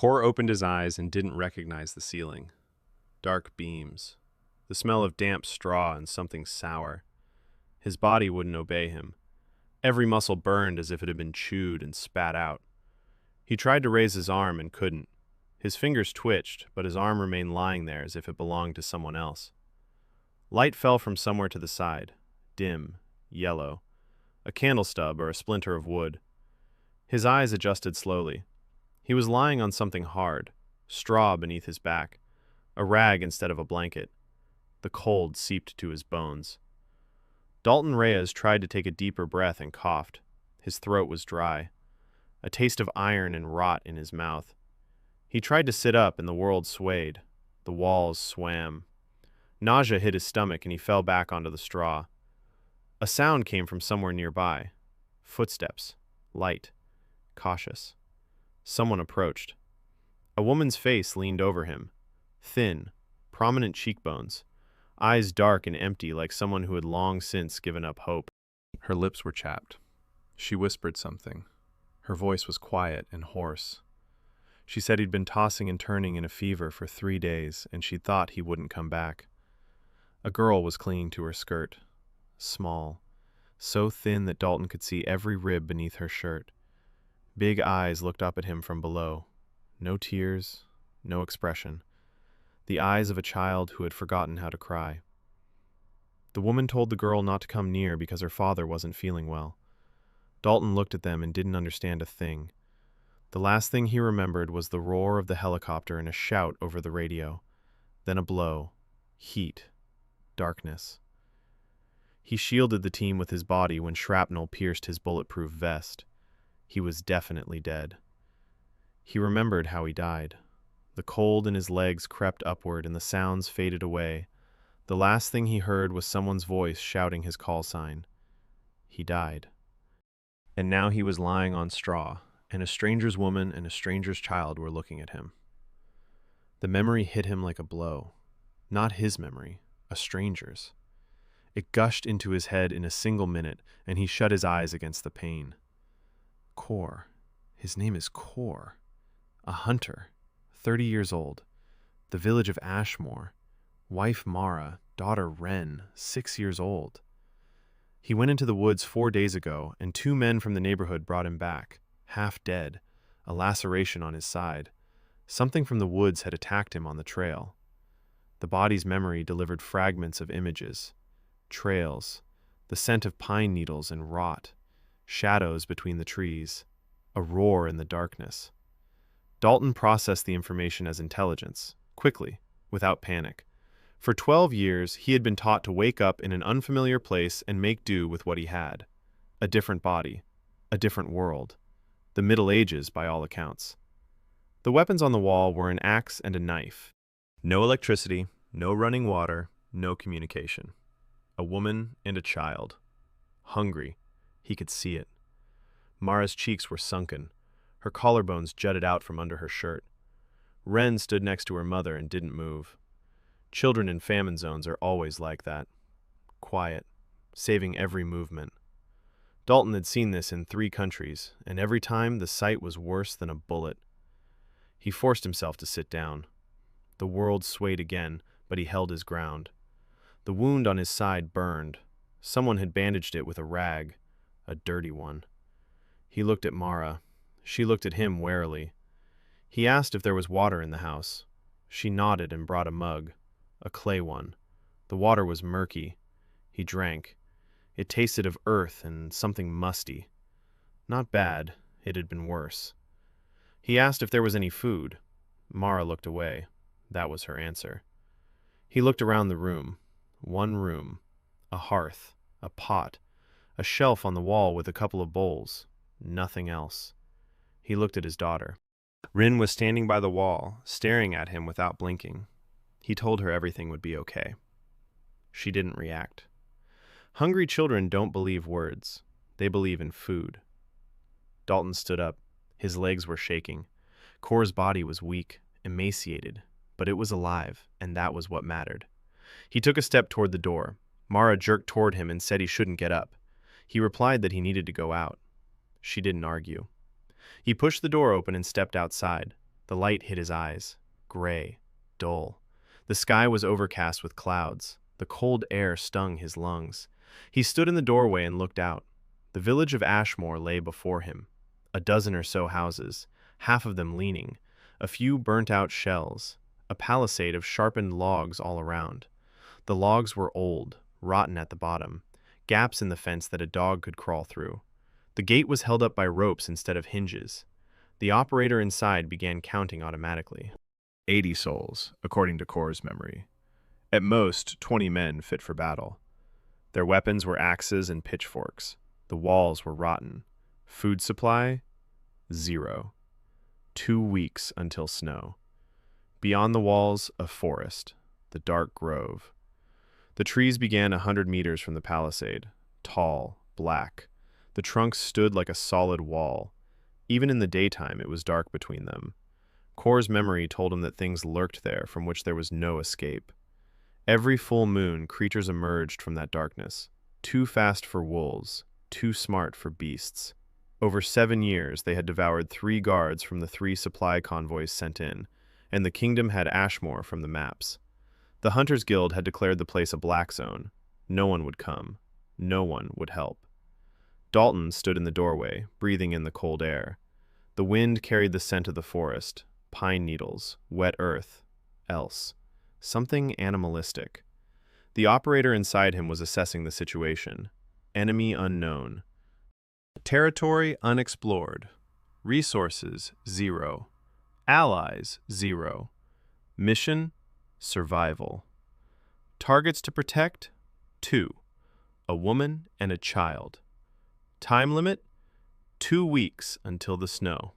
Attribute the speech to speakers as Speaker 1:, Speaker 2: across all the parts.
Speaker 1: Kor opened his eyes and didn't recognize the ceiling. Dark beams, the smell of damp straw and something sour. His body wouldn't obey him. Every muscle burned as if it had been chewed and spat out. He tried to raise his arm and couldn't. His fingers twitched, but his arm remained lying there as if it belonged to someone else. Light fell from somewhere to the side, dim, yellow, a candle stub or a splinter of wood. His eyes adjusted slowly. He was lying on something hard, straw beneath his back, a rag instead of a blanket. The cold seeped to his bones. Dalton Reyes tried to take a deeper breath and coughed. His throat was dry, a taste of iron and rot in his mouth. He tried to sit up and the world swayed. The walls swam. Nausea hit his stomach and he fell back onto the straw. A sound came from somewhere nearby. Footsteps, light, cautious. Someone approached. A woman's face leaned over him, thin, prominent cheekbones, eyes dark and empty like someone who had long since given up hope. Her lips were chapped. She whispered something. Her voice was quiet and hoarse. She said he'd been tossing and turning in a fever for 3 days, and she thought he wouldn't come back. A girl was clinging to her skirt, small, so thin that Dalton could see every rib beneath her shirt. Big eyes looked up at him from below. No tears, no expression. The eyes of a child who had forgotten how to cry. The woman told the girl not to come near because her father wasn't feeling well. Dalton looked at them and didn't understand a thing. The last thing he remembered was the roar of the helicopter and a shout over the radio. Then a blow. Heat. Darkness. He shielded the team with his body when shrapnel pierced his bulletproof vest. He was definitely dead. He remembered how he died. The cold in his legs crept upward and the sounds faded away. The last thing he heard was someone's voice shouting his call sign. He died. And now he was lying on straw, and a stranger's woman and a stranger's child were looking at him. The memory hit him like a blow. Not his memory, a stranger's. It gushed into his head in a single minute, and he shut his eyes against the pain. Kor. His name is Kor. A hunter, 30 years old. The village of Ashmoor. Wife Mara, daughter Ren, 6 years old. He went into the woods 4 days ago, and 2 men from the neighborhood brought him back, half dead, a laceration on his side. Something from the woods had attacked him on the trail. The body's memory delivered fragments of images, trails, the scent of pine needles and rot, shadows between the trees, a roar in the darkness. Dalton processed the information as intelligence, quickly, without panic. For 12 years, he had been taught to wake up in an unfamiliar place and make do with what he had. A different body, a different world. The Middle Ages, by all accounts. The weapons on the wall were an axe and a knife. No electricity, no running water, no communication. A woman and a child. Hungry. He could see it. Mara's cheeks were sunken. Her collarbones jutted out from under her shirt. Ren stood next to her mother and didn't move. Children in famine zones are always like that. Quiet, saving every movement. Dalton had seen this in 3 countries, and every time the sight was worse than a bullet. He forced himself to sit down. The world swayed again, but he held his ground. The wound on his side burned. Someone had bandaged it with a rag, a dirty one. He looked at Mara. She looked at him warily. He asked if there was water in the house. She nodded and brought a mug, a clay one. The water was murky. He drank. It tasted of earth and something musty. Not bad. It had been worse. He asked if there was any food. Mara looked away. That was her answer. He looked around the room. One room. A hearth. A pot. A shelf on the wall with a couple of bowls. Nothing else. He looked at his daughter. Rin was standing by the wall, staring at him without blinking. He told her everything would be okay. She didn't react. Hungry children don't believe words. They believe in food. Dalton stood up. His legs were shaking. Kor's body was weak, emaciated, but it was alive, and that was what mattered. He took a step toward the door. Mara jerked toward him and said he shouldn't get up. He replied that he needed to go out. She didn't argue. He pushed the door open and stepped outside. The light hit his eyes, gray, dull. The sky was overcast with clouds. The cold air stung his lungs. He stood in the doorway and looked out. The village of Ashmoor lay before him. A dozen or so houses, half of them leaning, a few burnt-out shells, a palisade of sharpened logs all around. The logs were old, rotten at the bottom, gaps in the fence that a dog could crawl through. The gate was held up by ropes instead of hinges. The operator inside began counting automatically. 80 souls, according to Kor's memory. At most, 20 men fit for battle. Their weapons were axes and pitchforks. The walls were rotten. Food supply? 0. 2 weeks until snow. Beyond the walls, a forest, the dark grove. The trees began 100 meters from the palisade, tall, black. The trunks stood like a solid wall. Even in the daytime, it was dark between them. Kor's memory told him that things lurked there from which there was no escape. Every full moon, creatures emerged from that darkness, too fast for wolves, too smart for beasts. Over 7 years, they had devoured 3 guards from the 3 supply convoys sent in, and the kingdom had Ashmoor from the maps. The Hunters Guild had declared the place a black zone. No one would come. No one would help. Dalton stood in the doorway, breathing in the cold air. The wind carried the scent of the forest, pine needles, wet earth, else. Something animalistic. The operator inside him was assessing the situation. Enemy unknown. Territory unexplored. Resources 0. Allies 0. Mission survival. Targets to protect 2. A woman and a child. Time limit 2 weeks until the snow.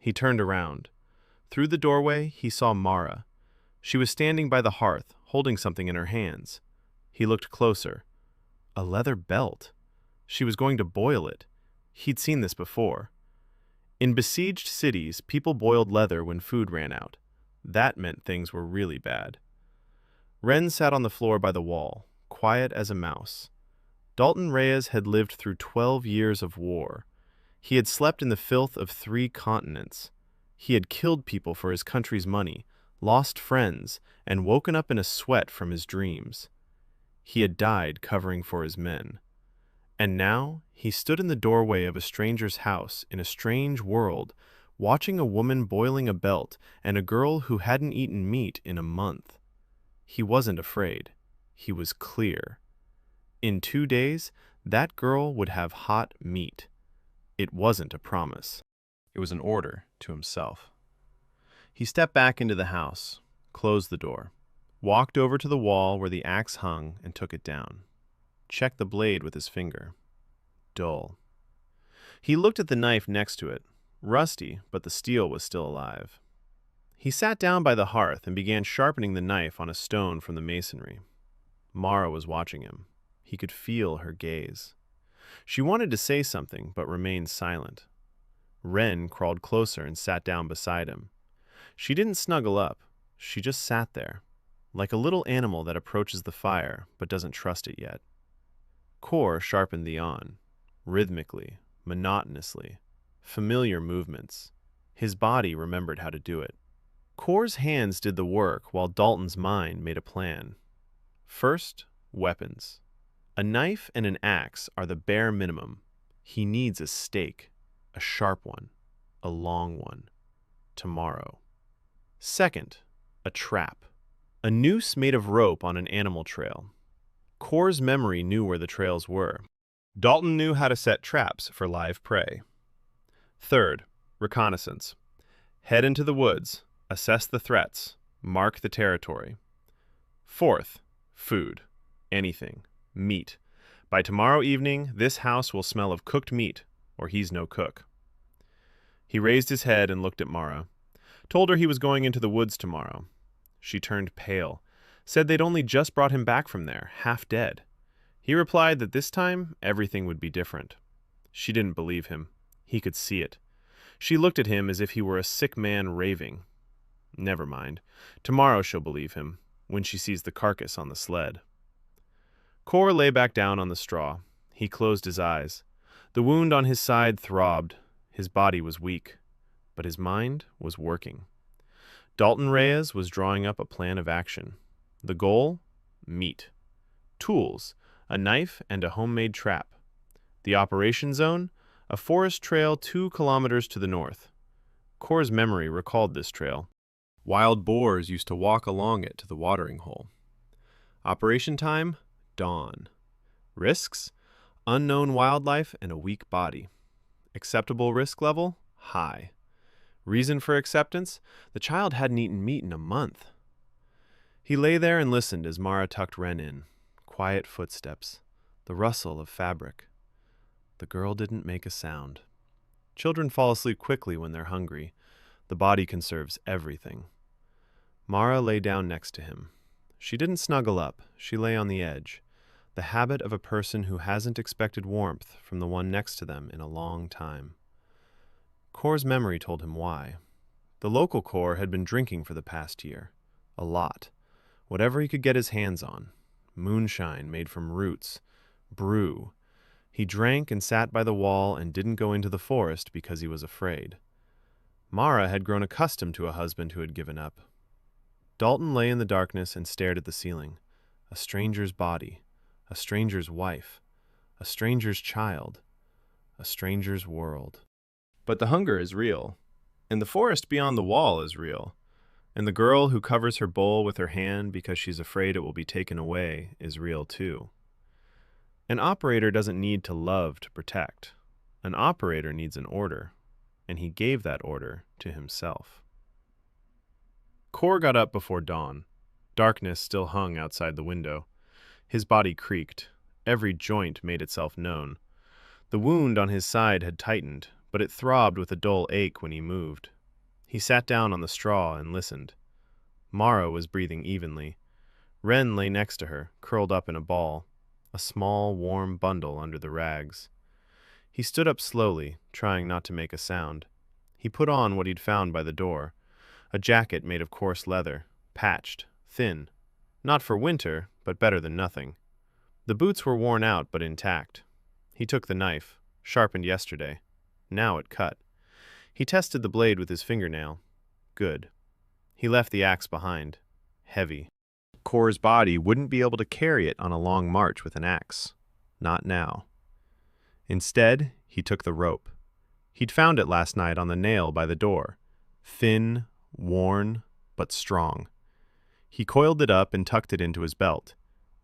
Speaker 1: He turned around. Through the doorway, he saw Mara. She was standing by the hearth, holding something in her hands. He looked closer. A leather belt. She was going to boil it. He'd seen this before. In besieged cities, people boiled leather when food ran out. That meant things were really bad. Ren sat on the floor by the wall, quiet as a mouse. Dalton Reyes had lived through 12 years of war. He had slept in the filth of 3 continents. He had killed people for his country's money, lost friends, and woken up in a sweat from his dreams. He had died covering for his men. And now he stood in the doorway of a stranger's house in a strange world, watching a woman boiling a belt and a girl who hadn't eaten meat in a month. He wasn't afraid. He was clear. In 2 days, that girl would have hot meat. It wasn't a promise. It was an order to himself. He stepped back into the house, closed the door, walked over to the wall where the axe hung and took it down. Checked the blade with his finger. Dull. He looked at the knife next to it. Rusty, but the steel was still alive. He sat down by the hearth and began sharpening the knife on a stone from the masonry. Mara was watching him. He could feel her gaze. She wanted to say something, but remained silent. Ren crawled closer and sat down beside him. She didn't snuggle up. She just sat there, like a little animal that approaches the fire but doesn't trust it yet. Kor sharpened the on, rhythmically, monotonously, familiar movements. His body remembered how to do it. Kor's hands did the work while Dalton's mind made a plan. First, weapons. A knife and an axe are the bare minimum. He needs a stake, a sharp one, a long one. Tomorrow. Second, a trap. A noose made of rope on an animal trail. Kor's memory knew where the trails were. Dalton knew how to set traps for live prey. Third, reconnaissance. Head into the woods, assess the threats, mark the territory. Fourth, food. Anything. Meat. By tomorrow evening, this house will smell of cooked meat, or he's no cook. He raised his head and looked at Mara. Told her he was going into the woods tomorrow. She turned pale, said they'd only just brought him back from there, half dead. He replied that this time, everything would be different. She didn't believe him. He could see it. She looked at him as if he were a sick man raving. Never mind. Tomorrow she'll believe him, when she sees the carcass on the sled. Kor lay back down on the straw. He closed his eyes. The wound on his side throbbed. His body was weak. but his mind was working. Dalton Reyes was drawing up a plan of action. The goal? Meat. Tools: a knife and a homemade trap. The operation zone? A forest trail 2 kilometers to the north. Core's memory recalled this trail. Wild boars used to walk along it to the watering hole. Operation time? Dawn. Risks? Unknown wildlife and a weak body. Acceptable risk level? High. Reason for acceptance? The child hadn't eaten meat in a month. He lay there and listened as Mara tucked Ren in. Quiet footsteps. The rustle of fabric. The girl didn't make a sound. Children fall asleep quickly when they're hungry. The body conserves everything. Mara lay down next to him. She didn't snuggle up. She lay on the edge. The habit of a person who hasn't expected warmth from the one next to them in a long time. Core's memory told him why. The local Core had been drinking for the past year. A lot. Whatever he could get his hands on. Moonshine made from roots. Brew. He drank and sat by the wall and didn't go into the forest because he was afraid. Mara had grown accustomed to a husband who had given up. Dalton lay in the darkness and stared at the ceiling. A stranger's body. A stranger's wife. A stranger's child. A stranger's world. But the hunger is real. And the forest beyond the wall is real. And the girl who covers her bowl with her hand because she's afraid it will be taken away is real too. An operator doesn't need to love to protect. An operator needs an order, and he gave that order to himself. Core got up before dawn. Darkness still hung outside the window. His body creaked. Every joint made itself known. The wound on his side had tightened, but it throbbed with a dull ache when he moved. He sat down on the straw and listened. Mara was breathing evenly. Ren lay next to her, curled up in a ball, a small, warm bundle under the rags. He stood up slowly, trying not to make a sound. He put on what he'd found by the door, a jacket made of coarse leather, patched, thin. Not for winter, but better than nothing. The boots were worn out but intact. He took the knife, sharpened yesterday. Now it cut. He tested the blade with his fingernail. Good. He left the axe behind. Heavy. Core's body wouldn't be able to carry it on a long march with an axe. Not now. Instead, he took the rope. He'd found it last night on the nail by the door. Thin, worn, but strong. He coiled it up and tucked it into his belt.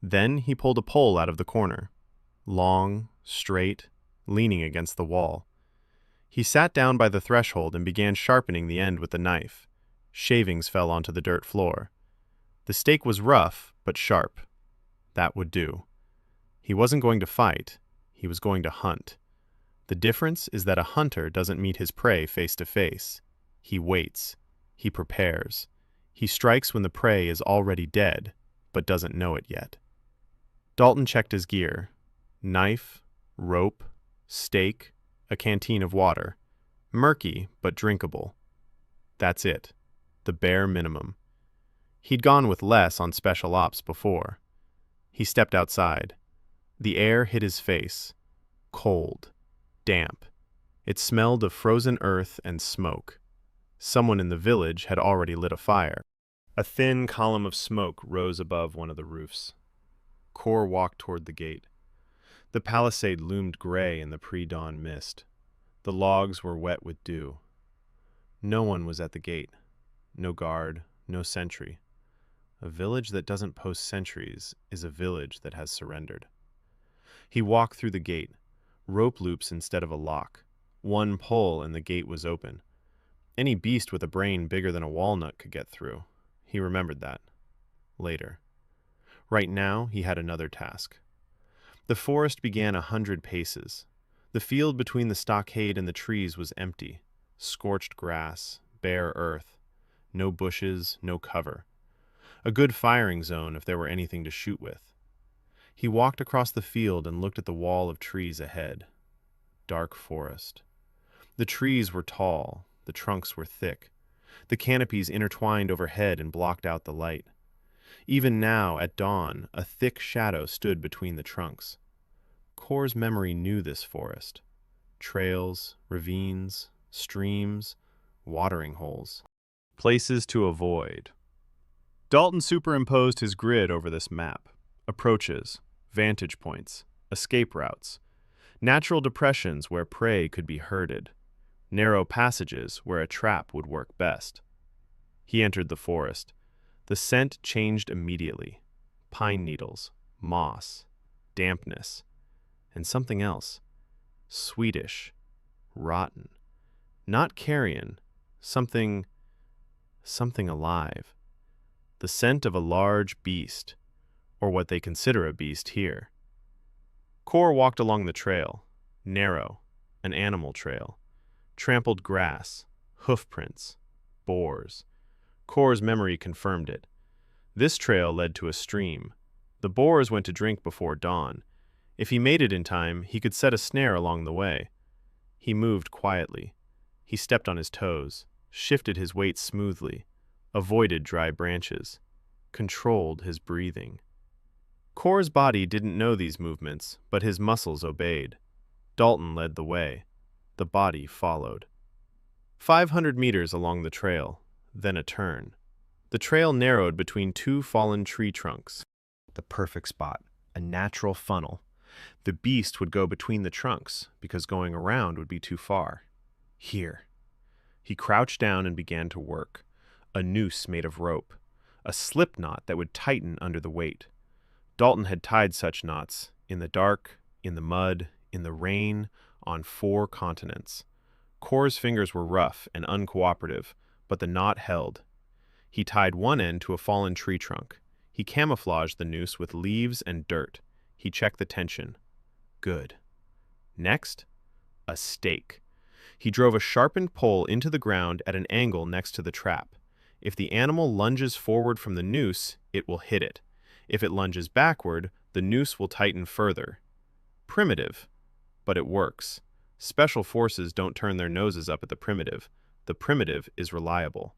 Speaker 1: Then he pulled a pole out of the corner. Long, straight, leaning against the wall. He sat down by the threshold and began sharpening the end with the knife. Shavings fell onto the dirt floor. The stake was rough, but sharp. That would do. He wasn't going to fight. He was going to hunt. The difference is that a hunter doesn't meet his prey face to face. He waits. He prepares. He strikes when the prey is already dead, but doesn't know it yet. Dalton checked his gear. Knife, rope, stake, a canteen of water. Murky, but drinkable. That's it. The bare minimum. He'd gone with less on special ops before. He stepped outside. The air hit his face. Cold. Damp. It smelled of frozen earth and smoke. Someone in the village had already lit a fire. A thin column of smoke rose above one of the roofs. Core walked toward the gate. The palisade loomed gray in the pre-dawn mist. The logs were wet with dew. No one was at the gate. No guard, no sentry. A village that doesn't post sentries is a village that has surrendered. He walked through the gate, rope loops instead of a lock. One pull and the gate was open. Any beast with a brain bigger than a walnut could get through. He remembered that. Later. Right now, he had another task. The forest began 100 paces. The field between the stockade and the trees was empty. Scorched grass, bare earth. No bushes, no cover. A good firing zone if there were anything to shoot with. He walked across the field and looked at the wall of trees ahead. Dark forest. The trees were tall, the trunks were thick. The canopies intertwined overhead and blocked out the light. Even now, at dawn, a thick shadow stood between the trunks. Core's memory knew this forest. Trails, ravines, streams, watering holes. Places to avoid. Dalton superimposed his grid over this map. Approaches, vantage points, escape routes, natural depressions where prey could be herded, narrow passages where a trap would work best. He entered the forest. The scent changed immediately. Pine needles, moss, dampness, and something else. Sweetish, rotten. Not carrion, something alive. The scent of a large beast, or what they consider a beast here. Kor walked along the trail, narrow, an animal trail. Trampled grass, hoofprints, boars. Kor's memory confirmed it. This trail led to a stream. The boars went to drink before dawn. If he made it in time, he could set a snare along the way. He moved quietly. He stepped on his toes, shifted his weight smoothly, avoided dry branches, controlled his breathing. Kor's body didn't know these movements, but his muscles obeyed. Dalton led the way. The body followed. 500 meters along the trail, then a turn. The trail narrowed between two fallen tree trunks. The perfect spot, a natural funnel. The beast would go between the trunks, because going around would be too far. Here. He crouched down and began to work. A noose made of rope. A slip knot that would tighten under the weight. Dalton had tied such knots, in the dark, in the mud, in the rain, on 4 continents. Kor's fingers were rough and uncooperative, but the knot held. He tied one end to a fallen tree trunk. He camouflaged the noose with leaves and dirt. He checked the tension. Good. Next, a stake. He drove a sharpened pole into the ground at an angle next to the trap. If the animal lunges forward from the noose, it will hit it. If it lunges backward, the noose will tighten further. Primitive, but it works. Special forces don't turn their noses up at the primitive. The primitive is reliable.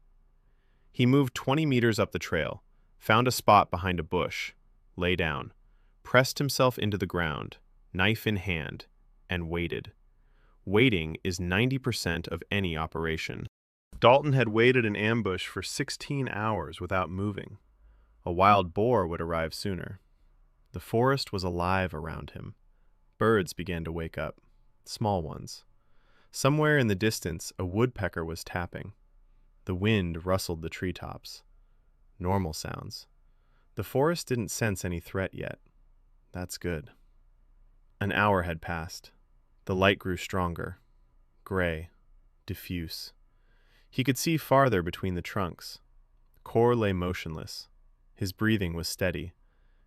Speaker 1: He moved 20 meters up the trail, found a spot behind a bush, lay down, pressed himself into the ground, knife in hand, and waited. Waiting is 90% of any operation. Dalton had waited in ambush for 16 hours without moving. A wild boar would arrive sooner. The forest was alive around him. Birds began to wake up, small ones. Somewhere in the distance, a woodpecker was tapping. The wind rustled the treetops. Normal sounds. The forest didn't sense any threat yet. That's good. An hour had passed. The light grew stronger, gray, diffuse. He could see farther between the trunks. Kor lay motionless. His breathing was steady.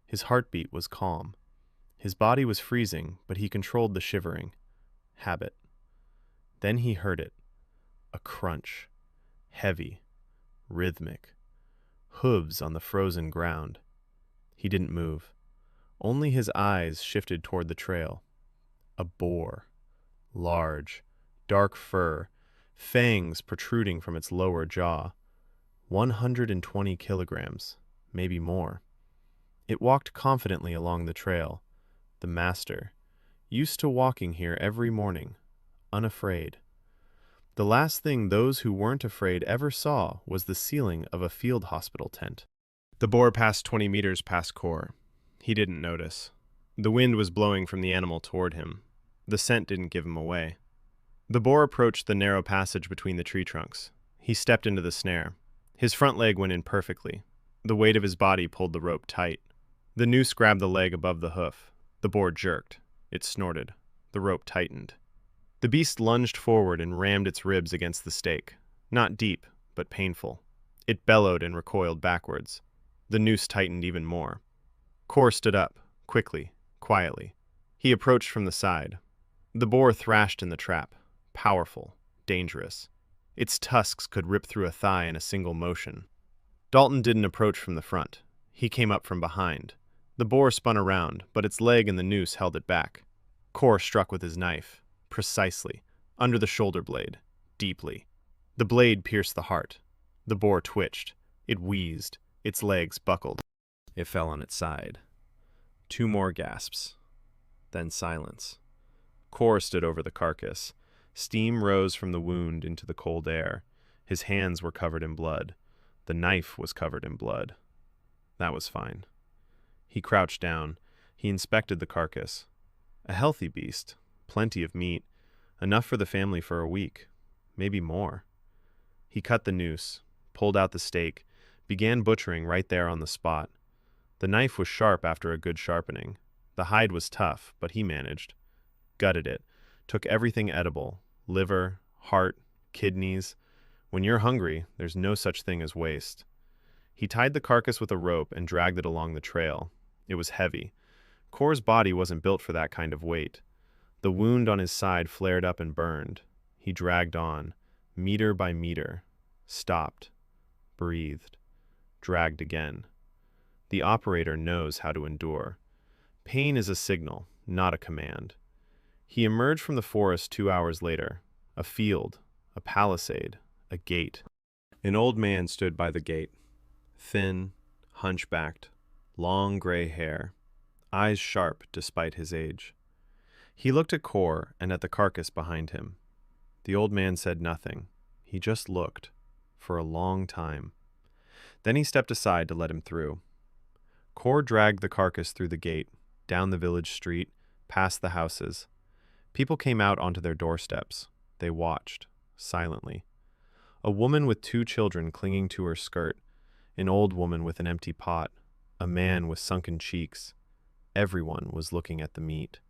Speaker 1: His heartbeat was calm. His body was freezing, but he controlled the shivering. Habit. Then he heard it. A crunch. Heavy. Rhythmic. Hooves on the frozen ground. He didn't move. Only his eyes shifted toward the trail. A boar. Large. Dark fur. Fangs protruding from its lower jaw. 120 kilograms. Maybe more. It walked confidently along the trail. The master, used to walking here every morning, unafraid. The last thing those who weren't afraid ever saw was the ceiling of a field hospital tent. The boar passed 20 meters past Kor. He didn't notice. The wind was blowing from the animal toward him. The scent didn't give him away. The boar approached the narrow passage between the tree trunks. He stepped into the snare. His front leg went in perfectly. The weight of his body pulled the rope tight. The noose grabbed the leg above the hoof. The boar jerked. It snorted. The rope tightened. The beast lunged forward and rammed its ribs against the stake. Not deep, but painful. It bellowed and recoiled backwards. The noose tightened even more. Kor stood up, quickly, quietly. He approached from the side. The boar thrashed in the trap. Powerful, dangerous. Its tusks could rip through a thigh in a single motion. Dalton didn't approach from the front. He came up from behind. The boar spun around, but its leg and the noose held it back. Kor struck with his knife, precisely, under the shoulder blade, deeply. The blade pierced the heart. The boar twitched. It wheezed. Its legs buckled. It fell on its side. 2 more gasps. Then silence. Kor stood over the carcass. Steam rose from the wound into the cold air. His hands were covered in blood. The knife was covered in blood. That was fine. He crouched down. He inspected the carcass. A healthy beast, plenty of meat, enough for the family for a week, maybe more. He cut the noose, pulled out the steak, began butchering right there on the spot. The knife was sharp after a good sharpening. The hide was tough, but he managed. Gutted it, took everything edible, liver, heart, kidneys. When you're hungry, there's no such thing as waste. He tied the carcass with a rope and dragged it along the trail. It was heavy. Kor's body wasn't built for that kind of weight. The wound on his side flared up and burned. He dragged on, meter by meter, stopped, breathed, dragged again. The operator knows how to endure. Pain is a signal, not a command. He emerged from the forest 2 hours later. A field, a palisade, a gate. An old man stood by the gate. Thin, hunchbacked, long gray hair, eyes sharp despite his age. He looked at Kor and at the carcass behind him. The old man said nothing. He just looked, for a long time. Then he stepped aside to let him through. Kor dragged the carcass through the gate, down the village street, past the houses. People came out onto their doorsteps. They watched, silently. A woman with 2 children clinging to her skirt, an old woman with an empty pot, a man with sunken cheeks. Everyone was looking at the meat.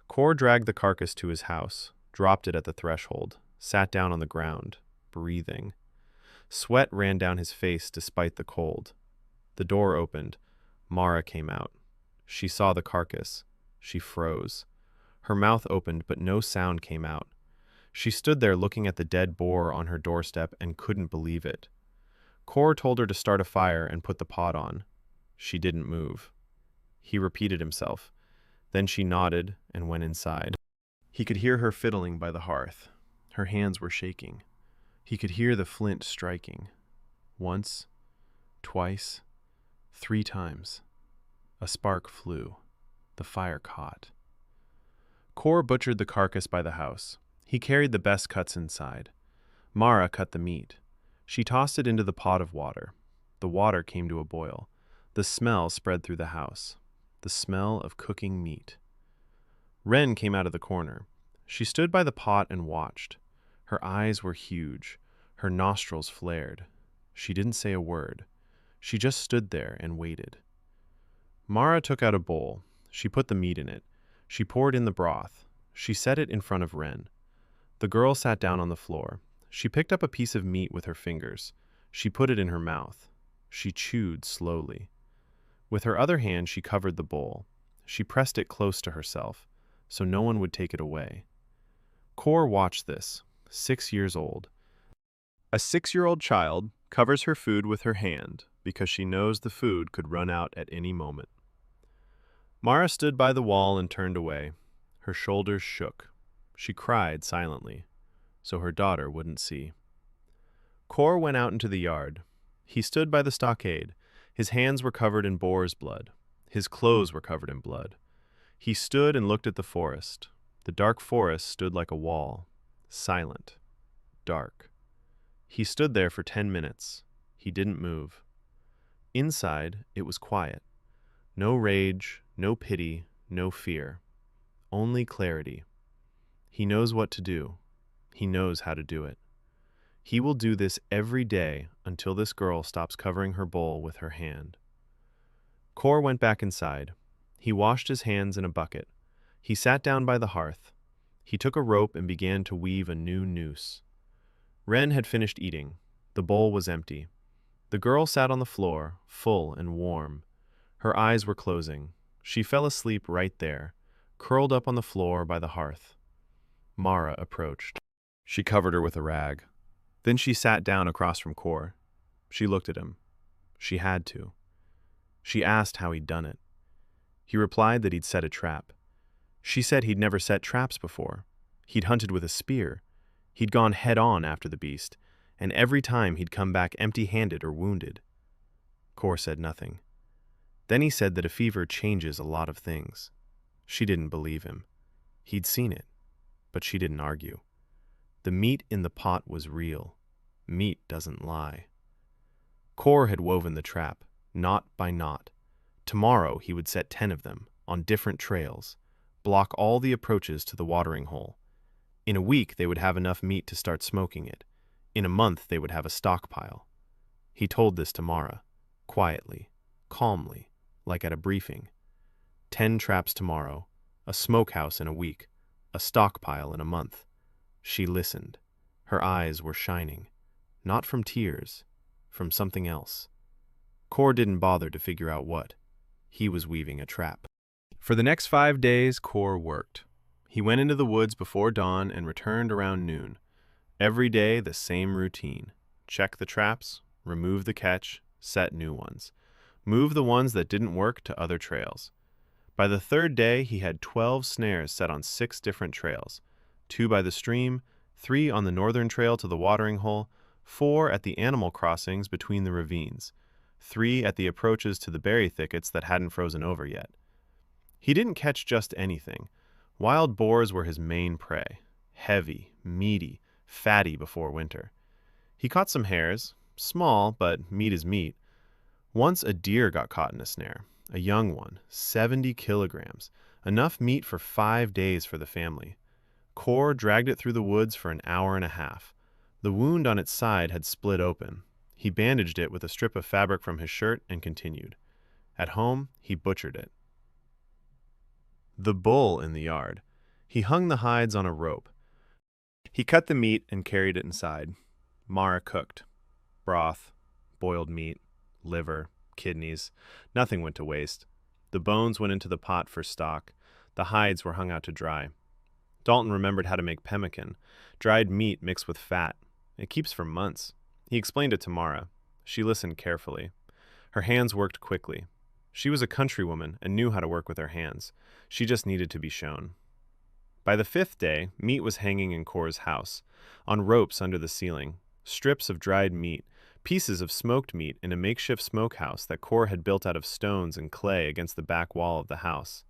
Speaker 1: Kor dragged the carcass to his house, dropped it at the threshold, sat down on the ground, breathing. Sweat ran down his face despite the cold. The door opened. Mara came out. She saw the carcass. She froze. Her mouth opened, but no sound came out. She stood there looking at the dead boar on her doorstep and couldn't believe it. Kor told her to start a fire and put the pot on. She didn't move. He repeated himself. Then she nodded and went inside. He could hear her fiddling by the hearth. Her hands were shaking. He could hear the flint striking. Once, twice, 3 times. A spark flew. The fire caught. Kor butchered the carcass by the house. He carried the best cuts inside. Mara cut the meat. She tossed it into the pot of water. The water came to a boil. The smell spread through the house. The smell of cooking meat. Wren came out of the corner. She stood by the pot and watched. Her eyes were huge. Her nostrils flared. She didn't say a word. She just stood there and waited. Mara took out a bowl. She put the meat in it. She poured in the broth. She set it in front of Wren. The girl sat down on the floor. She picked up a piece of meat with her fingers. She put it in her mouth. She chewed slowly. With her other hand, she covered the bowl. She pressed it close to herself, so no one would take it away. Kor watched this, 6 years old. A 6-year-old child covers her food with her hand because she knows the food could run out at any moment. Mara stood by the wall and turned away. Her shoulders shook. She cried silently, so her daughter wouldn't see. Kor went out into the yard. He stood by the stockade. His hands were covered in boar's blood. His clothes were covered in blood. He stood and looked at the forest. The dark forest stood like a wall, silent, dark. He stood there for 10 minutes. He didn't move. Inside, it was quiet. No rage, no pity, no fear. Only clarity. He knows what to do. He knows how to do it. He will do this every day until this girl stops covering her bowl with her hand. Kor went back inside. He washed his hands in a bucket. He sat down by the hearth. He took a rope and began to weave a new noose. Wren had finished eating. The bowl was empty. The girl sat on the floor, full and warm. Her eyes were closing. She fell asleep right there, curled up on the floor by the hearth. Mara approached. She covered her with a rag. Then she sat down across from Kor. She looked at him. She had to. She asked how he'd done it. He replied that he'd set a trap. She said he'd never set traps before. He'd hunted with a spear. He'd gone head-on after the beast, and every time he'd come back empty-handed or wounded. Kor said nothing. Then he said that a fever changes a lot of things. She didn't believe him. He'd seen it, but she didn't argue. The meat in the pot was real. Meat doesn't lie. Kor had woven the trap, knot by knot. Tomorrow he would set 10 of them, on different trails, block all the approaches to the watering hole. In a week they would have enough meat to start smoking it. In a month they would have a stockpile. He told this to Mara, quietly, calmly, like at a briefing. 10 traps tomorrow, a smokehouse in a week, a stockpile in a month. She listened. Her eyes were shining. Not from tears, from something else. Kor didn't bother to figure out what. He was weaving a trap. For the next 5 days, Kor worked. He went into the woods before dawn and returned around noon. Every day, the same routine. Check the traps, remove the catch, set new ones. Move the ones that didn't work to other trails. By the 3rd day, he had 12 snares set on 6 different trails. 2 by the stream, 3 on the northern trail to the watering hole, 4 at the animal crossings between the ravines, 3 at the approaches to the berry thickets that hadn't frozen over yet. He didn't catch just anything. Wild boars were his main prey, heavy, meaty, fatty before winter. He caught some hares, small, but meat is meat. Once a deer got caught in a snare, a young one, 70 kilograms, enough meat for 5 days for the family. Kor dragged it through the woods for an hour and a half. The wound on its side had split open. He bandaged it with a strip of fabric from his shirt and continued. At home, he butchered it. The bull in the yard. He hung the hides on a rope. He cut the meat and carried it inside. Mara cooked. Broth, boiled meat, liver, kidneys. Nothing went to waste. The bones went into the pot for stock. The hides were hung out to dry. Dalton remembered how to make pemmican, dried meat mixed with fat. It keeps for months. He explained it to Mara. She listened carefully. Her hands worked quickly. She was a countrywoman and knew how to work with her hands. She just needed to be shown. By the 5th day, meat was hanging in Kor's house, on ropes under the ceiling, strips of dried meat, pieces of smoked meat in a makeshift smokehouse that Kor had built out of stones and clay against the back wall of the house.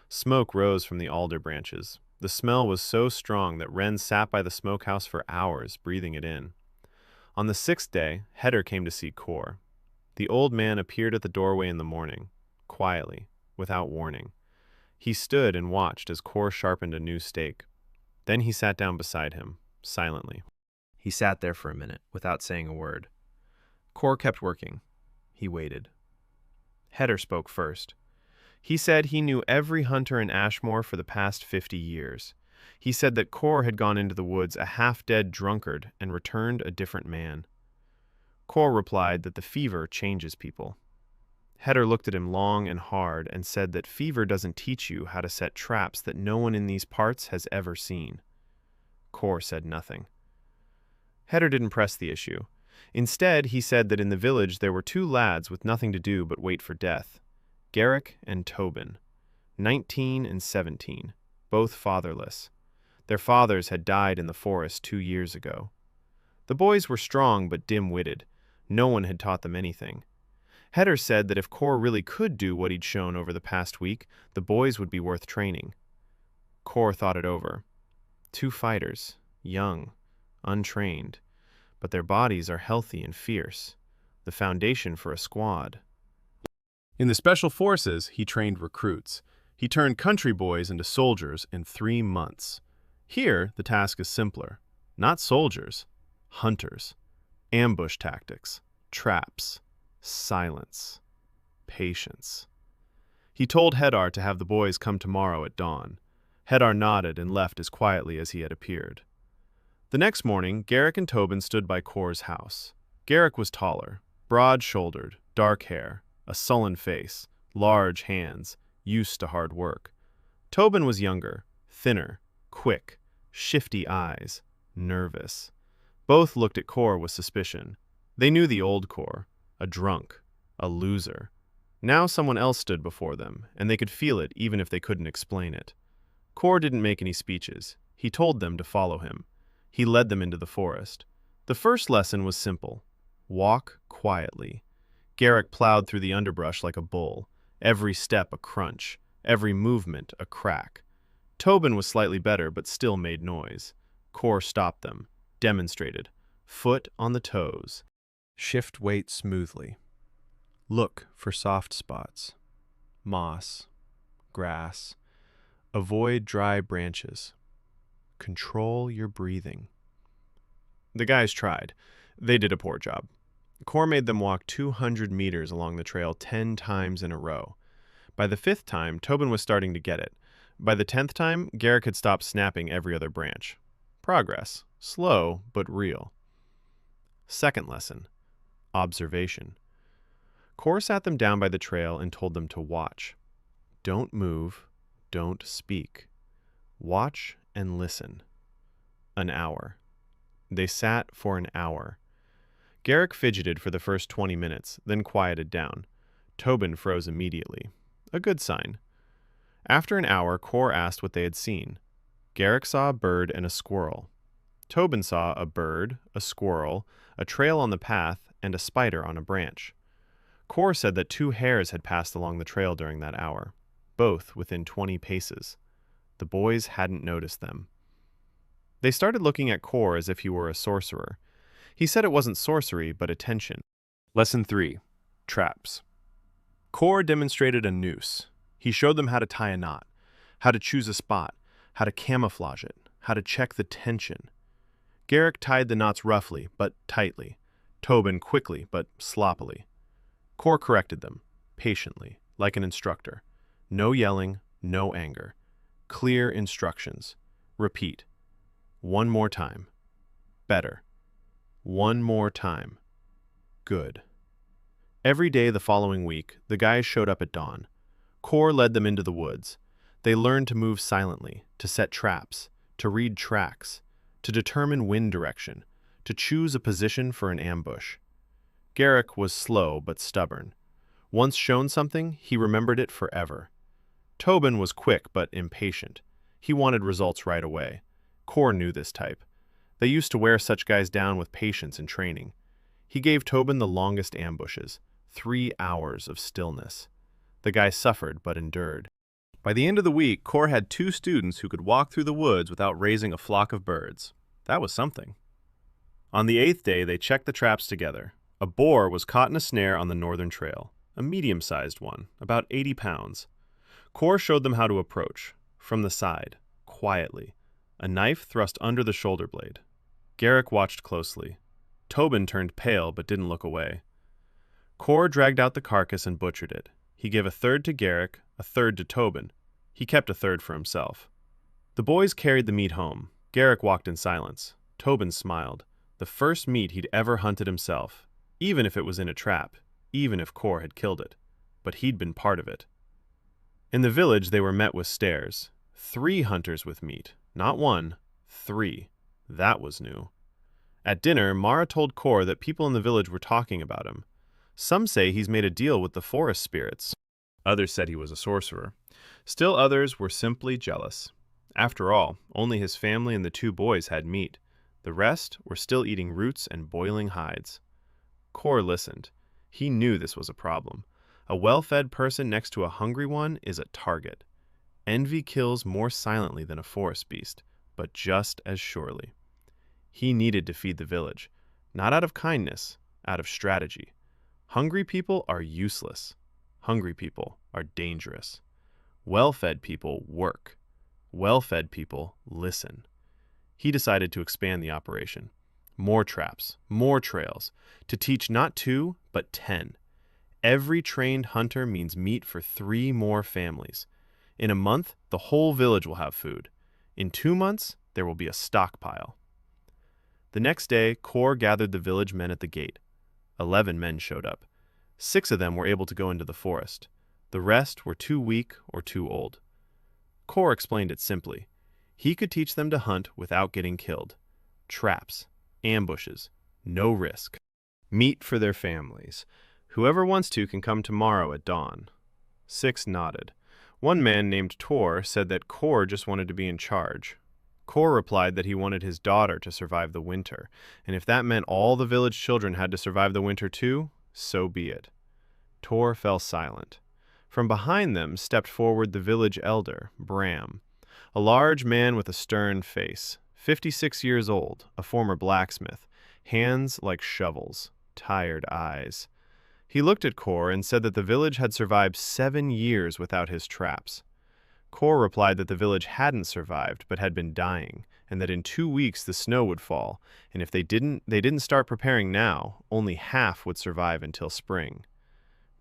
Speaker 1: Smoke rose from the alder branches. The smell was so strong that Wren sat by the smokehouse for hours, breathing it in. On the 6th day, Heder came to see Kor. The old man appeared at the doorway in the morning, quietly, without warning. He stood and watched as Kor sharpened a new stake. Then he sat down beside him, silently. He sat there for a minute, without saying a word. Kor kept working. He waited. Heder spoke first. He said he knew every hunter in Ashmoor for the past 50 years. He said that Kor had gone into the woods a half-dead drunkard and returned a different man. Kor replied that the fever changes people. Heder looked at him long and hard and said that fever doesn't teach you how to set traps that no one in these parts has ever seen. Kor said nothing. Heder didn't press the issue. Instead, he said that in the village there were 2 lads with nothing to do but wait for death. Garrick and Tobin, 19 and 17, both fatherless. Their fathers had died in the forest 2 years ago. The boys were strong but dim-witted. No one had taught them anything. Heder said that if Kor really could do what he'd shown over the past week, the boys would be worth training. Kor thought it over. 2 fighters, young, untrained, but their bodies are healthy and fierce, the foundation for a squad. In the Special Forces, he trained recruits. He turned country boys into soldiers in 3 months. Here, the task is simpler. Not soldiers, hunters. Ambush tactics, traps, silence, patience. He told Hedar to have the boys come tomorrow at dawn. Hedar nodded and left as quietly as he had appeared. The next morning, Garrick and Tobin stood by Kor's house. Garrick was taller, broad-shouldered, dark hair, a sullen face, large hands, used to hard work. Tobin was younger, thinner, quick, shifty eyes, nervous. Both looked at Kor with suspicion. They knew the old Kor, a drunk, a loser. Now someone else stood before them, and they could feel it even if they couldn't explain it. Kor didn't make any speeches. He told them to follow him. He led them into the forest. The first lesson was simple. Walk quietly. Garrick plowed through the underbrush like a bull, every step a crunch, every movement a crack. Tobin was slightly better but still made noise. Kor stopped them, demonstrated. foot on the toes. Shift weight smoothly. Look for soft spots. Moss, grass. Avoid dry branches. Control your breathing. The guys tried. They did a poor job. Core made them walk 200 meters along the trail 10 times in a row. By the 5th time, Tobin was starting to get it. By the 10th time, Garrick had stopped snapping every other branch. Progress. Slow, but real. Second lesson. Observation. Core sat them down by the trail and told them to watch. Don't move. Don't speak. Watch and listen. An hour. They sat for an hour. Garrick fidgeted for the first 20 minutes, then quieted down. Tobin froze immediately. A good sign. After an hour, Core asked what they had seen. Garrick saw a bird and a squirrel. Tobin saw a bird, a squirrel, a trail on the path, and a spider on a branch. Core said that 2 hares had passed along the trail during that hour, both within 20 paces. The boys hadn't noticed them. They started looking at Core as if he were a sorcerer. He said it wasn't sorcery, but attention. Lesson 3. Traps. Core demonstrated a noose. He showed them how to tie a knot, how to choose a spot, how to camouflage it, how to check the tension. Garrick tied the knots roughly, but tightly. Tobin quickly, but sloppily. Core corrected them, patiently, like an instructor. No yelling, no anger. Clear instructions. Repeat. 1 more time. Better. 1 more time. Good. Every day the following week, the guys showed up at dawn. Core led them into the woods. They learned to move silently, to set traps, to read tracks, to determine wind direction, to choose a position for an ambush. Garrick was slow but stubborn. Once shown something, he remembered it forever. Tobin was quick but impatient. He wanted results right away. Core knew this type. They used to wear such guys down with patience and training. He gave Tobin the longest ambushes, 3 hours of stillness. The guy suffered but endured. By the end of the week, Core had 2 students who could walk through the woods without raising a flock of birds. That was something. On the 8th day, they checked the traps together. A boar was caught in a snare on the northern trail, a medium-sized one, about 80 pounds. Core showed them how to approach, from the side, quietly, a knife thrust under the shoulder blade. Garrick watched closely. Tobin turned pale but didn't look away. Core dragged out the carcass and butchered it. He gave a third to Garrick, a third to Tobin. He kept a third for himself. The boys carried the meat home. Garrick walked in silence. Tobin smiled. The first meat he'd ever hunted himself, even if it was in a trap, even if Core had killed it. But he'd been part of it. In the village, they were met with stares. 3 hunters with meat. Not 1, 3. That was new. At dinner, Mara told Core that people in the village were talking about him. Some say he's made a deal with the forest spirits. Others said he was a sorcerer. Still others were simply jealous. After all, only his family and the 2 boys had meat. The rest were still eating roots and boiling hides. Core listened. He knew this was a problem. A well-fed person next to a hungry one is a target. Envy kills more silently than a forest beast, but just as surely. He needed to feed the village, not out of kindness, out of strategy. Hungry people are useless. Hungry people are dangerous. Well-fed people work. Well-fed people listen. He decided to expand the operation. More traps, more trails, to teach not 2, but 10. Every trained hunter means meat for 3 more families. In a month, the whole village will have food. In 2 months, there will be a stockpile. The next day, Core gathered the village men at the gate. 11 men showed up. 6 of them were able to go into the forest. The rest were too weak or too old. Core explained it simply. He could teach them to hunt without getting killed. Traps, ambushes, no risk. Meat for their families. Whoever wants to can come tomorrow at dawn. 6 nodded. One man named Tor said that Core just wanted to be in charge. Core replied that he wanted his daughter to survive the winter, and if that meant all the village children had to survive the winter too, so be it. Tor fell silent. From behind them stepped forward the village elder, Bram, a large man with a stern face, 56 years old, a former blacksmith. hands like shovels, tired eyes. He looked at Kor and said that the village had survived 7 years without his traps. Kor replied that the village hadn't survived but had been dying, and that in 2 weeks the snow would fall, and if they didn't start preparing now, only half would survive until spring.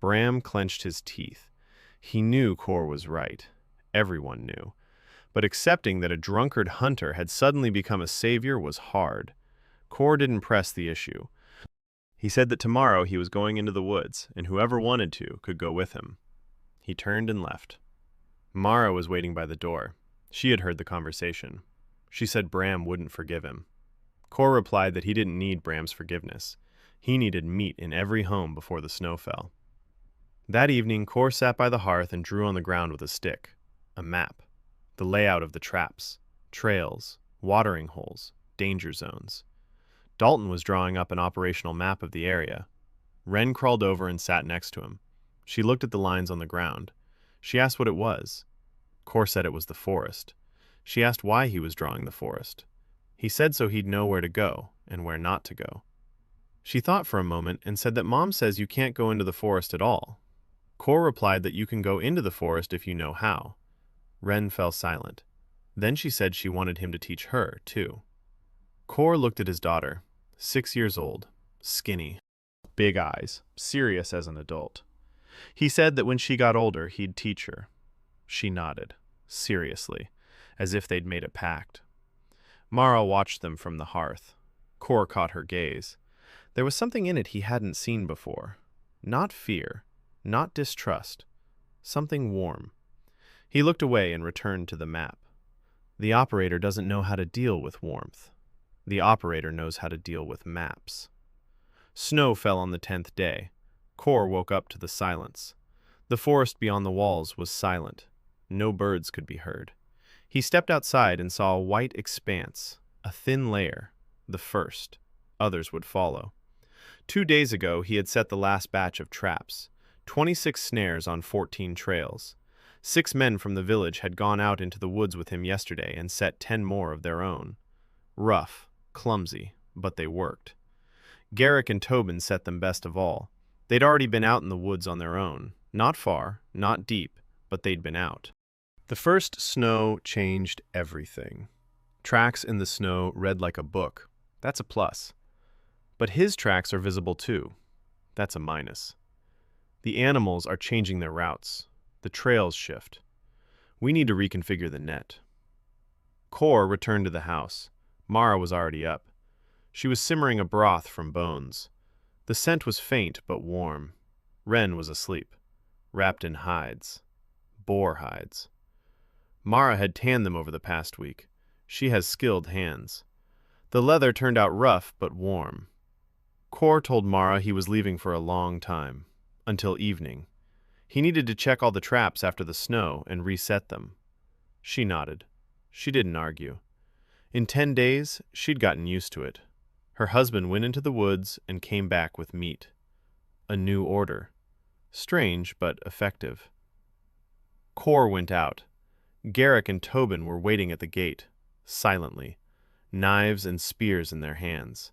Speaker 1: Bram clenched his teeth. He knew Kor was right. Everyone knew. But accepting that a drunkard hunter had suddenly become a savior was hard. Kor didn't press the issue. He said that tomorrow he was going into the woods, and whoever wanted to could go with him. He turned and left. Mara was waiting by the door. She had heard the conversation. She said Bram wouldn't forgive him. Kor replied that he didn't need Bram's forgiveness. He needed meat in every home before the snow fell. That evening, Kor sat by the hearth and drew on the ground with a stick. A map. The layout of the traps. Trails. Watering holes. Danger zones. Dalton was drawing up an operational map of the area. Wren crawled over and sat next to him. She looked at the lines on the ground. She asked what it was. Kor said it was the forest. She asked why he was drawing the forest. He said so he'd know where to go and where not to go. She thought for a moment and said that Mom says you can't go into the forest at all. Kor replied that you can go into the forest if you know how. Wren fell silent. Then she said she wanted him to teach her, too. Kor looked at his daughter, 6 years old, skinny, big eyes, serious as an adult. He said that when she got older, he'd teach her. She nodded, seriously, as if they'd made a pact. Mara watched them from the hearth. Kor caught her gaze. There was something in it he hadn't seen before. Not fear, not distrust. Something warm. He looked away and returned to the map. The operator doesn't know how to deal with warmth. The operator knows how to deal with maps. Snow fell on the 10th day. Kor woke up to the silence. The forest beyond the walls was silent. No birds could be heard. He stepped outside and saw a white expanse, a thin layer, the first. Others would follow. 2 days ago, he had set the last batch of traps, 26 snares on 14 trails. 6 men from the village had gone out into the woods with him yesterday and set 10 more of their own. Rough, clumsy, but they worked. Garrick and Tobin set them best of all. They'd already been out in the woods on their own. Not far, not deep, but they'd been out. The first snow changed everything. Tracks in the snow read like a book. That's a plus. But his tracks are visible too. That's a minus. The animals are changing their routes. The trails shift. We need to reconfigure the net. Kor returned to the house. Mara was already up. She was simmering a broth from bones. The scent was faint but warm. Wren was asleep, wrapped in hides. Boar hides. Mara had tanned them over the past week. She has skilled hands. The leather turned out rough but warm. Kor told Mara he was leaving for a long time, until evening. He needed to check all the traps after the snow and reset them. She nodded. She didn't argue. In 10 days, she'd gotten used to it. Her husband went into the woods and came back with meat. A new order. Strange, but effective. Kor went out. Garrick and Tobin were waiting at the gate, silently, knives and spears in their hands.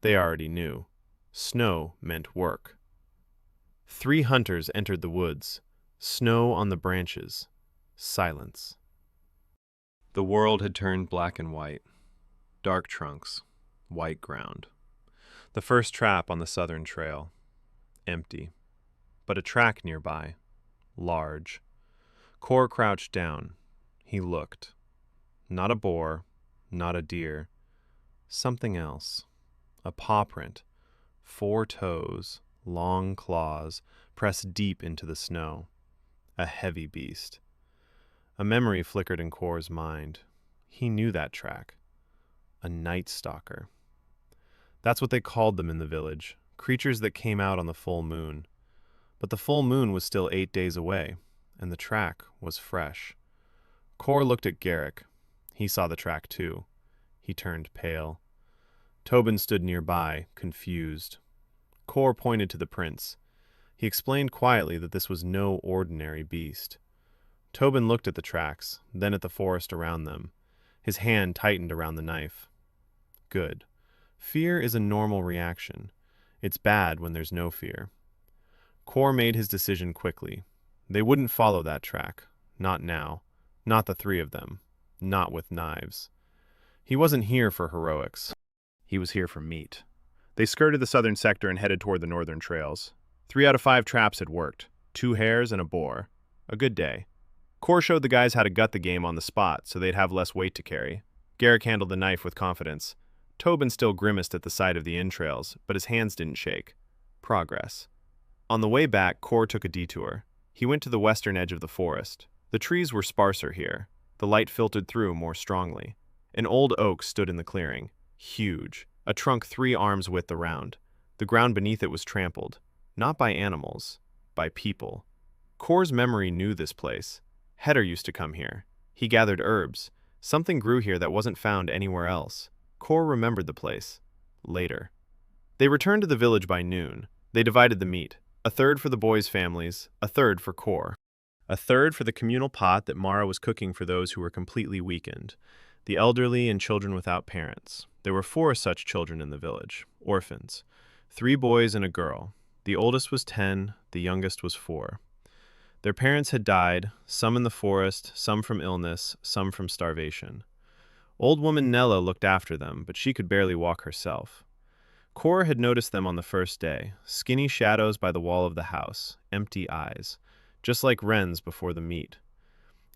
Speaker 1: They already knew. Snow meant work. 3 hunters entered the woods. Snow on the branches. Silence. The world had turned black and white. Dark trunks. White ground. The first trap on the southern trail. Empty. But a track nearby. Large. Kor crouched down. He looked. Not a boar. Not a deer. Something else. A paw print. 4 toes. Long claws, pressed deep into the snow. A heavy beast. A memory flickered in Kor's mind. He knew that track. A night stalker. That's what they called them in the village, creatures that came out on the full moon. But the full moon was still 8 days away, and the track was fresh. Kor looked at Garrick. He saw the track too. He turned pale. Tobin stood nearby, confused. Kor pointed to the prints. He explained quietly that this was no ordinary beast. Tobin looked at the tracks, then at the forest around them. His hand tightened around the knife. Good. Fear is a normal reaction. It's bad when there's no fear. Kor made his decision quickly. They wouldn't follow that track. Not now. Not the three of them. Not with knives. He wasn't here for heroics. He was here for meat. They skirted the southern sector and headed toward the northern trails. 3 out of 5 traps had worked. 2 hares and a boar. A good day. Kor showed the guys how to gut the game on the spot so they'd have less weight to carry. Garrick handled the knife with confidence. Tobin still grimaced at the sight of the entrails, but his hands didn't shake. Progress. On the way back, Kor took a detour. He went to the western edge of the forest. The trees were sparser here. The light filtered through more strongly. An old oak stood in the clearing. Huge. A trunk 3 arms width around. The ground beneath it was trampled. Not by animals. By people. Kor's memory knew this place. Heder used to come here. He gathered herbs. Something grew here that wasn't found anywhere else. Kor remembered the place. Later. They returned to the village by noon. They divided the meat. 1/3 for the boys' families, 1/3 for Kor. 1/3 for the communal pot that Mara was cooking for those who were completely weakened, the elderly and children without parents. There were 4 such children in the village, orphans. 3 boys and a girl. The oldest was 10, the youngest was 4. Their parents had died, some in the forest, some from illness, some from starvation. Old woman Nella looked after them, but she could barely walk herself. Kor had noticed them on the first day, skinny shadows by the wall of the house, empty eyes, just like wrens before the meat.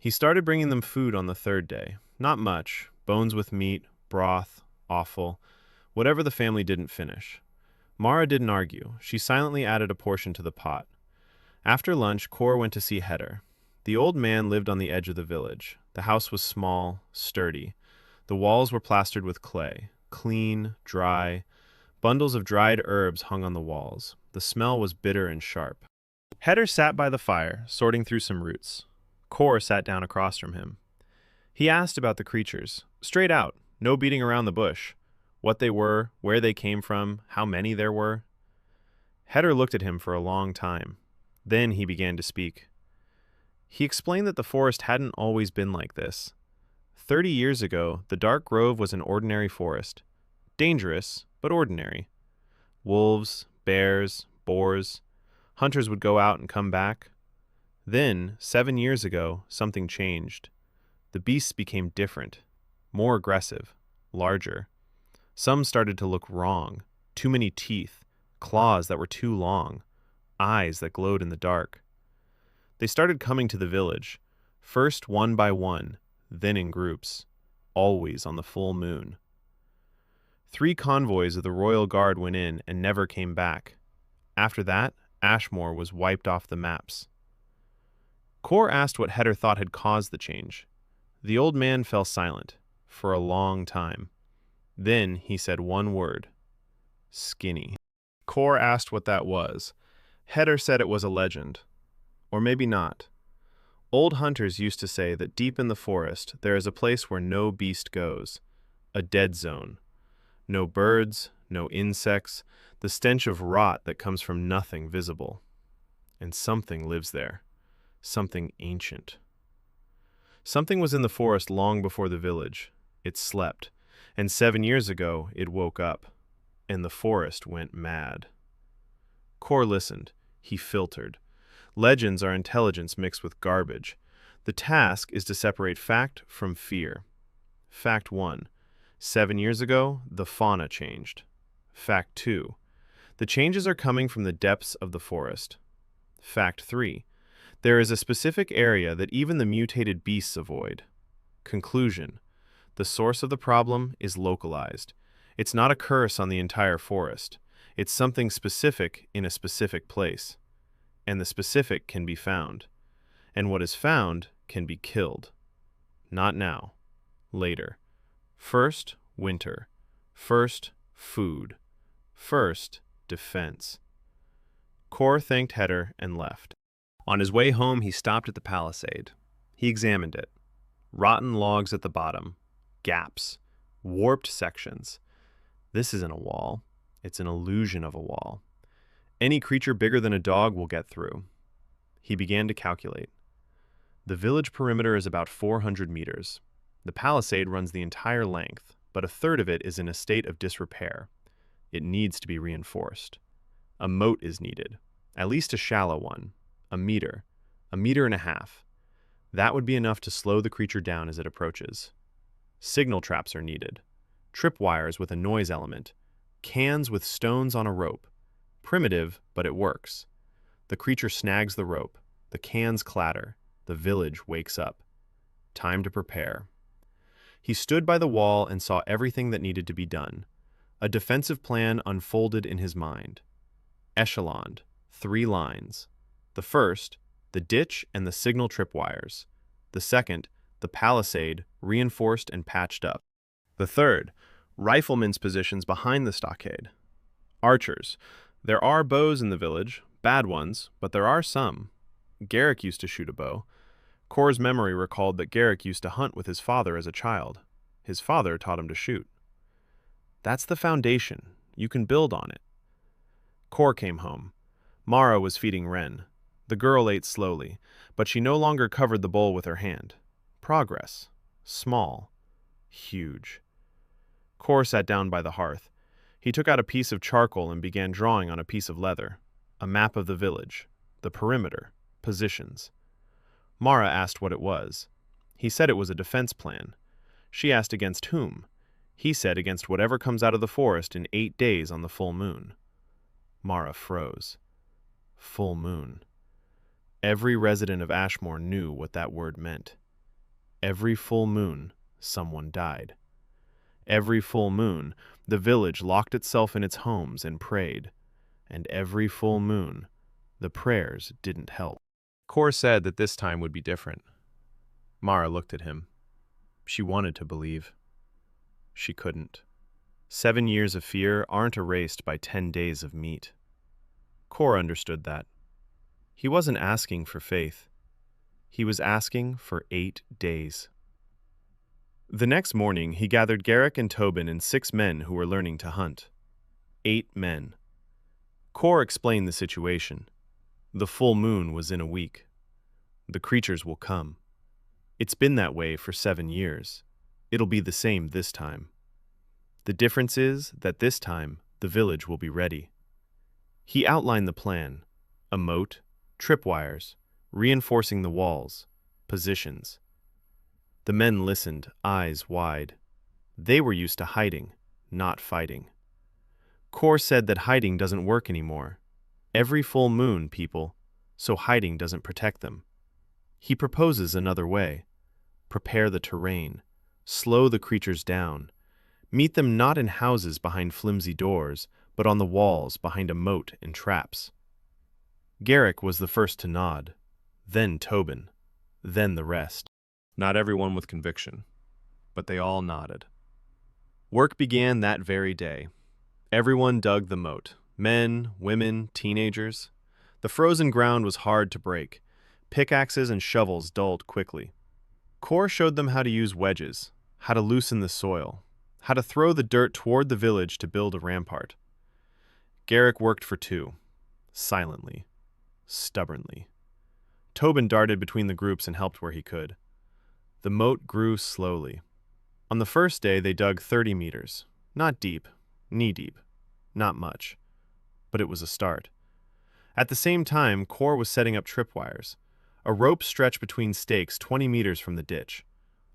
Speaker 1: He started bringing them food on the 3rd day. Not much, bones with meat, broth, offal, whatever the family didn't finish. Mara didn't argue. She silently added a portion to the pot. After lunch, Kor went to see Heder. The old man lived on the edge of the village. The house was small, sturdy. The walls were plastered with clay, clean, dry. Bundles of dried herbs hung on the walls. The smell was bitter and sharp. Heder sat by the fire, sorting through some roots. Kor sat down across from him. He asked about the creatures, straight out, no beating around the bush. What they were, where they came from, how many there were. Heder looked at him for a long time. Then he began to speak. He explained that the forest hadn't always been like this. 30 years ago, the Dark Grove was an ordinary forest. Dangerous, but ordinary. Wolves, bears, boars. Hunters would go out and come back. Then, 7 years ago, something changed. The beasts became different, more aggressive, larger. Some started to look wrong. Too many teeth, claws that were too long, eyes that glowed in the dark. They started coming to the village, first one by one, then in groups, always on the full moon. 3 convoys of the royal guard went in and never came back. After that, Ashmoor was wiped off the maps. Kor asked what Heder thought had caused the change. The old man fell silent, for a long time. Then he said one word. Skinny. Kor asked what that was. Heder said it was a legend. Or maybe not. Old hunters used to say that deep in the forest there is a place where no beast goes. A dead zone. No birds, no insects, the stench of rot that comes from nothing visible. And something lives there. Something ancient. Something was in the forest long before the village. It slept. And 7 years ago, it woke up. And the forest went mad. Kor listened. He filtered. Legends are intelligence mixed with garbage. The task is to separate fact from fear. Fact 1. 7 years ago, the fauna changed. Fact 2. The changes are coming from the depths of the forest. Fact 3. There is a specific area that even the mutated beasts avoid. Conclusion. The source of the problem is localized. It's not a curse on the entire forest. It's something specific in a specific place. And the specific can be found. And what is found can be killed. Not now. Later. First, winter. First, food. First, defense. Kor thanked Heder and left. On his way home, he stopped at the palisade. He examined it. Rotten logs at the bottom. Gaps. Warped sections. This isn't a wall. It's an illusion of a wall. Any creature bigger than a dog will get through. He began to calculate. The village perimeter is about 400 meters. The palisade runs the entire length, but 1/3 of it is in a state of disrepair. It needs to be reinforced. A moat is needed, at least a shallow one, a meter and a half. That would be enough to slow the creature down as it approaches. Signal traps are needed. Tripwires with a noise element. Cans with stones on a rope. Primitive, but it works. The creature snags the rope. The cans clatter. The village wakes up. Time to prepare. He stood by the wall and saw everything that needed to be done. A defensive plan unfolded in his mind. Echeloned, 3 lines. The first, the ditch and the signal tripwires. The second, the palisade, reinforced and patched up. The third, riflemen's positions behind the stockade. Archers. There are bows in the village, bad ones, but there are some. Garrick used to shoot a bow. Kor's memory recalled that Garrick used to hunt with his father as a child. His father taught him to shoot. That's the foundation. You can build on it. Kor came home. Mara was feeding Ren. The girl ate slowly, but she no longer covered the bowl with her hand. Progress. Small. Huge. Kor sat down by the hearth. He took out a piece of charcoal and began drawing on a piece of leather. A map of the village. The perimeter. Positions. Mara asked what it was. He said it was a defense plan. She asked against whom. He said against whatever comes out of the forest in 8 days on the full moon. Mara froze. Full moon. Every resident of Ashmoor knew what that word meant. Every full moon, someone died. Every full moon, the village locked itself in its homes and prayed. And every full moon, the prayers didn't help. Kor said that this time would be different. Mara looked at him. She wanted to believe. She couldn't. 7 years of fear aren't erased by 10 days of meat. Kor understood that. He wasn't asking for faith. He was asking for 8 days. The next morning, he gathered Garrick and Tobin and 6 men who were learning to hunt. 8 men. Kor explained the situation. The full moon was in a week. The creatures will come. It's been that way for 7 years. It'll be the same this time. The difference is that this time, the village will be ready. He outlined the plan. A moat, tripwires, reinforcing the walls, positions. The men listened, eyes wide. They were used to hiding, not fighting. Kor said that hiding doesn't work anymore. Every full moon, people, so hiding doesn't protect them. He proposes another way. Prepare the terrain. Slow the creatures down. Meet them not in houses behind flimsy doors, but on the walls behind a moat and traps. Garrick was the first to nod, then Tobin, then the rest. Not everyone with conviction, but they all nodded. Work began that very day. Everyone dug the moat. Men, women, teenagers. The frozen ground was hard to break. Pickaxes and shovels dulled quickly. Kor showed them how to use wedges, how to loosen the soil, how to throw the dirt toward the village to build a rampart. Garrick worked for 2, silently, stubbornly. Tobin darted between the groups and helped where he could. The moat grew slowly. On the first day, they dug 30 meters. Not deep, knee-deep, not much. But it was a start. At the same time, Kor was setting up tripwires. A rope stretched between stakes 20 meters from the ditch.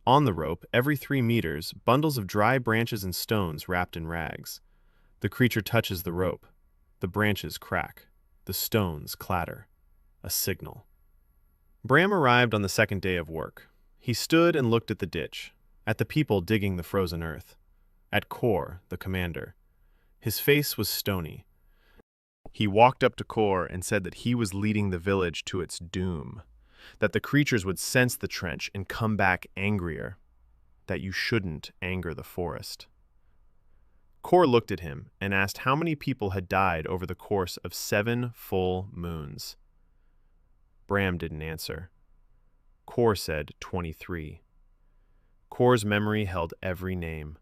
Speaker 1: On the rope, every 3 meters, bundles of dry branches and stones wrapped in rags. The creature touches the rope. The branches crack. The stones clatter. A signal. Bram arrived on the second day of work. He stood and looked at the ditch, at the people digging the frozen earth, at Kor, the commander. His face was stony. He walked up to Kor and said that he was leading the village to its doom, that the creatures would sense the trench and come back angrier, that you shouldn't anger the forest. Kor looked at him and asked how many people had died over the course of 7 full moons. Bram didn't answer. Kor said 23. Kor's memory held every name.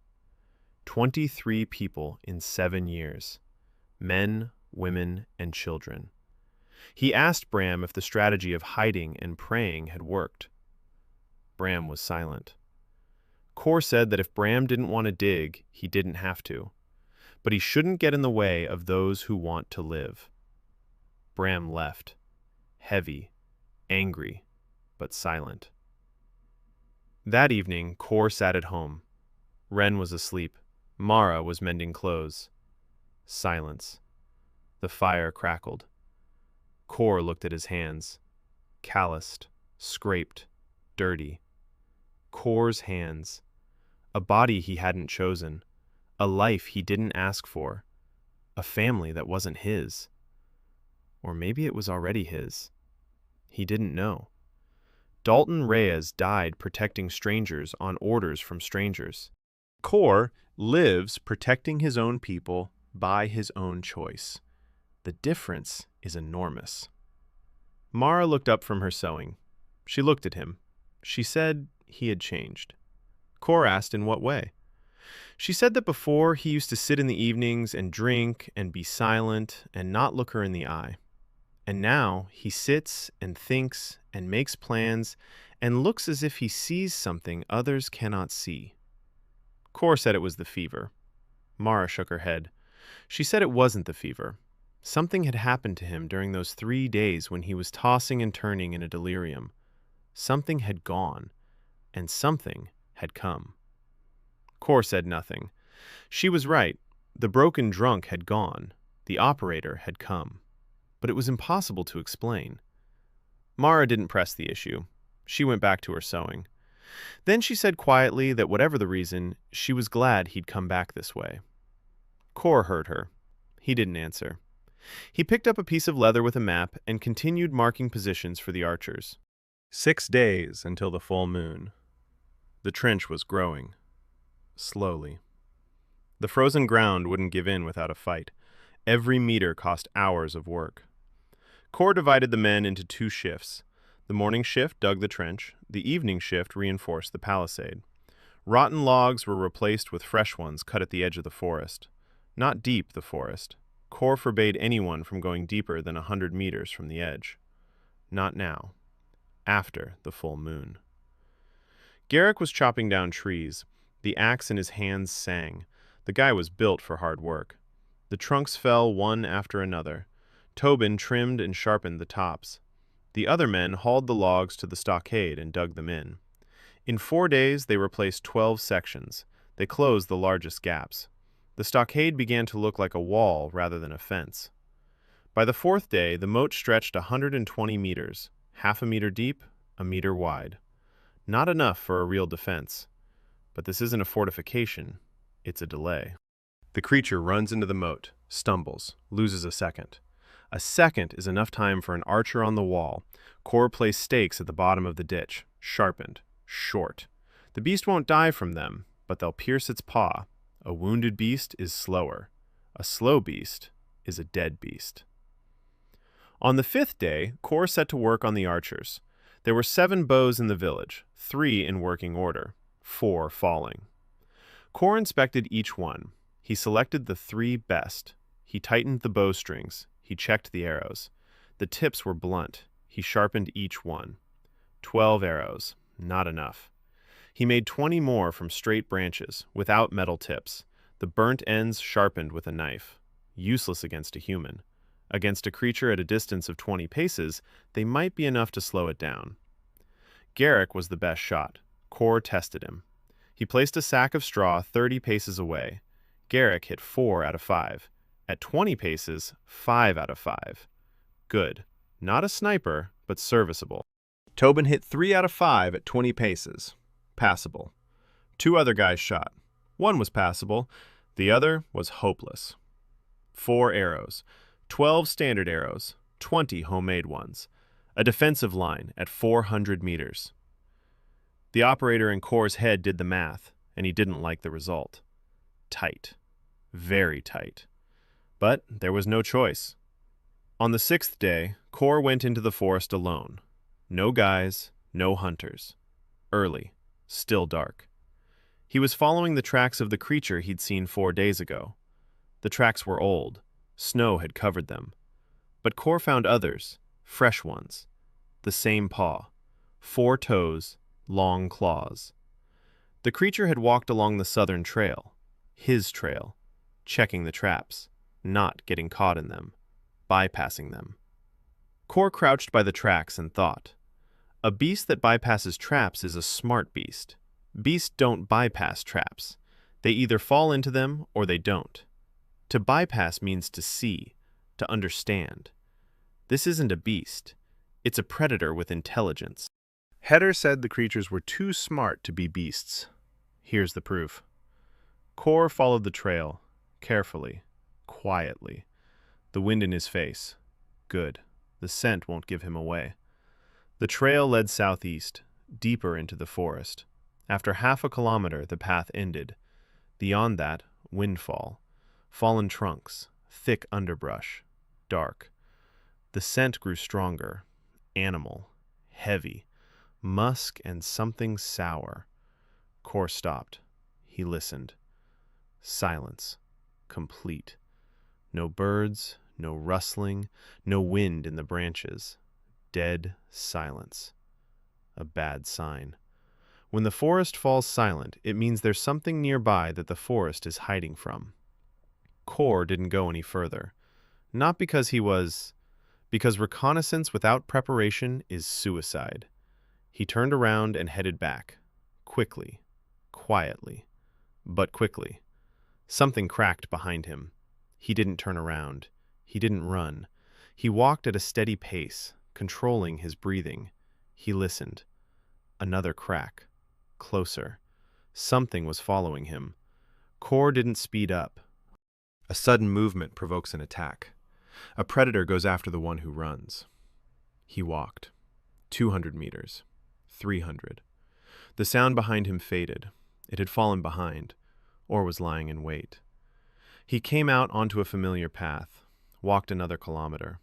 Speaker 1: 23 people in 7 years. Men, women, and children. He asked Bram if the strategy of hiding and praying had worked. Bram was silent. Kor said that if Bram didn't want to dig, he didn't have to. but he shouldn't get in the way of those who want to live. Bram left, heavy, angry, but silent. That evening, Kor sat at home. Ren was asleep. Mara was mending clothes. Silence. The fire crackled. Kor looked at his hands. Calloused, scraped, dirty. Kor's hands. A body he hadn't chosen. A life he didn't ask for. A family that wasn't his. Or maybe it was already his. He didn't know. Dalton Reyes died protecting strangers on orders from strangers. Kor lives protecting his own people by his own choice. The difference is enormous. Mara looked up from her sewing. She looked at him. She said he had changed. Kor asked in what way. She said that before he used to sit in the evenings and drink and be silent and not look her in the eye. And now he sits and thinks and makes plans and looks as if he sees something others cannot see. Kor said it was the fever. Mara shook her head. She said it wasn't the fever. Something had happened to him during those 3 days when he was tossing and turning in a delirium. Something had gone, and something had come. Kor said nothing. She was right. The broken drunk had gone. The operator had come. But it was impossible to explain. Mara didn't press the issue. She went back to her sewing. Then she said quietly that whatever the reason, she was glad he'd come back this way. Kor heard her. He didn't answer. He picked up a piece of leather with a map and continued marking positions for the archers. 6 days until the full moon. The trench was growing. Slowly. The frozen ground wouldn't give in without a fight. Every meter cost hours of work. Kor divided the men into 2 shifts. The morning shift dug the trench. The evening shift reinforced the palisade. Rotten logs were replaced with fresh ones cut at the edge of the forest. Not deep, the forest. Kor forbade anyone from going deeper than 100 meters from the edge. Not now. After the full moon. Garrick was chopping down trees. The axe in his hands sang. The guy was built for hard work. The trunks fell one after another. Tobin trimmed and sharpened the tops. The other men hauled the logs to the stockade and dug them in. In 4 days, they replaced 12 sections. They closed the largest gaps. The stockade began to look like a wall rather than a fence. By the 4th day, the moat stretched 120 meters, half a meter deep, a meter wide. Not enough for a real defense. But this isn't a fortification, it's a delay. The creature runs into the moat, stumbles, loses a second. A second is enough time for an archer on the wall. Kor placed stakes at the bottom of the ditch, sharpened, short. The beast won't die from them, but they'll pierce its paw. A wounded beast is slower. A slow beast is a dead beast. On the 5th day, Kor set to work on the archers. There were 7 bows in the village, 3 in working order, 4 falling. Kor inspected each one. He selected the 3 best. He tightened the bowstrings. He checked the arrows. The tips were blunt. He sharpened each one. 12 arrows. Not enough. He made 20 more from straight branches, without metal tips. The burnt ends sharpened with a knife. Useless against a human. Against a creature at a distance of 20 paces, they might be enough to slow it down. Garrick was the best shot. Kor tested him. He placed a sack of straw 30 paces away. Garrick hit 4 out of 5. At 20 paces, 5 out of 5. Good. Not a sniper, but serviceable. Tobin hit 3 out of 5 at 20 paces. Passable. 2 other guys shot. One was passable. The other was hopeless. 4 arrows. 12 standard arrows. 20 homemade ones. A defensive line at 400 meters. The operator in Kor's head did the math, and he didn't like the result. Tight. Very tight. But there was no choice. On the 6th day, Kor went into the forest alone. No guys, no hunters. Early. Still dark. He was following the tracks of the creature he'd seen 4 days ago. The tracks were old. Snow had covered them. But Kor found others, fresh ones. The same paw. 4 toes, long claws. The creature had walked along the southern trail. His trail. checking the traps, not getting caught in them, bypassing them. Kor crouched by the tracks and thought. A beast that bypasses traps is a smart beast. Beasts don't bypass traps. They either fall into them or they don't. To bypass means to see, to understand. This isn't a beast. It's a predator with intelligence. Heder said the creatures were too smart to be beasts. Here's the proof. Kor followed the trail, carefully, quietly. The wind in his face. Good. The scent won't give him away. The trail led southeast, deeper into the forest. After half a kilometer, the path ended. Beyond that, windfall, fallen trunks, thick underbrush, dark. The scent grew stronger, animal, heavy, musk and something sour. Kor stopped. He listened. Silence, complete. No birds, no rustling, no wind in the branches. Dead silence. A bad sign. When the forest falls silent, it means there's something nearby that the forest is hiding from. Kor didn't go any further. Not because because reconnaissance without preparation is suicide. He turned around and headed back. Quickly. Quietly. But quickly. Something cracked behind him. He didn't turn around. He didn't run. He walked at a steady pace, controlling his breathing. He listened. Another crack. Closer. Something was following him. Kor didn't speed up. A sudden movement provokes an attack. A predator goes after the one who runs. He walked. 200 meters. 300. The sound behind him faded. It had fallen behind, or was lying in wait. He came out onto a familiar path, walked another kilometer,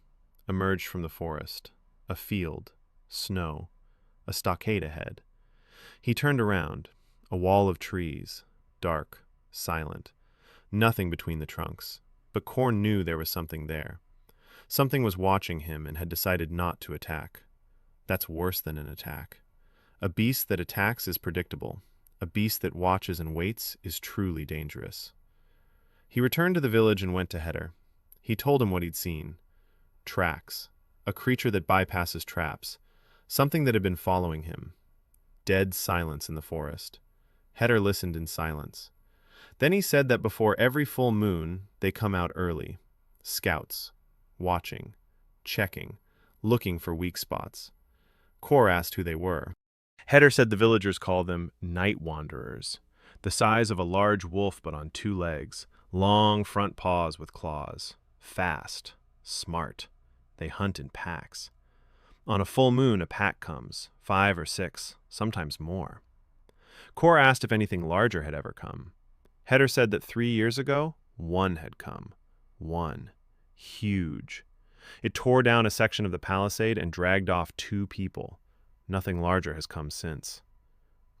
Speaker 1: emerged from the forest. A field. Snow. A stockade ahead. He turned around. A wall of trees. Dark. Silent. Nothing between the trunks. But Kor knew there was something there. Something was watching him and had decided not to attack. That's worse than an attack. A beast that attacks is predictable. A beast that watches and waits is truly dangerous. He returned to the village and went to Heder. He told him what he'd seen. Tracks. A creature that bypasses traps. Something that had been following him. Dead silence in the forest. Heder listened in silence. Then he said that before every full moon, they come out early. Scouts. Watching. Checking. Looking for weak spots. Kor asked who they were. Heder said the villagers call them night wanderers. The size of a large wolf but on two legs. Long front paws with claws. Fast. Smart. They hunt in packs. On a full moon, a pack comes. 5 or 6, sometimes more. Kor asked if anything larger had ever come. Heder said that 3 years ago, one had come. One. Huge. It tore down a section of the palisade and dragged off 2 people. Nothing larger has come since.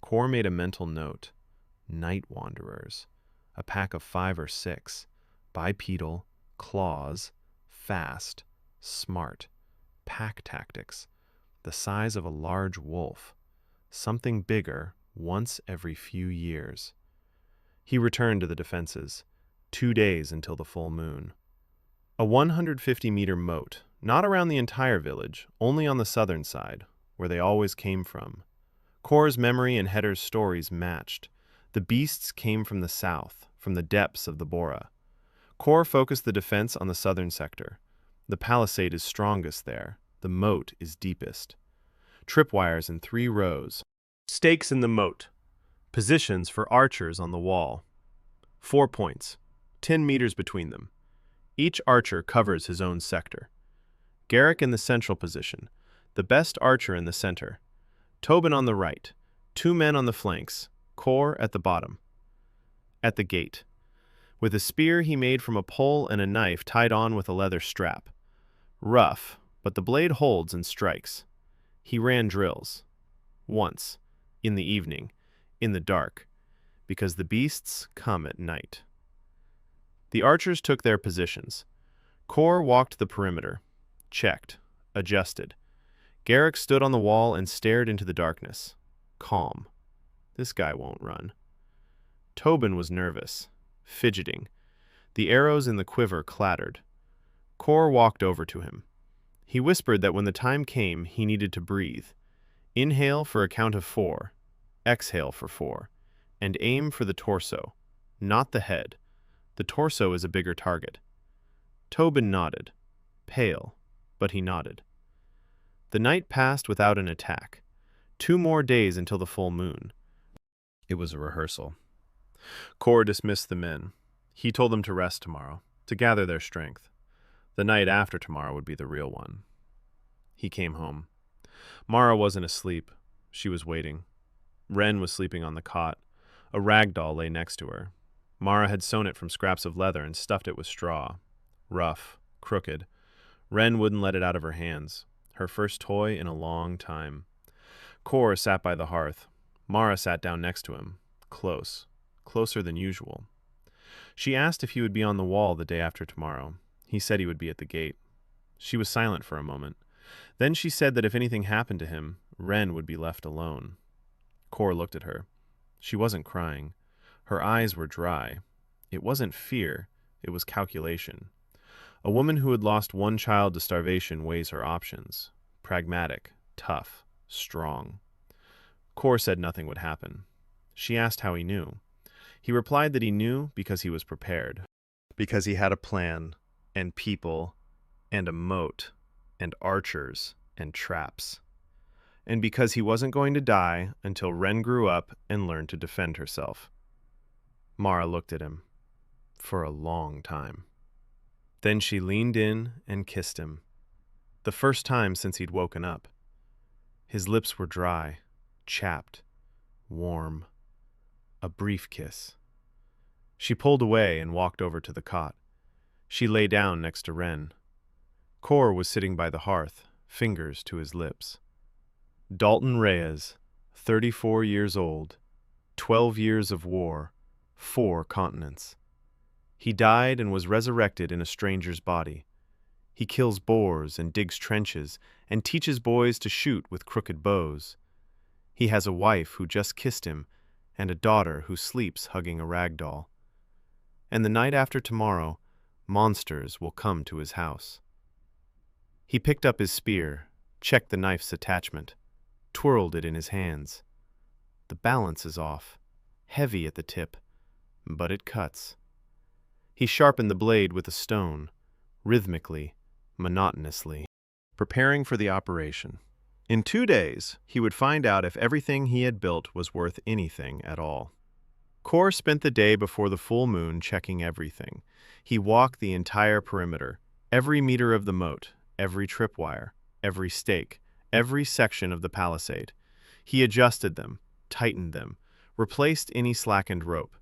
Speaker 1: Kor made a mental note. Night wanderers. A pack of 5 or 6. Bipedal. Claws. Fast. Smart. Pack tactics. The size of a large wolf. Something bigger once every few years. He returned to the defenses. 2 days until the full moon. A 150-meter moat, not around the entire village, only on the southern side, where they always came from. Kor's memory and Heder's stories matched. The beasts came from the south, from the depths of the Bora. Kor focused the defense on the southern sector. The palisade is strongest there. The moat is deepest. Tripwires in 3 rows. Stakes in the moat. Positions for archers on the wall. 4 points. 10 meters between them. Each archer covers his own sector. Garrick in the central position. The best archer in the center. Tobin on the right. 2 men on the flanks. Kor at the bottom. At the gate. With a spear he made from a pole and a knife tied on with a leather strap. Rough, but the blade holds and strikes. He ran drills. Once. In the evening. In the dark. Because the beasts come at night. The archers took their positions. Kor walked the perimeter. Checked. Adjusted. Garrick stood on the wall and stared into the darkness. Calm. This guy won't run. Tobin was nervous. Fidgeting. The arrows in the quiver clattered. Kor walked over to him. He whispered that when the time came, he needed to breathe. Inhale for a count of 4, exhale for 4, and aim for the torso, not the head. The torso is a bigger target. Tobin nodded. Pale, but he nodded. The night passed without an attack. 2 more days until the full moon. It was a rehearsal. Kor dismissed the men. He told them to rest tomorrow, to gather their strength. The night after tomorrow would be the real one. He came home. Mara wasn't asleep. She was waiting. Ren was sleeping on the cot. A rag doll lay next to her. Mara had sewn it from scraps of leather and stuffed it with straw. Rough, crooked. Ren wouldn't let it out of her hands. Her first toy in a long time. Kor sat by the hearth. Mara sat down next to him. Close. Closer than usual. She asked if he would be on the wall the day after tomorrow. He said he would be at the gate. She was silent for a moment. Then she said that if anything happened to him, Ren would be left alone. Kor looked at her. She wasn't crying. Her eyes were dry. It wasn't fear, it was calculation. A woman who had lost one child to starvation weighs her options. Pragmatic, tough, strong. Kor said nothing would happen. She asked how he knew. He replied that he knew because he was prepared. Because he had a plan, and people, and a moat, and archers, and traps. And because he wasn't going to die until Ren grew up and learned to defend herself. Mara looked at him. For a long time. Then she leaned in and kissed him. The first time since he'd woken up. His lips were dry, chapped, warm. A brief kiss. She pulled away and walked over to the cot. She lay down next to Ren. Kor was sitting by the hearth, fingers to his lips. Dalton Reyes, 34 years old, 12 years of war, 4 continents. He died and was resurrected in a stranger's body. He kills boars and digs trenches and teaches boys to shoot with crooked bows. He has a wife who just kissed him and a daughter who sleeps hugging a rag doll. And the night after tomorrow, monsters will come to his house. He picked up his spear, checked the knife's attachment, twirled it in his hands. The balance is off, heavy at the tip, but it cuts. He sharpened the blade with a stone, rhythmically, monotonously, preparing for the operation. In 2 days, he would find out if everything he had built was worth anything at all. Kor spent the day before the full moon checking everything. He walked the entire perimeter, every meter of the moat, every tripwire, every stake, every section of the palisade. He adjusted them, tightened them, replaced any slackened rope.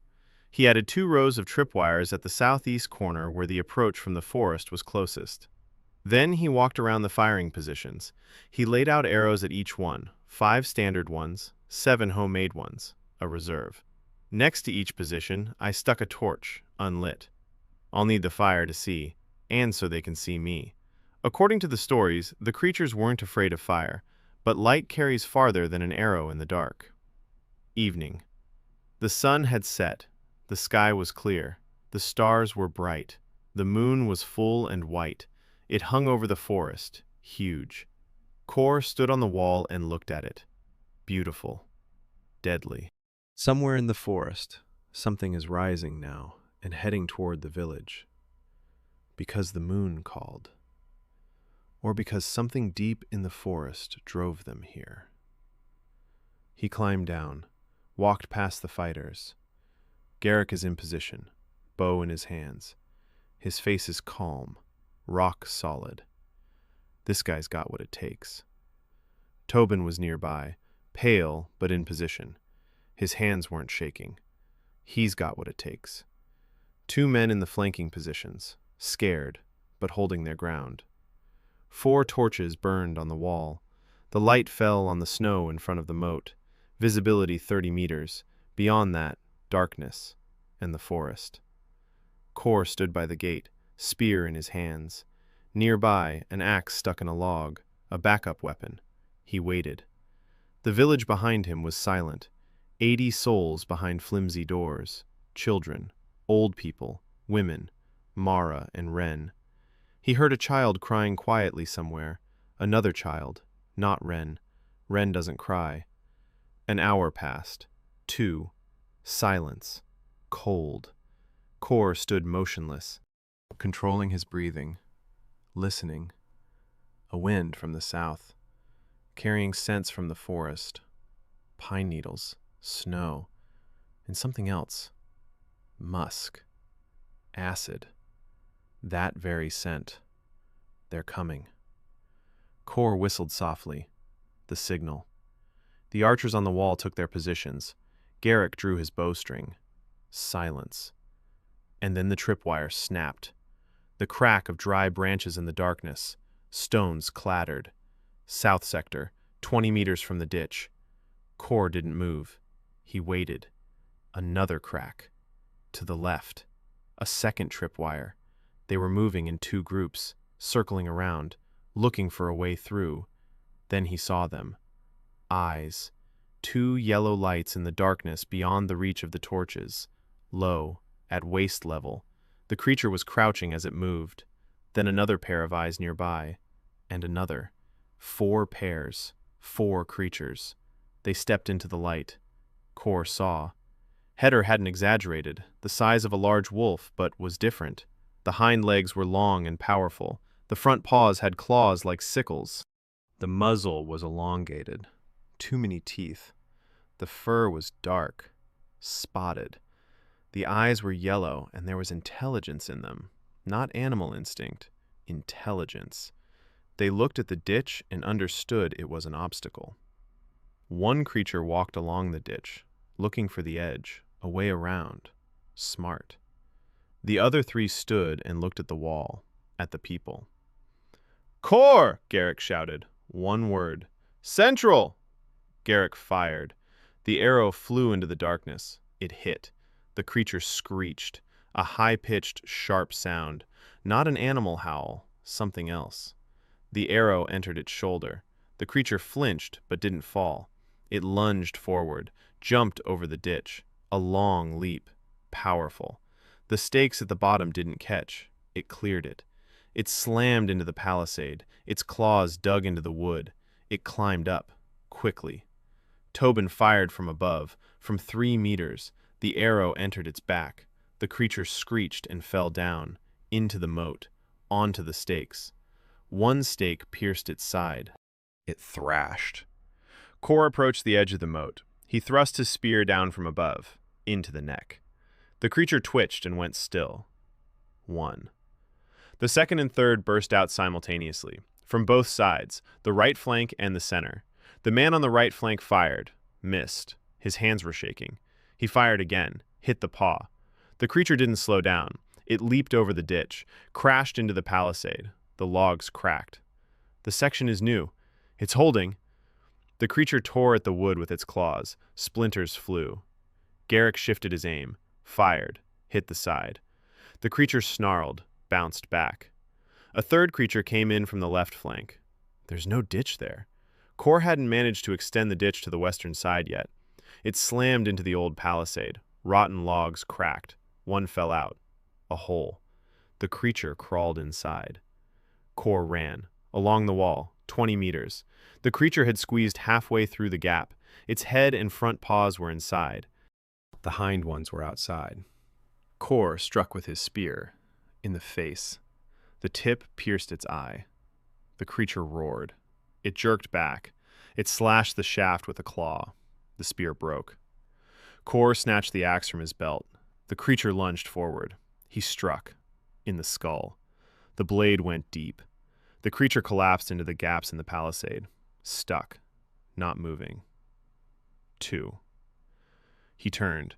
Speaker 1: He added 2 rows of tripwires at the southeast corner where the approach from the forest was closest. Then he walked around the firing positions. He laid out arrows at each one, 5 standard ones, 7 homemade ones, a reserve. Next to each position, I stuck a torch, unlit. I'll need the fire to see, and so they can see me. According to the stories, the creatures weren't afraid of fire, but light carries farther than an arrow in the dark. Evening. The sun had set. The sky was clear. The stars were bright. The moon was full and white. It hung over the forest, huge. Kor stood on the wall and looked at it. Beautiful. Deadly. Somewhere in the forest, something is rising now and heading toward the village. Because the moon called. Or because something deep in the forest drove them here. He climbed down, walked past the fighters. Garrick is in position, bow in his hands. His face is calm, rock solid. This guy's got what it takes. Tobin was nearby, pale but in position. His hands weren't shaking. He's got what it takes. 2 men in the flanking positions, scared, but holding their ground. 4 torches burned on the wall. The light fell on the snow in front of the moat. Visibility 30 meters. Beyond that, darkness and the forest. Kor stood by the gate, spear in his hands. Nearby, an axe stuck in a log, a backup weapon. He waited. The village behind him was silent. 80 souls behind flimsy doors. Children, old people, women, Mara, and Ren. He heard a child crying quietly somewhere. Another child, not Ren. Ren doesn't cry. An hour passed. 2. Silence. Cold. Kor stood motionless, controlling his breathing, listening. A wind from the south, carrying scents from the forest. Pine needles, snow, and something else. Musk. Acid. That very scent. They're coming. Kor whistled softly. The signal. The archers on the wall took their positions. Garrick drew his bowstring. Silence. And then the tripwire snapped. The crack of dry branches in the darkness. Stones clattered. South sector, 20 meters from the ditch. Kor didn't move. He waited. Another crack. To the left. A second tripwire. They were moving in 2 groups, circling around, looking for a way through. Then he saw them. Eyes. 2 yellow lights in the darkness beyond the reach of the torches. Low, at waist level. The creature was crouching as it moved. Then another pair of eyes nearby. And another. 4 pairs. 4 creatures. They stepped into the light. Kor saw. Heder hadn't exaggerated. The size of a large wolf, but was different. The hind legs were long and powerful. The front paws had claws like sickles. The muzzle was elongated. Too many teeth. The fur was dark, spotted. The eyes were yellow, and there was intelligence in them. Not animal instinct. Intelligence. They looked at the ditch and understood it was an obstacle. One creature walked along the ditch, looking for the edge, a way around. Smart. The other 3 stood and looked at the wall, at the people. "Kor!" Garrick shouted. One word. "Central!" Garrick fired. The arrow flew into the darkness. It hit. The creature screeched. A high-pitched, sharp sound. Not an animal howl, something else. The arrow entered its shoulder. The creature flinched, but didn't fall. It lunged forward, jumped over the ditch. A long leap. Powerful. The stakes at the bottom didn't catch. It cleared it. It slammed into the palisade. Its claws dug into the wood. It climbed up, quickly. Tobin fired from above. From 3 meters, the arrow entered its back. The creature screeched and fell down, into the moat, onto the stakes. One stake pierced its side. It thrashed. Kor approached the edge of the moat. He thrust his spear down from above, into the neck. The creature twitched and went still. 1. The second and third burst out simultaneously, from both sides, the right flank and the center. The man on the right flank fired, missed. His hands were shaking. He fired again, hit the paw. The creature didn't slow down. It leaped over the ditch, crashed into the palisade. The logs cracked. The section is new. It's holding. The creature tore at the wood with its claws. Splinters flew. Garrick shifted his aim, fired, hit the side. The creature snarled, bounced back. A third creature came in from the left flank. There's no ditch there. Kor hadn't managed to extend the ditch to the western side yet. It slammed into the old palisade. Rotten logs cracked. One fell out. A hole. The creature crawled inside. Kor ran. Along the wall, 20 meters. The creature had squeezed halfway through the gap. Its head and front paws were inside. The hind ones were outside. Kor struck with his spear. In the face. The tip pierced its eye. The creature roared. It jerked back. It slashed the shaft with a claw. The spear broke. Kor snatched the axe from his belt. The creature lunged forward. He struck. In the skull. The blade went deep. The creature collapsed into the gaps in the palisade. Stuck. Not moving. 2. He turned.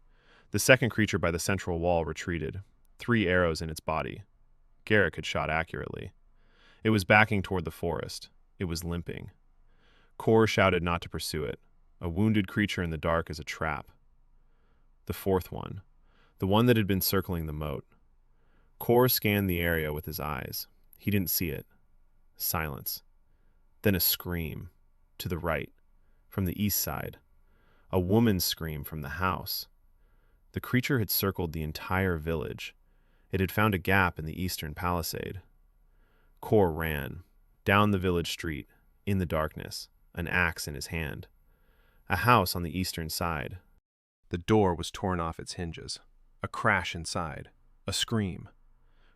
Speaker 1: The second creature by the central wall retreated. 3 arrows in its body. Garrick had shot accurately. It was backing toward the forest. It was limping. Kor shouted not to pursue it. A wounded creature in the dark is a trap. The fourth one. The one that had been circling the moat. Kor scanned the area with his eyes. He didn't see it. Silence. Then a scream. To the right. From the east side. A woman's scream from the house. The creature had circled the entire village. It had found a gap in the eastern palisade. Kor ran, down the village street, in the darkness, an axe in his hand. A house on the eastern side. The door was torn off its hinges. A crash inside. A scream.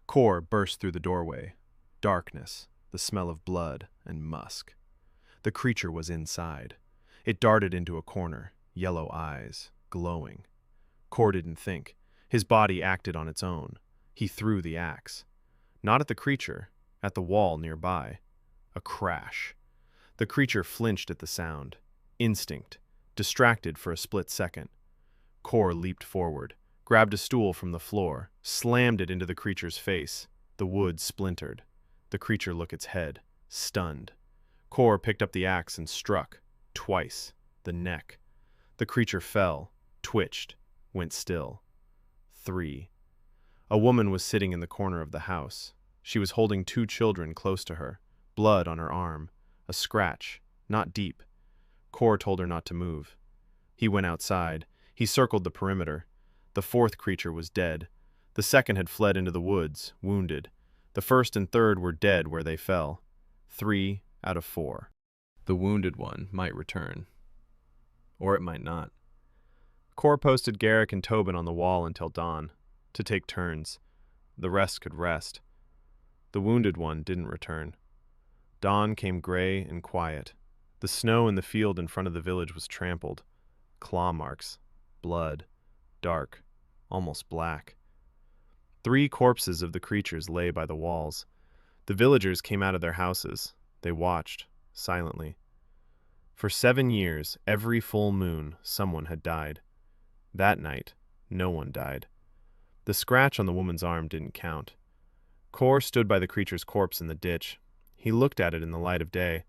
Speaker 1: Kor burst through the doorway. Darkness, the smell of blood and musk. The creature was inside. It darted into a corner, yellow eyes, glowing. Kor didn't think. His body acted on its own. He threw the axe. Not at the creature, at the wall nearby. A crash. The creature flinched at the sound. Instinct. Distracted for a split second. Kor leaped forward, grabbed a stool from the floor, slammed it into the creature's face. The wood splintered. The creature looked its head, stunned. Kor picked up the axe and struck, twice, the neck. The creature fell, twitched, went still. 3. A woman was sitting in the corner of the house. She was holding 2 children close to her, blood on her arm, a scratch, not deep. Kor told her not to move. He went outside. He circled the perimeter. The 4th creature was dead. The 2nd had fled into the woods, wounded. The 1st and 3rd were dead where they fell. 3 out of 4. The wounded one might return. Or it might not. Kor posted Garrick and Tobin on the wall until dawn, to take turns. The rest could rest. The wounded one didn't return. Dawn came gray and quiet. The snow in the field in front of the village was trampled. Claw marks. Blood. Dark. Almost black. 3 corpses of the creatures lay by the walls. The villagers came out of their houses. They watched, silently. For 7 years, every full moon, someone had died. That night, no one died. The scratch on the woman's arm didn't count. Kor stood by the creature's corpse in the ditch. He looked at it in the light of day.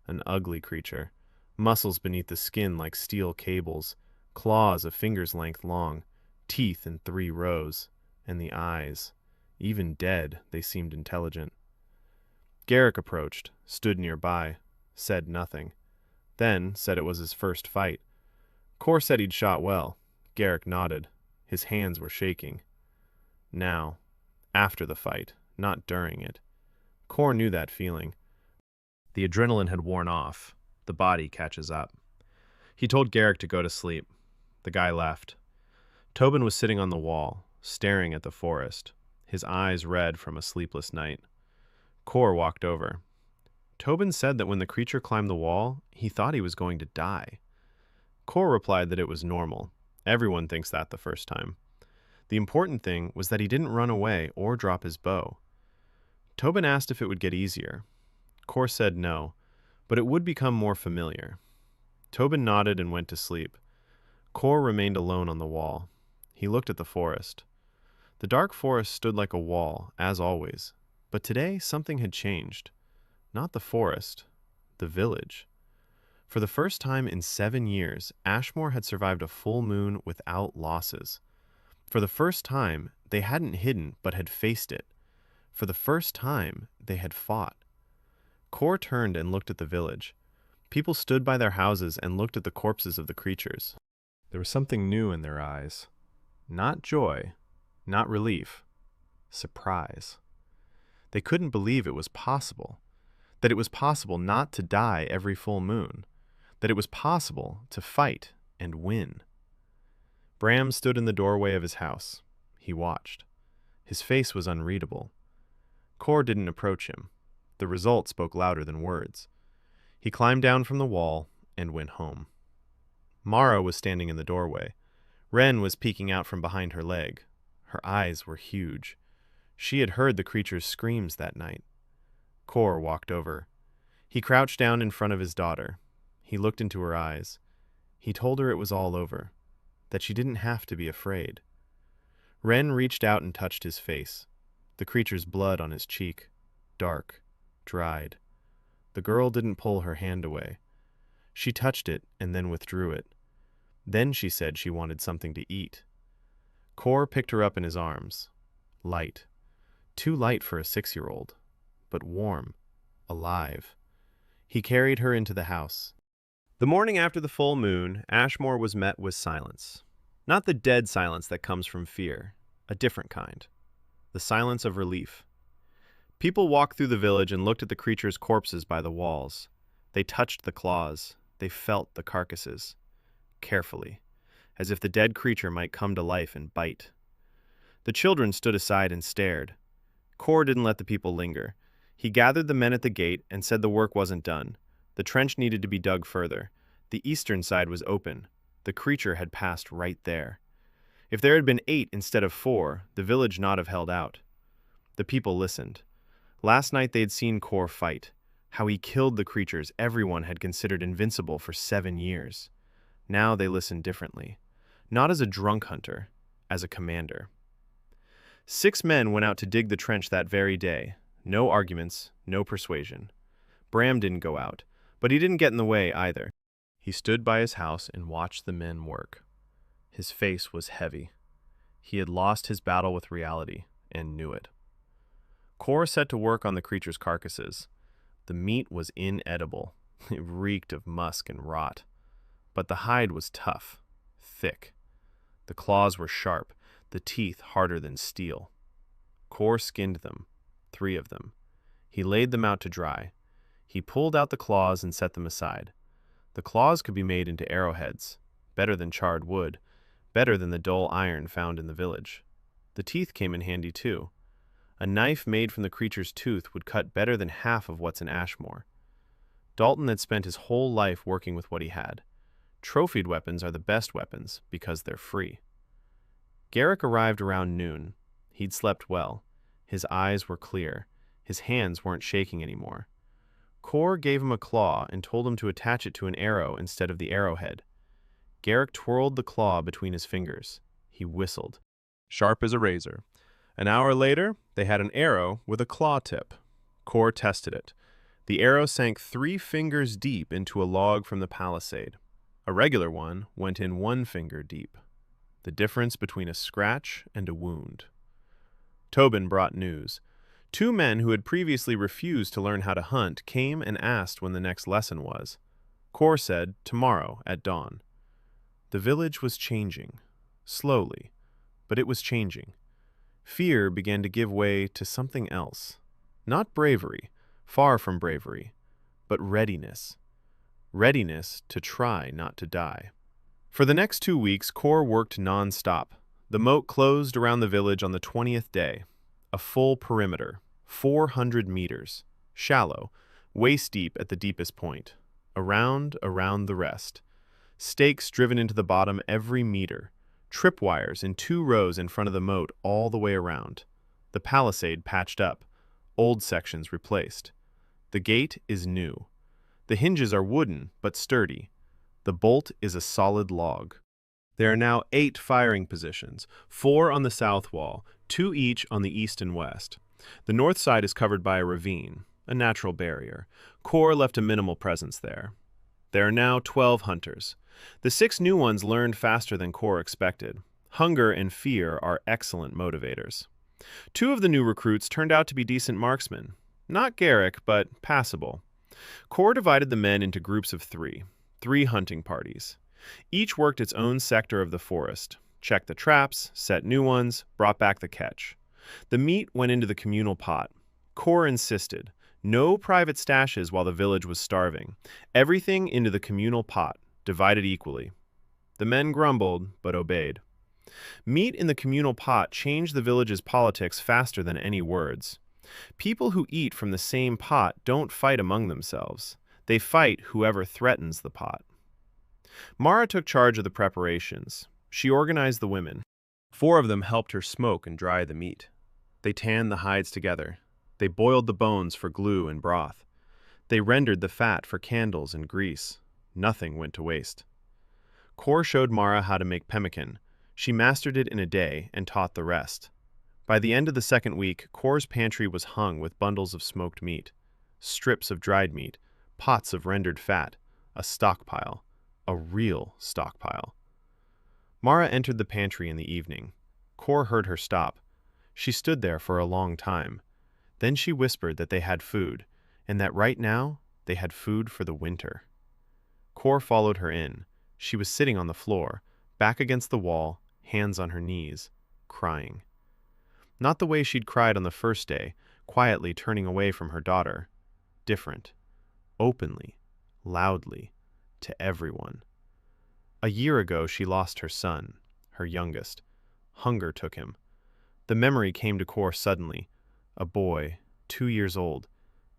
Speaker 1: An ugly creature. Muscles beneath the skin like steel cables. Claws a finger's length long. Teeth in 3 rows. And the eyes. Even dead, they seemed intelligent. Garrick approached, stood nearby, said nothing. Then said it was his first fight. Kor said he'd shot well. Garrick nodded. His hands were shaking. Now, after the fight, not during it. Kor knew that feeling. The adrenaline had worn off. The body catches up. He told Garrick to go to sleep. The guy left. Tobin was sitting on the wall, staring at the forest, his eyes red from a sleepless night. Kor walked over. Tobin said that when the creature climbed the wall, he thought he was going to die. Kor replied that it was normal. Everyone thinks that the first time. The important thing was that he didn't run away or drop his bow. Tobin asked if it would get easier. Kor said no, but it would become more familiar. Tobin nodded and went to sleep. Kor remained alone on the wall. He looked at the forest. The dark forest stood like a wall, as always, but today something had changed. Not the forest, the village. For the first time in 7 years, Ashmoor had survived a full moon without losses. For the first time, they hadn't hidden but had faced it. For the first time, they had fought. Kor turned and looked at the village. People stood by their houses and looked at the corpses of the creatures. There was something new in their eyes. Not joy, not relief, surprise. They couldn't believe it was possible. That it was possible not to die every full moon. That it was possible to fight and win. Bram stood in the doorway of his house. He watched. His face was unreadable. Kor didn't approach him. The result spoke louder than words. He climbed down from the wall and went home. Mara was standing in the doorway. Ren was peeking out from behind her leg. Her eyes were huge. She had heard the creature's screams that night. Kor walked over. He crouched down in front of his daughter. He looked into her eyes. He told her it was all over, that she didn't have to be afraid. Ren reached out and touched his face. The creature's blood on his cheek. Dark. Dried. The girl didn't pull her hand away. She touched it and then withdrew it. Then she said she wanted something to eat. Kor picked her up in his arms. Light. Too light for a 6-year-old, but warm, alive. He carried her into the house. The morning after the full moon, Ashmoor was met with silence. Not the dead silence that comes from fear, a different kind. the silence of relief. People walked through the village and looked at the creatures' corpses by the walls. They touched the claws. They felt the carcasses. Carefully, as if the dead creature might come to life and bite. The children stood aside and stared. Kor didn't let the people linger. He gathered the men at the gate and said the work wasn't done. The trench needed to be dug further. The eastern side was open. The creature had passed right there. If there had been 8 instead of 4, the village not have held out. The people listened. Last night they'd seen Kor fight. How he killed the creatures everyone had considered invincible for 7 years. Now they listened differently. Not as a drunk hunter, as a commander. 6 men went out to dig the trench that very day. No arguments, no persuasion. Bram didn't go out, but he didn't get in the way either. He stood by his house and watched the men work. His face was heavy. He had lost his battle with reality and knew it. Kor set to work on the creatures' carcasses. The meat was inedible. It reeked of musk and rot. But the hide was tough, thick. The claws were sharp, the teeth harder than steel. Kor skinned them, 3 of them. He laid them out to dry. He pulled out the claws and set them aside. The claws could be made into arrowheads, better than charred wood, better than the dull iron found in the village. The teeth came in handy too. A knife made from the creature's tooth would cut better than half of what's in Ashmoor. Dalton had spent his whole life working with what he had. Trophied weapons are the best weapons because they're free. Garrick arrived around noon. He'd slept well. His eyes were clear. His hands weren't shaking anymore. Kor gave him a claw and told him to attach it to an arrow instead of the arrowhead. Garrick twirled the claw between his fingers. He whistled. Sharp as a razor. An hour later, they had an arrow with a claw tip. Kor tested it. The arrow sank 3 fingers deep into a log from the palisade. A regular one went in 1 finger deep. The difference between a scratch and a wound. Tobin brought news. 2 men who had previously refused to learn how to hunt came and asked when the next lesson was. Kor said, tomorrow at dawn. The village was changing. Slowly. But it was changing. Fear began to give way to something else. Not bravery, far from bravery, but readiness. Readiness to try not to die. For the next 2 weeks, Kor worked non-stop. The moat closed around the village on the 20th day. A full perimeter, 400 meters. Shallow, waist-deep at the deepest point. Around the rest. Stakes driven into the bottom every meter. Tripwires in 2 rows in front of the moat all the way around. The palisade patched up. Old sections replaced. The gate is new. The hinges are wooden, but sturdy. The bolt is a solid log. There are now 8 firing positions, 4 on the south wall, 2 each on the east and west. The north side is covered by a ravine, a natural barrier. Kor left a minimal presence there. There are now 12 hunters. The 6 new ones learned faster than Kor expected. Hunger and fear are excellent motivators. 2 of the new recruits turned out to be decent marksmen. Not Garrick, but passable. Kor divided the men into groups of 3 hunting parties. Each worked its own sector of the forest, checked the traps, set new ones, brought back the catch. The meat went into the communal pot. Kor insisted. No private stashes while the village was starving. Everything into the communal pot, divided equally. The men grumbled, but obeyed. Meat in the communal pot changed the village's politics faster than any words. People who eat from the same pot don't fight among themselves. They fight whoever threatens the pot. Mara took charge of the preparations. She organized the women. 4 of them helped her smoke and dry the meat. They tanned the hides together. They boiled the bones for glue and broth. They rendered the fat for candles and grease. Nothing went to waste. Kor showed Mara how to make pemmican. She mastered it in a day and taught the rest. By the end of the 2nd week, Kor's pantry was hung with bundles of smoked meat, strips of dried meat, pots of rendered fat, a stockpile, a real stockpile. Mara entered the pantry in the evening. Kor heard her stop. She stood there for a long time. Then she whispered that they had food, and that right now they had food for the winter. Kor followed her in. She was sitting on the floor, back against the wall, hands on her knees, crying. Not the way she'd cried on the first day, quietly turning away from her daughter. Different. Openly. Loudly. To everyone. A year ago she lost her son, her youngest. Hunger took him. The memory came to Kor suddenly. A boy, 2 years old.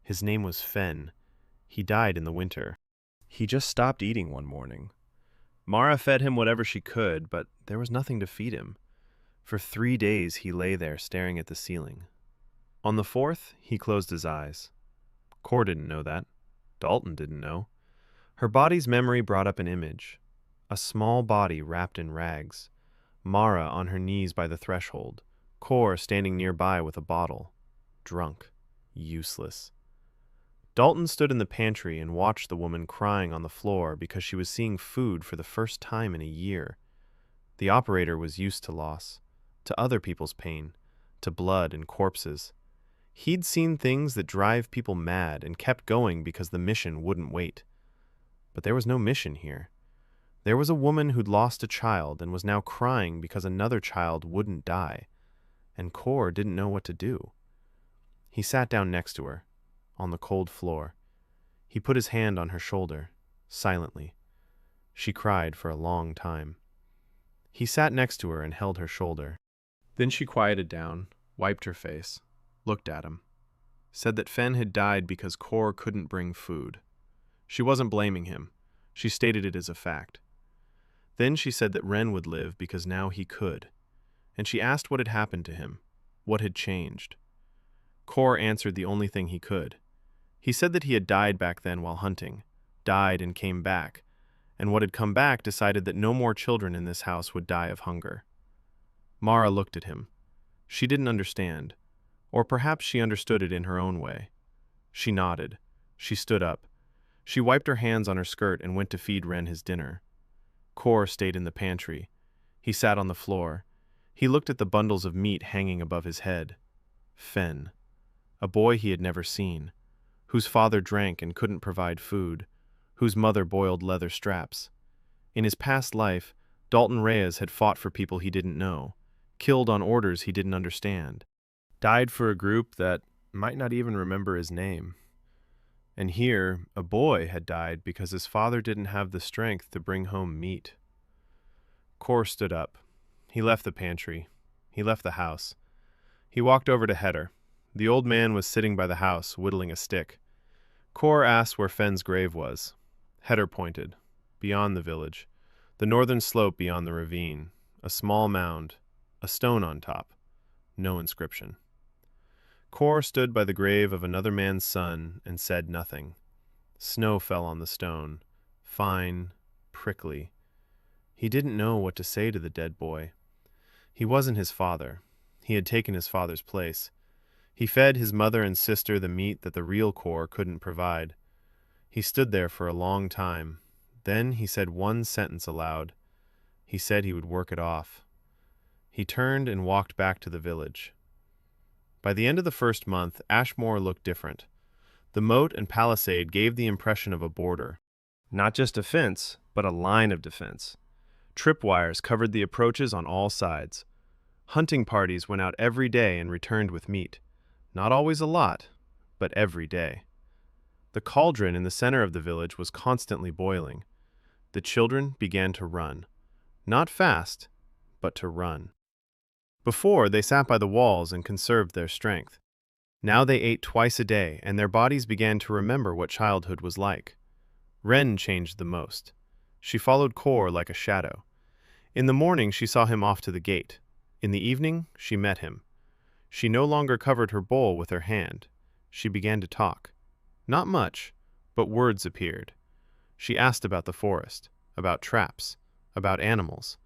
Speaker 1: His name was Fen. He died in the winter. He just stopped eating one morning. Mara fed him whatever she could, but there was nothing to feed him. For 3 days he lay there staring at the ceiling. On the 4th, he closed his eyes. Kor didn't know that. Dalton didn't know. Her body's memory brought up an image. A small body wrapped in rags. Mara on her knees by the threshold. Kor standing nearby with a bottle. Drunk. Useless. Dalton stood in the pantry and watched the woman crying on the floor because she was seeing food for the first time in a year. The operator was used to loss, to other people's pain, to blood and corpses. He'd seen things that drive people mad and kept going because the mission wouldn't wait. But there was no mission here. There was a woman who'd lost a child and was now crying because another child wouldn't die, and Kor didn't know what to do. He sat down next to her, on the cold floor. He put his hand on her shoulder, silently. She cried for a long time. He sat next to her and held her shoulder. Then she quieted down, wiped her face, looked at him, said that Fen had died because Kor couldn't bring food. She wasn't blaming him. She stated it as a fact. Then she said that Ren would live because now he could, and she asked what had happened to him, what had changed. Kor answered the only thing he could. He said that he had died back then while hunting, died and came back, and what had come back decided that no more children in this house would die of hunger. Mara looked at him. She didn't understand, or perhaps she understood it in her own way. She nodded. She stood up. She wiped her hands on her skirt and went to feed Ren his dinner. Kor stayed in the pantry. He sat on the floor. He looked at the bundles of meat hanging above his head. Fen. A boy he had never seen, whose father drank and couldn't provide food, whose mother boiled leather straps. In his past life, Dalton Reyes had fought for people he didn't know, killed on orders he didn't understand, died for a group that might not even remember his name. And here, a boy had died because his father didn't have the strength to bring home meat. Kor stood up. He left the pantry. He left the house. He walked over to Heder. The old man was sitting by the house, whittling a stick. Kor asked where Fen's grave was. Heder pointed. Beyond the village. The northern slope beyond the ravine. A small mound. A stone on top. No inscription. Kor stood by the grave of another man's son and said nothing. Snow fell on the stone. Fine. Prickly. He didn't know what to say to the dead boy. He wasn't his father. He had taken his father's place. He fed his mother and sister the meat that the real Kor couldn't provide. He stood there for a long time. Then he said one sentence aloud. He said he would work it off. He turned and walked back to the village. By the end of the first month, Ashmoor looked different. The moat and palisade gave the impression of a border. Not just a fence, but a line of defense. Tripwires covered the approaches on all sides. Hunting parties went out every day and returned with meat. Not always a lot, but every day. The cauldron in the center of the village was constantly boiling. The children began to run. Not fast, but to run. Before, they sat by the walls and conserved their strength. Now they ate twice a day, and their bodies began to remember what childhood was like. Ren changed the most. She followed Kor like a shadow. In the morning, she saw him off to the gate. In the evening, she met him. She no longer covered her bowl with her hand. She began to talk. Not much, but words appeared. She asked about the forest, about traps, about animals.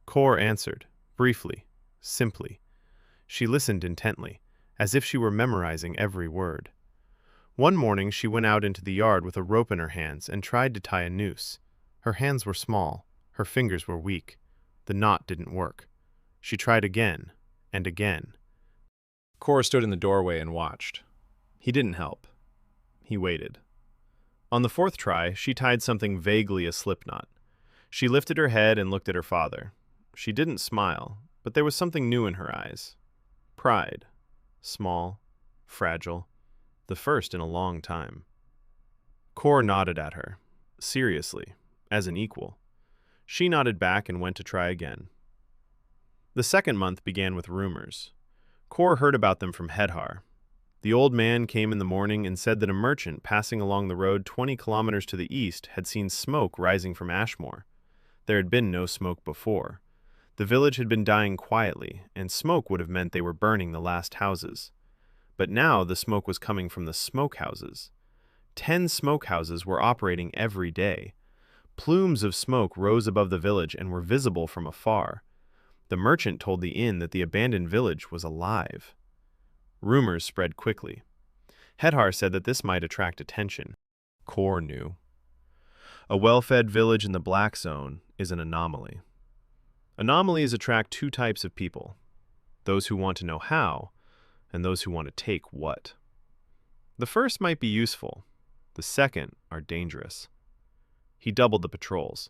Speaker 1: Kor answered, briefly, simply. She listened intently, as if she were memorizing every word. One morning she went out into the yard with a rope in her hands and tried to tie a noose. Her hands were small, her fingers were weak. The knot didn't work. She tried again, and again. Kor stood in the doorway and watched. He didn't help. He waited. On the 4th try, she tied something vaguely a slipknot. She lifted her head and looked at her father. She didn't smile, but there was something new in her eyes. Pride. Small, fragile, the first in a long time. Kor nodded at her, seriously, as an equal. She nodded back and went to try again. The second month began with rumors. Kor heard about them from Hedhar. The old man came in the morning and said that a merchant passing along the road 20 kilometers to the east had seen smoke rising from Ashmoor. There had been no smoke before. The village had been dying quietly, and smoke would have meant they were burning the last houses. But now the smoke was coming from the smokehouses. 10 smokehouses were operating every day. Plumes of smoke rose above the village and were visible from afar. The merchant told the inn that the abandoned village was alive. Rumors spread quickly. Hedhar said that this might attract attention. Kor knew. A well-fed village in the Black Zone is an anomaly. Anomalies attract two types of people: those who want to know how, and those who want to take what. The first might be useful. The second are dangerous. He doubled the patrols.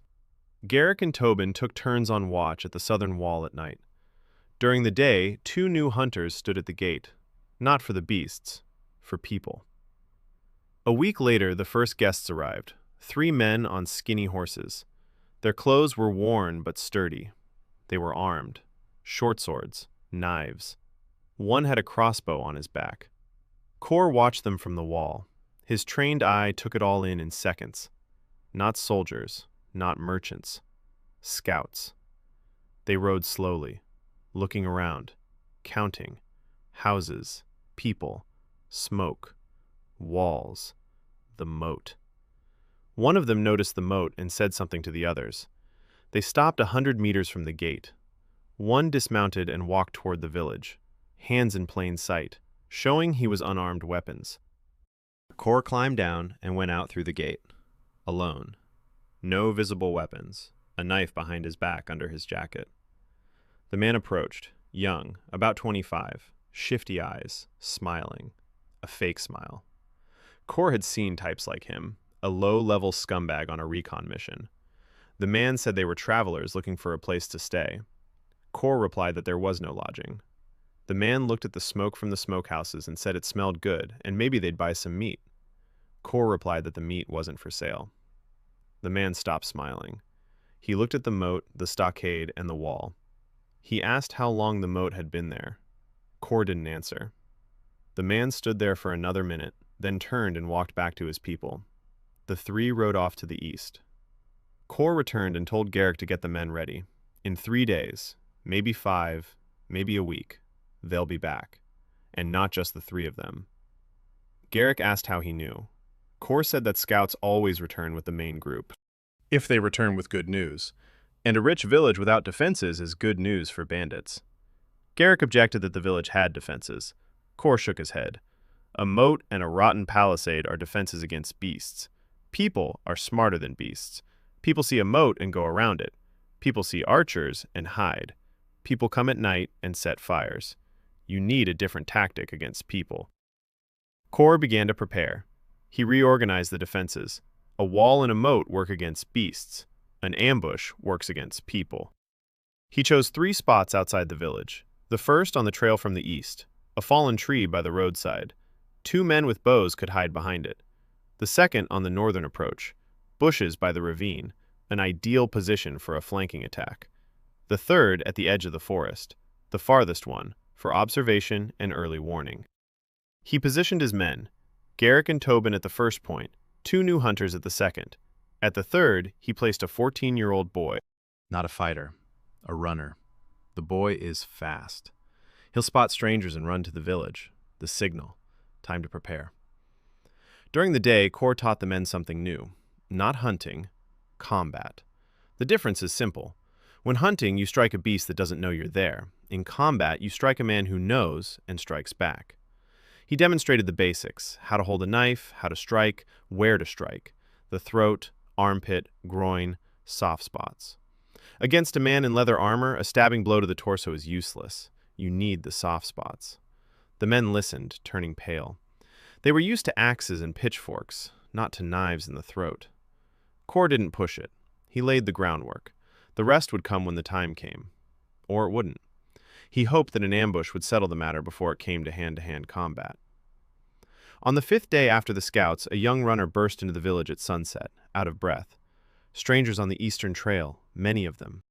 Speaker 1: Garrick and Tobin took turns on watch at the southern wall at night. During the day, 2 new hunters stood at the gate, not for the beasts, for people. A week later, the first guests arrived, 3 men on skinny horses. Their clothes were worn but sturdy. They were armed, short swords, knives. One had a crossbow on his back. Kor watched them from the wall. His trained eye took it all in seconds. Not soldiers, not merchants. Scouts. They rode slowly, looking around, counting. Houses, people, smoke, walls, the moat. One of them noticed the moat and said something to the others. They stopped 100 meters from the gate. One dismounted and walked toward the village, hands in plain sight, showing he was unarmed weapons. Kor climbed down and went out through the gate, alone. No visible weapons, a knife behind his back under his jacket. The man approached, young, about 25, shifty eyes, smiling, a fake smile. Kor had seen types like him, a low-level scumbag on a recon mission. The man said they were travelers looking for a place to stay. Kor replied that there was no lodging. The man looked at the smoke from the smokehouses and said it smelled good, and maybe they'd buy some meat. Kor replied that the meat wasn't for sale. The man stopped smiling. He looked at the moat, the stockade, and the wall. He asked how long the moat had been there. Kor didn't answer. The man stood there for another minute, then turned and walked back to his people. The 3 rode off to the east. Kor returned and told Garrick to get the men ready. In 3 days, maybe 5, maybe a week, they'll be back. And not just the 3 of them. Garrick asked how he knew. Kor said that scouts always return with the main group, if they return with good news, and a rich village without defenses is good news for bandits. Garrick objected that the village had defenses. Kor shook his head. A moat and a rotten palisade are defenses against beasts. People are smarter than beasts. People see a moat and go around it. People see archers and hide. People come at night and set fires. You need a different tactic against people. Kor began to prepare. He reorganized the defenses. A wall and a moat work against beasts. An ambush works against people. He chose 3 spots outside the village. The first on the trail from the east, a fallen tree by the roadside. 2 men with bows could hide behind it. The second on the northern approach, bushes by the ravine, an ideal position for a flanking attack. The third at the edge of the forest, the farthest one, for observation and early warning. He positioned his men, Garrick and Tobin at the first point, 2 new hunters at the second. At the third, he placed a 14-year-old boy. Not a fighter, a runner. The boy is fast. He'll spot strangers and run to the village. The signal. Time to prepare. During the day, Kor taught the men something new. Not hunting, combat. The difference is simple. When hunting, you strike a beast that doesn't know you're there. In combat, you strike a man who knows and strikes back. He demonstrated the basics: how to hold a knife, how to strike, where to strike, the throat, armpit, groin, soft spots. Against a man in leather armor, a stabbing blow to the torso is useless. You need the soft spots. The men listened, turning pale. They were used to axes and pitchforks, not to knives in the throat. Kor didn't push it. He laid the groundwork. The rest would come when the time came. Or it wouldn't. He hoped that an ambush would settle the matter before it came to hand-to-hand combat. On the 5th day after the scouts, a young runner burst into the village at sunset, out of breath. Strangers on the eastern trail, many of them.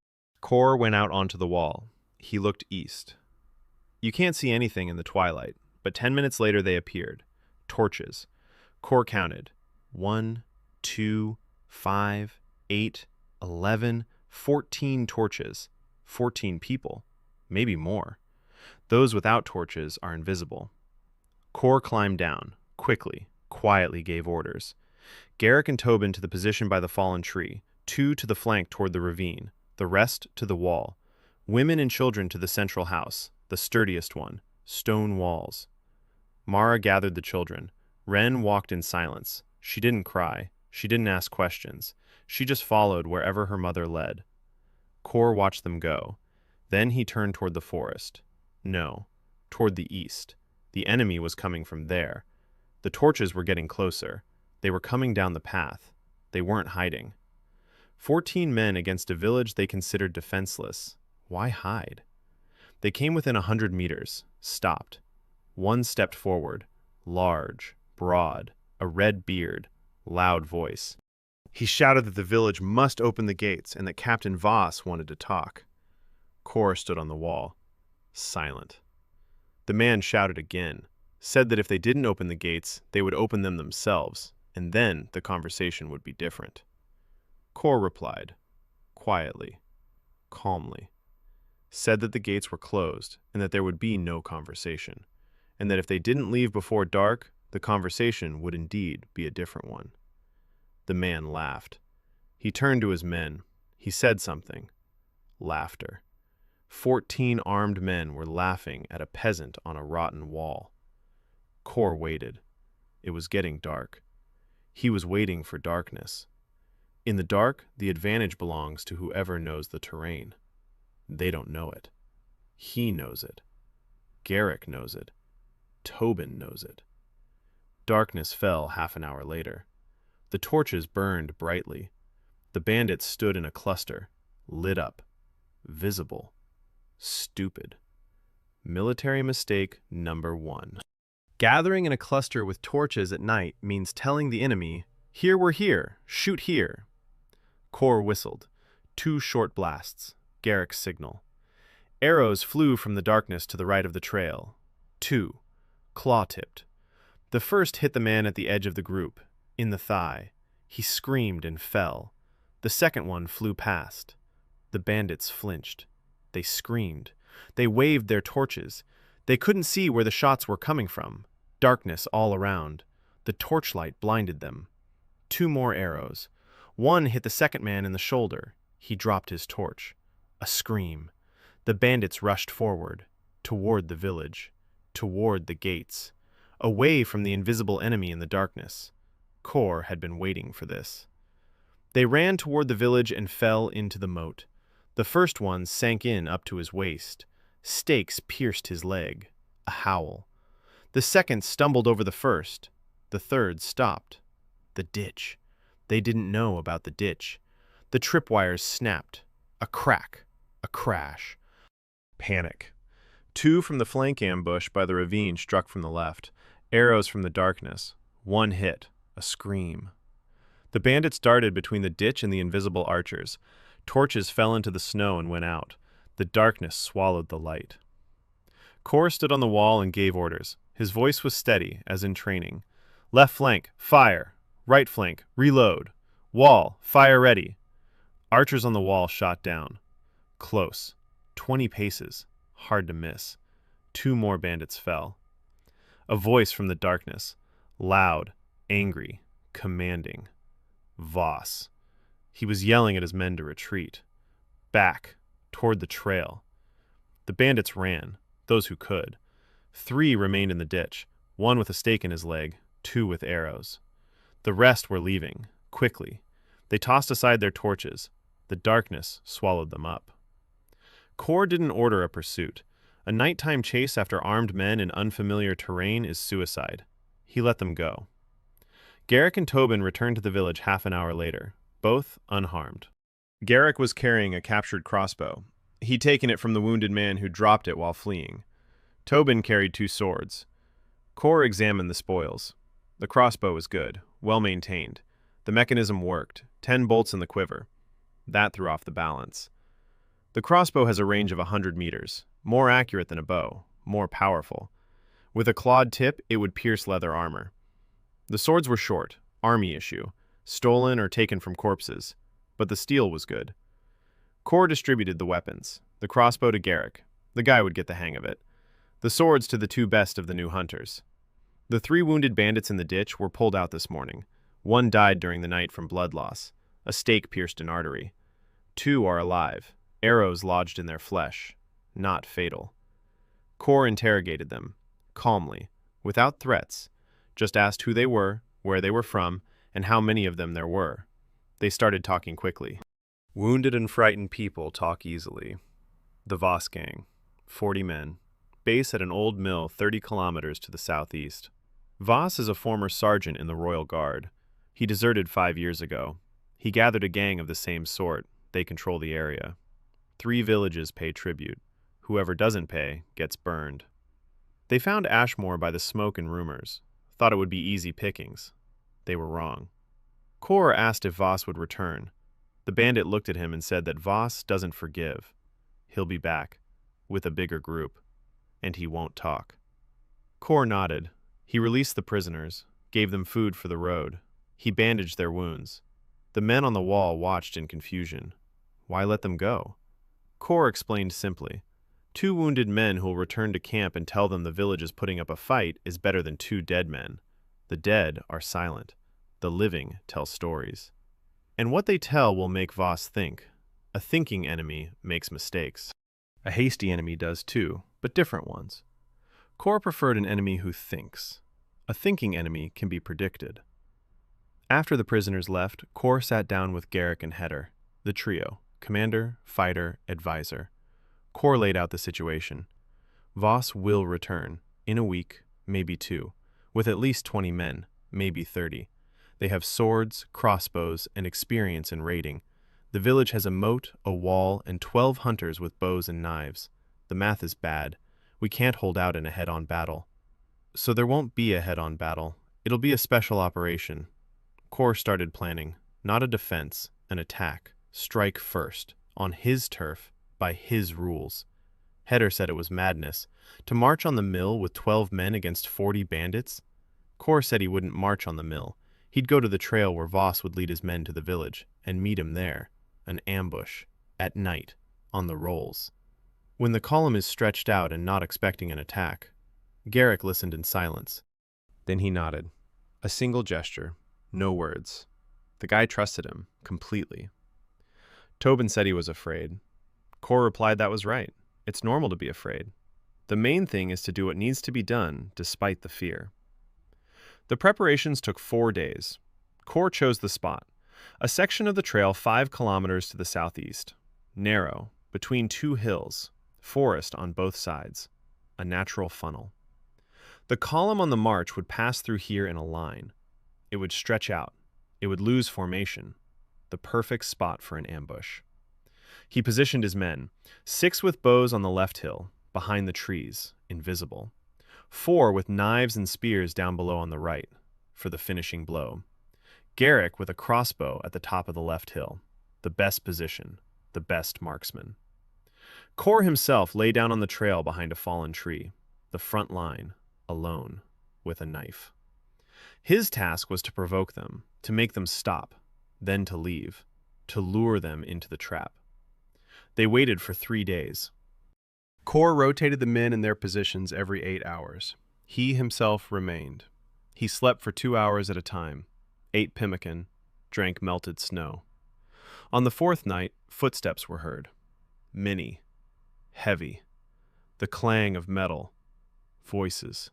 Speaker 1: Kor went out onto the wall. He looked east. You can't see anything in the twilight, but 10 minutes later they appeared. Torches. Kor counted. 1, 2, 5, 8, 11, 14 torches. 14 people. Maybe more. Those without torches are invisible. Kor climbed down, quickly, quietly gave orders. Garrick and Tobin to the position by the fallen tree, 2 to the flank toward the ravine, the rest to the wall. Women and children to the central house, the sturdiest one, stone walls. Mara gathered the children. Ren walked in silence. She didn't cry. She didn't ask questions. She just followed wherever her mother led. Kor watched them go. Then he turned toward the forest. No, toward the east. The enemy was coming from there. The torches were getting closer. They were coming down the path. They weren't hiding. 14 men against a village they considered defenseless. Why hide? They came within 100 meters, stopped. One stepped forward, large, broad, a red beard, loud voice. He shouted that the village must open the gates and that Captain Voss wanted to talk. Kor stood on the wall, silent. The man shouted again, said that if they didn't open the gates, they would open them themselves, and then the conversation would be different. Kor replied, quietly, calmly, said that the gates were closed and that there would be no conversation, and that if they didn't leave before dark, the conversation would indeed be a different one. The man laughed. He turned to his men. He said something. Laughter. 14 armed men were laughing at a peasant on a rotten wall. Kor waited. It was getting dark. He was waiting for darkness. In the dark, the advantage belongs to whoever knows the terrain. They don't know it. He knows it. Garrick knows it. Tobin knows it. Darkness fell half an hour later. The torches burned brightly. The bandits stood in a cluster, lit up, visible, stupid. Military mistake number 1. Gathering in a cluster with torches at night means telling the enemy, "Here we're here, shoot here." Kor whistled. 2 short blasts. Garrick's signal. Arrows flew from the darkness to the right of the trail. 2. Claw-tipped. The first hit the man at the edge of the group, in the thigh. He screamed and fell. The second one flew past. The bandits flinched. They screamed. They waved their torches. They couldn't see where the shots were coming from. Darkness all around. The torchlight blinded them. 2 more arrows. One hit the second man in the shoulder. He dropped his torch. A scream. The bandits rushed forward, toward the village, toward the gates, away from the invisible enemy in the darkness. Kor had been waiting for this. They ran toward the village and fell into the moat. The first one sank in up to his waist. Stakes pierced his leg. A howl. The second stumbled over the first. The third stopped. The ditch. They didn't know about the ditch. The tripwires snapped. A crack. A crash. Panic. 2 from the flank ambush by the ravine struck from the left. Arrows from the darkness. 1 hit. A scream. The bandits darted between the ditch and the invisible archers. Torches fell into the snow and went out. The darkness swallowed the light. Kor stood on the wall and gave orders. His voice was steady, as in training. Left flank, fire. Right flank, reload. Wall, fire ready. Archers on the wall shot down. Close. 20 paces. Hard to miss. 2 more bandits fell. A voice from the darkness. Loud, angry, commanding. Voss. He was yelling at his men to retreat. Back, toward the trail. The bandits ran, those who could. 3 remained in the ditch, 1 with a stake in his leg, 2 with arrows. The rest were leaving, quickly. They tossed aside their torches. The darkness swallowed them up. Kor didn't order a pursuit. A nighttime chase after armed men in unfamiliar terrain is suicide. He let them go. Garrick and Tobin returned to the village half an hour later, both unharmed. Garrick was carrying a captured crossbow. He'd taken it from the wounded man who dropped it while fleeing. Tobin carried 2 swords. Kor examined the spoils. The crossbow was good, well maintained. The mechanism worked, 10 bolts in the quiver. That threw off the balance. The crossbow has a range of 100 meters, more accurate than a bow, more powerful. With a clawed tip, it would pierce leather armor. The swords were short, army issue, stolen or taken from corpses, but the steel was good. Kor distributed the weapons, the crossbow to Garrick. The guy would get the hang of it. The swords to the 2 best of the new hunters. The 3 wounded bandits in the ditch were pulled out this morning. 1 died during the night from blood loss. A stake pierced an artery. 2 are alive, arrows lodged in their flesh, not fatal. Kor interrogated them, calmly, without threats, just asked who they were, where they were from, and how many of them there were. They started talking quickly. Wounded and frightened people talk easily. The Voss gang, 40 men, base at an old mill 30 kilometers to the southeast. Voss is a former sergeant in the Royal Guard. He deserted 5 years ago. He gathered a gang of the same sort. They control the area. 3 villages pay tribute. Whoever doesn't pay gets burned. They found Ashmoor by the smoke and rumors. Thought it would be easy pickings. They were wrong. Kor asked if Voss would return. The bandit looked at him and said that Voss doesn't forgive. He'll be back, with a bigger group, and he won't talk. Kor nodded. He released the prisoners, gave them food for the road. He bandaged their wounds. The men on the wall watched in confusion. Why let them go? Kor explained simply. 2 wounded men who will return to camp and tell them the village is putting up a fight is better than 2 dead men. The dead are silent. The living tell stories. And what they tell will make Voss think. A thinking enemy makes mistakes. A hasty enemy does too, but different ones. Kor preferred an enemy who thinks. A thinking enemy can be predicted. After the prisoners left, Kor sat down with Garrick and Heder, the trio, commander, fighter, advisor. Kor laid out the situation. Voss will return, in a week, maybe 2, with at least 20 men, maybe 30. They have swords, crossbows, and experience in raiding. The village has a moat, a wall, and 12 hunters with bows and knives. The math is bad. We can't hold out in a head-on battle. So there won't be a head-on battle. It'll be a special operation. Kor started planning, not a defense, an attack. Strike first, on his turf, by his rules. Heder said it was madness. To march on the mill with 12 men against 40 bandits? Kor said he wouldn't march on the mill. He'd go to the trail where Voss would lead his men to the village, and meet him there. An ambush. At night. On the rolls. When the column is stretched out and not expecting an attack. Garrick listened in silence. Then he nodded. A single gesture. No words. The guy trusted him, completely. Tobin said he was afraid. Kor replied that was right. It's normal to be afraid. The main thing is to do what needs to be done, despite the fear. The preparations took 4 days. Kor chose the spot. A section of the trail 5 kilometers to the southeast. Narrow, between 2 hills. Forest on both sides. A natural funnel. The column on the march would pass through here in a line. It would stretch out. It would lose formation. The perfect spot for an ambush. He positioned his men. 6 with bows on the left hill, behind the trees, invisible. 4 with knives and spears down below on the right, for the finishing blow. Garrick with a crossbow at the top of the left hill. The best position, the best marksman. Kor himself lay down on the trail behind a fallen tree, the front line, alone, with a knife. His task was to provoke them, to make them stop, then to leave, to lure them into the trap. They waited for 3 days. Kor rotated the men in their positions every 8 hours. He himself remained. He slept for 2 hours at a time, ate pemmican, drank melted snow. On the 4th night, footsteps were heard. Many, heavy, the clang of metal, voices,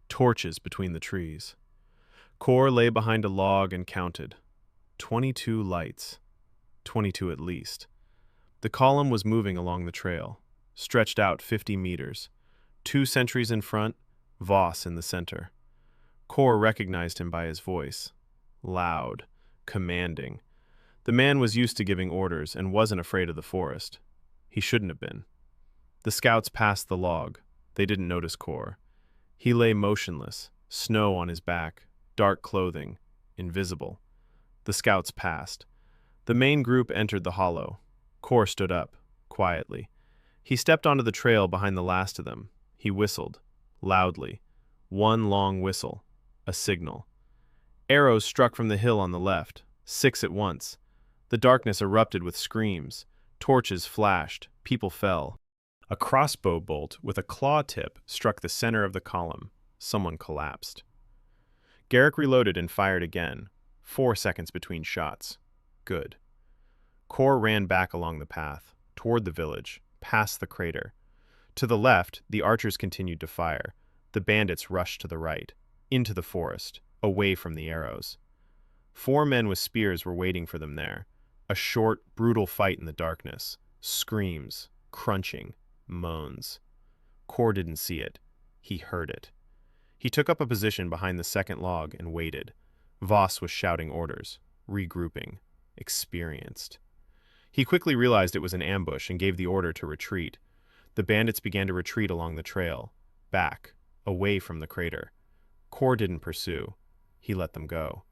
Speaker 1: torches between the trees. Kor lay behind a log and counted. 22 lights. 22 at least. The column was moving along the trail, stretched out 50 meters. 2 sentries in front, Voss in the center. Kor recognized him by his voice. Loud, commanding. The man was used to giving orders and wasn't afraid of the forest. He shouldn't have been. The scouts passed the log. They didn't notice Kor. He lay motionless, snow on his back, dark clothing, invisible. The scouts passed. The main group entered the hollow. Kor stood up, quietly. He stepped onto the trail behind the last of them. He whistled, loudly. One long whistle, a signal. Arrows struck from the hill on the left, 6 at once. The darkness erupted with screams. Torches flashed. People fell. A crossbow bolt with a claw tip struck the center of the column. Someone collapsed. Garrick reloaded and fired again. 4 seconds between shots. Good. Kor ran back along the path, toward the village, past the crater. To the left, the archers continued to fire. The bandits rushed to the right, into the forest, away from the arrows. 4 men with spears were waiting for them there. A short, brutal fight in the darkness. Screams, crunching, moans. Kor didn't see it. He heard it. He took up a position behind the second log and waited. Voss was shouting orders, regrouping, experienced. He quickly realized it was an ambush and gave the order to retreat. The bandits began to retreat along the trail, back, away from the crater. Kor didn't pursue. He let them go.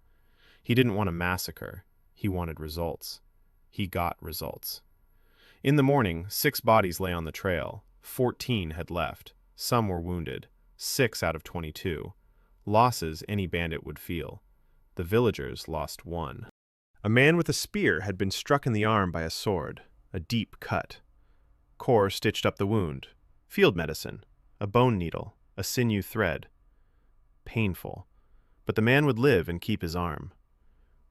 Speaker 1: He didn't want a massacre. He wanted results. He got results. In the morning, 6 bodies lay on the trail. 14 had left. Some were wounded. 6 out of 22. Losses any bandit would feel. The villagers lost 1. A man with a spear had been struck in the arm by a sword, a deep cut. Kor stitched up the wound. Field medicine, a bone needle, a sinew thread. Painful, but the man would live and keep his arm.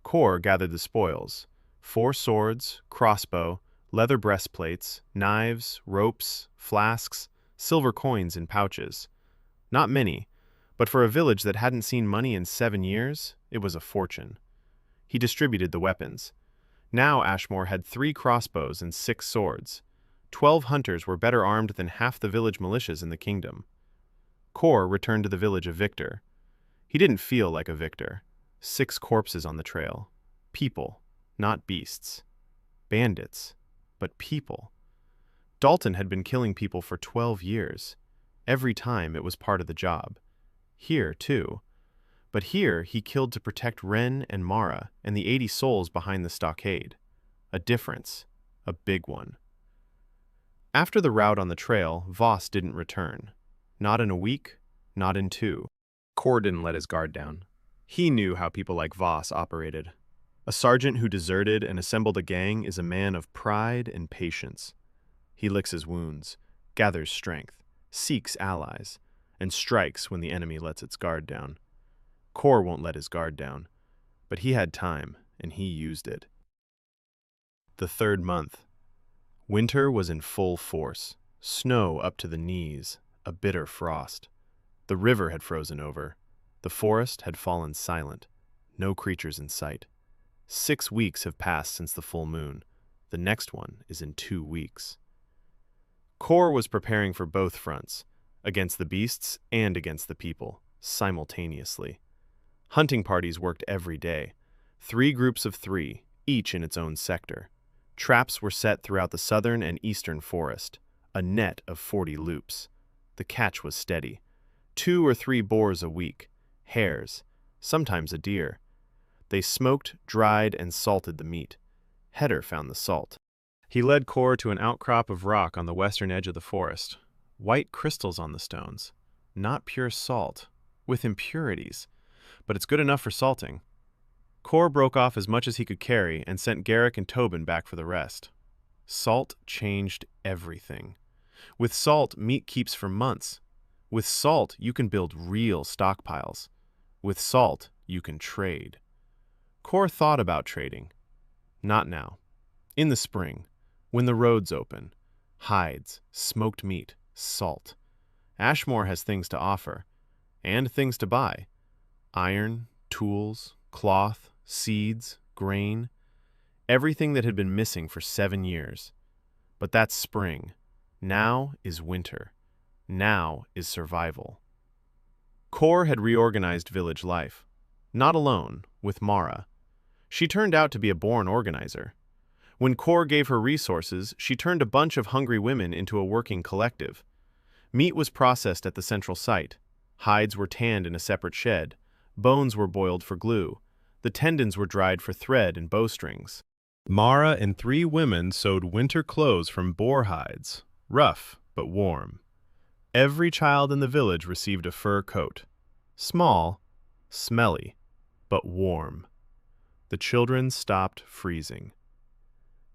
Speaker 1: Kor gathered the spoils: 4 swords, crossbow, leather breastplates, knives, ropes, flasks, silver coins in pouches. Not many, but for a village that hadn't seen money in 7 years, it was a fortune. He distributed the weapons. Now Ashmoor had 3 crossbows and 6 swords. 12 hunters were better armed than half the village militias in the kingdom. Kor returned to the village a victor. He didn't feel like a victor. 6 corpses on the trail. People, not beasts. Bandits, but people. Dalton had been killing people for 12 years. Every time it was part of the job. Here, too. But here he killed to protect Ren and Mara and the 80 souls behind the stockade. A difference. A big one. After the rout on the trail, Voss didn't return. Not in a week, not in 2. Kor didn't let his guard down. He knew how people like Voss operated. A sergeant who deserted and assembled a gang is a man of pride and patience. He licks his wounds, gathers strength, seeks allies, and strikes when the enemy lets its guard down. Kor won't let his guard down, but he had time, and he used it. The 3rd month. Winter was in full force. Snow up to the knees, a bitter frost. The river had frozen over. The forest had fallen silent. No creatures in sight. 6 weeks have passed since the full moon. The next one is in 2 weeks. Kor was preparing for both fronts, against the beasts and against the people, simultaneously. Hunting parties worked every day. 3 groups of 3, each in its own sector. Traps were set throughout the southern and eastern forest, a net of 40 loops. The catch was steady. 2 or 3 boars a week, hares, sometimes a deer. They smoked, dried, and salted the meat. Heder found the salt. He led Kor to an outcrop of rock on the western edge of the forest. White crystals on the stones. Not pure salt, with impurities, but it's good enough for salting. Kor broke off as much as he could carry and sent Garrick and Tobin back for the rest. Salt changed everything. With salt, meat keeps for months. With salt, you can build real stockpiles. With salt, you can trade. Kor thought about trading. Not now. In the spring, when the roads open. Hides, smoked meat, salt. Ashmoor has things to offer, and things to buy. Iron, tools, cloth, seeds, grain. Everything that had been missing for 7 years. But that's spring. Now is winter. Now is survival. Kor had reorganized village life. Not alone, with Mara. She turned out to be a born organizer. When Kor gave her resources, she turned a bunch of hungry women into a working collective. Meat was processed at the central site. Hides were tanned in a separate shed. Bones were boiled for glue. The tendons were dried for thread and bowstrings. Mara and 3 women sewed winter clothes from boar hides, rough but warm. Every child in the village received a fur coat. Small, smelly, but warm. The children stopped freezing.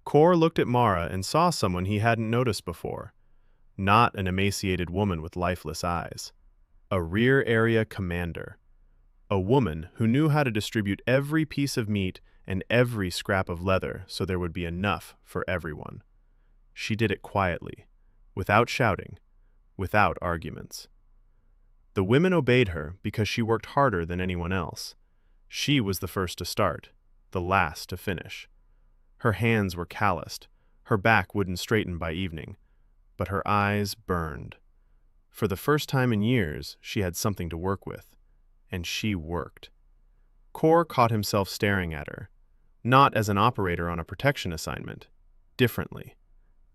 Speaker 1: Kor looked at Mara and saw someone he hadn't noticed before. Not an emaciated woman with lifeless eyes. A rear area commander. A woman who knew how to distribute every piece of meat and every scrap of leather so there would be enough for everyone. She did it quietly, without shouting, without arguments. The women obeyed her because she worked harder than anyone else. She was the first to start, the last to finish. Her hands were calloused, her back wouldn't straighten by evening, but her eyes burned. For the first time in years, she had something to work with, and she worked. Kor caught himself staring at her, not as an operator on a protection assignment, differently,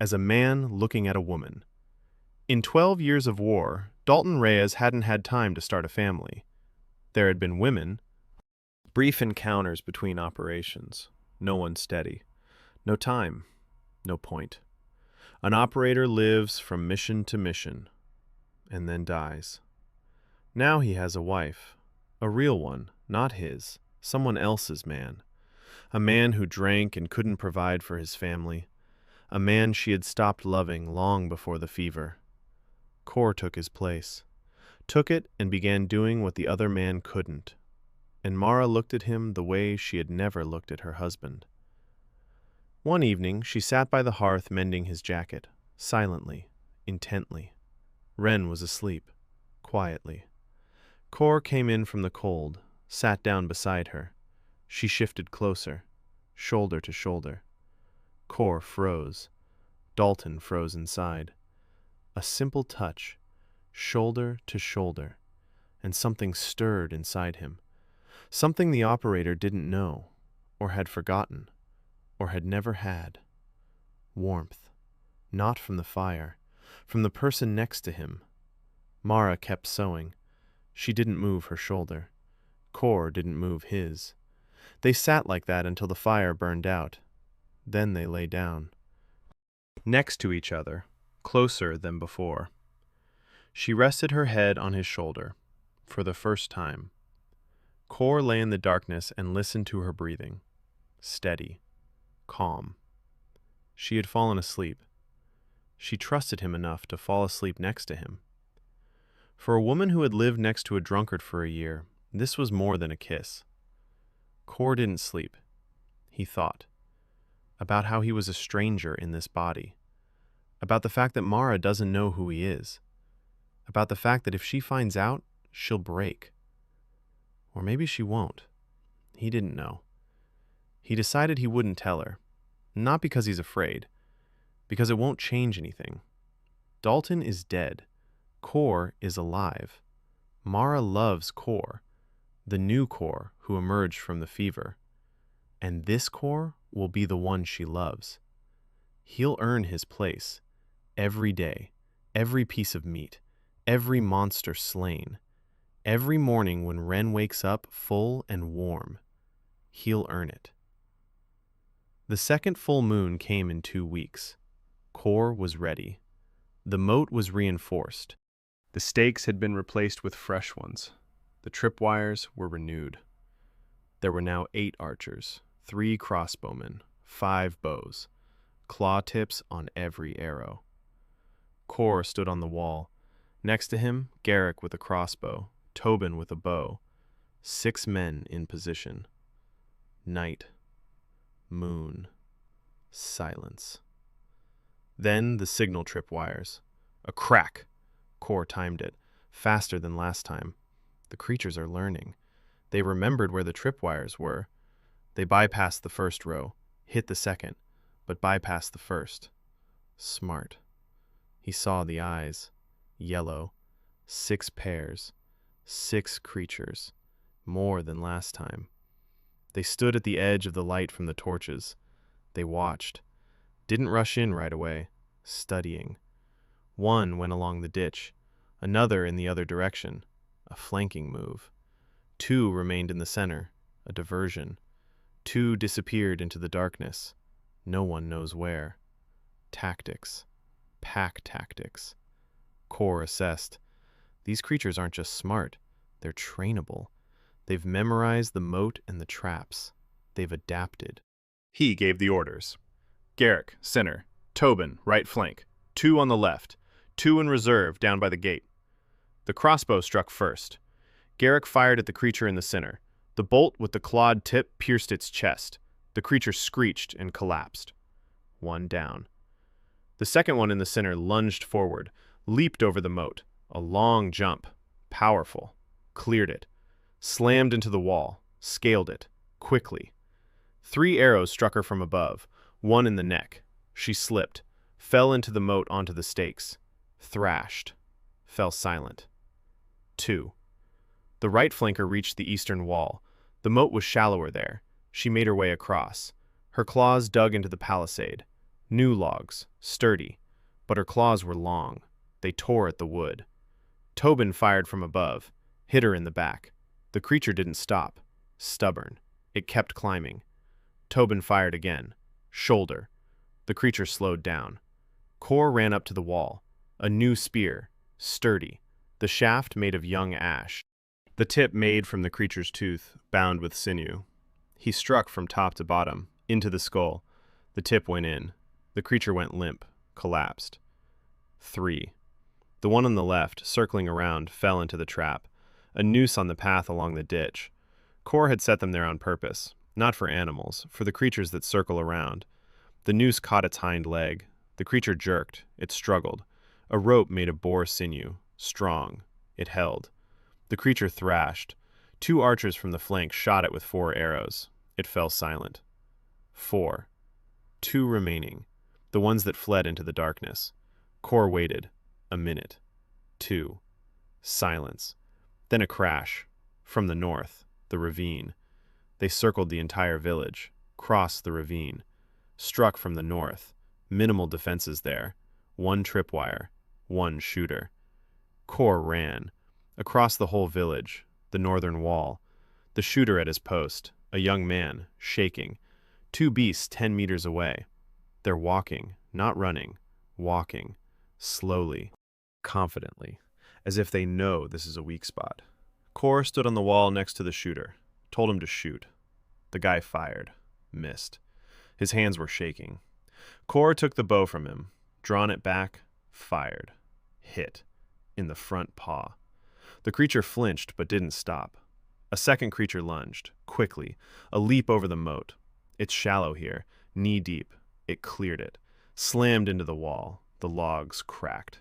Speaker 1: as a man looking at a woman. In 12 years of war, Dalton Reyes hadn't had time to start a family. There had been women, brief encounters between operations, no one steady, no time, no point. An operator lives from mission to mission, and then dies. Now he has a wife, a real one, not his, someone else's man. A man who drank and couldn't provide for his family. A man she had stopped loving long before the fever. Kor took his place, took it and began doing what the other man couldn't. And Mara looked at him the way she had never looked at her husband. One evening, she sat by the hearth mending his jacket, silently, intently. Ren was asleep, quietly. Kor came in from the cold, sat down beside her. She shifted closer, shoulder to shoulder. Kor froze. Dalton froze inside. A simple touch, shoulder to shoulder, and something stirred inside him. Something the operator didn't know, or had forgotten, or had never had. Warmth, not from the fire, from the person next to him. Mara kept sewing. She didn't move her shoulder. Kor didn't move his. They sat like that until the fire burned out. Then they lay down, next to each other, closer than before. She rested her head on his shoulder, for the first time. Kor lay in the darkness and listened to her breathing, steady, calm. She had fallen asleep. She trusted him enough to fall asleep next to him. For a woman who had lived next to a drunkard for a year, this was more than a kiss. Kor didn't sleep. He thought about how he was a stranger in this body, about the fact that Mara doesn't know who he is, about the fact that if she finds out, she'll break. Or maybe she won't. He didn't know. He decided he wouldn't tell her, not because he's afraid, because it won't change anything. Dalton is dead. Kor is alive. Mara loves Kor, the new Kor who emerged from the fever. And this Kor will be the one she loves. He'll earn his place, every day, every piece of meat, every monster slain, every morning when Ren wakes up full and warm. He'll earn it. The second full moon came in 2 weeks. Kor was ready. The moat was reinforced. The stakes had been replaced with fresh ones. The tripwires were renewed. There were now 8 archers, 3 crossbowmen, 5 bows, claw tips on every arrow. Kor stood on the wall. Next to him, Garrick with a crossbow, Tobin with a bow. 6 men in position. Night. Moon. Silence. Then the signal tripwires. A crack. Kor timed it, faster than last time. The creatures are learning. They remembered where the tripwires were. They bypassed the first row, hit the second, but bypassed the first. Smart. He saw the eyes. Yellow. 6 pairs. 6 creatures. More than last time. They stood at the edge of the light from the torches. They watched. Didn't rush in right away, studying. One went along the ditch, another in the other direction, a flanking move. Two remained in the center, a diversion. Two disappeared into the darkness. No one knows where. Tactics. Pack tactics. Core assessed. These creatures aren't just smart, they're trainable. They've memorized the moat and the traps. They've adapted. He gave the orders. Garrick, center. Tobin, right flank. 2 on the left. 2 in reserve down by the gate. The crossbow struck first. Garrick fired at the creature in the center. The bolt with the clawed tip pierced its chest. The creature screeched and collapsed. 1 down. The second one in the center lunged forward, leaped over the moat. A long jump. Powerful. Cleared it. Slammed into the wall. Scaled it. Quickly. 3 arrows struck her from above. 1 in the neck. She slipped. Fell into the moat onto the stakes. Thrashed. Fell silent. 2. The right flanker reached the eastern wall. The moat was shallower there. She made her way across. Her claws dug into the palisade. New logs, sturdy, but her claws were long. They tore at the wood. Tobin fired from above, hit her in the back. The creature didn't stop. Stubborn. It kept climbing. Tobin fired again. Shoulder. The creature slowed down. Core ran up to the wall. A new spear. Sturdy. The shaft made of young ash. The tip made from the creature's tooth, bound with sinew. He struck from top to bottom, into the skull. The tip went in. The creature went limp, collapsed. 3. The one on the left, circling around, fell into the trap. A noose on the path along the ditch. Core had set them there on purpose, not for animals, for the creatures that circle around. The noose caught its hind leg. The creature jerked. It struggled. A rope made of boar sinew, strong. It held. The creature thrashed. 2 archers from the flank shot it with 4 arrows. It fell silent. 4. 2 remaining, the ones that fled into the darkness. Core waited. A minute. 2. Silence. Then a crash. From the north, the ravine. They circled the entire village, crossed the ravine. Struck from the north. Minimal defenses there. 1 tripwire. 1 shooter. Core ran. Across the whole village, the northern wall. The shooter at his post, a young man, shaking. 2 beasts 10 meters away. They're walking, not running. Walking. Slowly. Confidently. As if they know this is a weak spot. Core stood on the wall next to the shooter. Told him to shoot. The guy fired. Missed. His hands were shaking. Core took the bow from him. Drawn it back. Fired. Hit. In the front paw. The creature flinched but didn't stop. A second creature lunged, quickly, a leap over the moat. It's shallow here, knee-deep. It cleared it. Slammed into the wall. The logs cracked.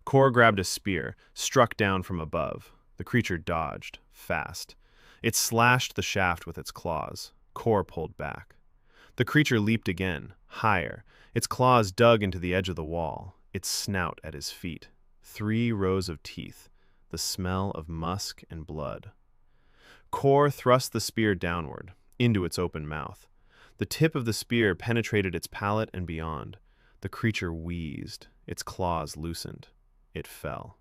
Speaker 1: Core grabbed a spear, struck down from above. The creature dodged, fast. It slashed the shaft with its claws. Core pulled back. The creature leaped again, higher. Its claws dug into the edge of the wall, its snout at his feet. 3 rows of teeth, the smell of musk and blood. Core thrust the spear downward, into its open mouth. The tip of the spear penetrated its palate and beyond. The creature wheezed. Its claws loosened. It fell.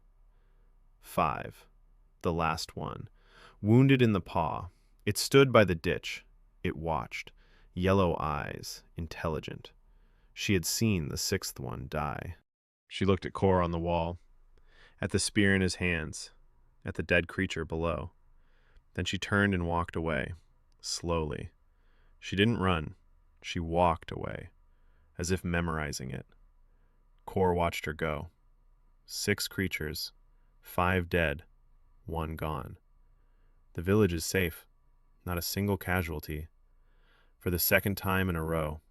Speaker 1: 5. The last one. Wounded in the paw. It stood by the ditch. It watched. Yellow eyes, intelligent. She had seen the 6th one die. She looked at Core on the wall, at the spear in his hands, at the dead creature below. Then she turned and walked away, slowly. She didn't run. She walked away, as if memorizing it. Core watched her go. 6 creatures, 5 dead, 1 gone. The village is safe. Not a single casualty. For the 2nd time in a row.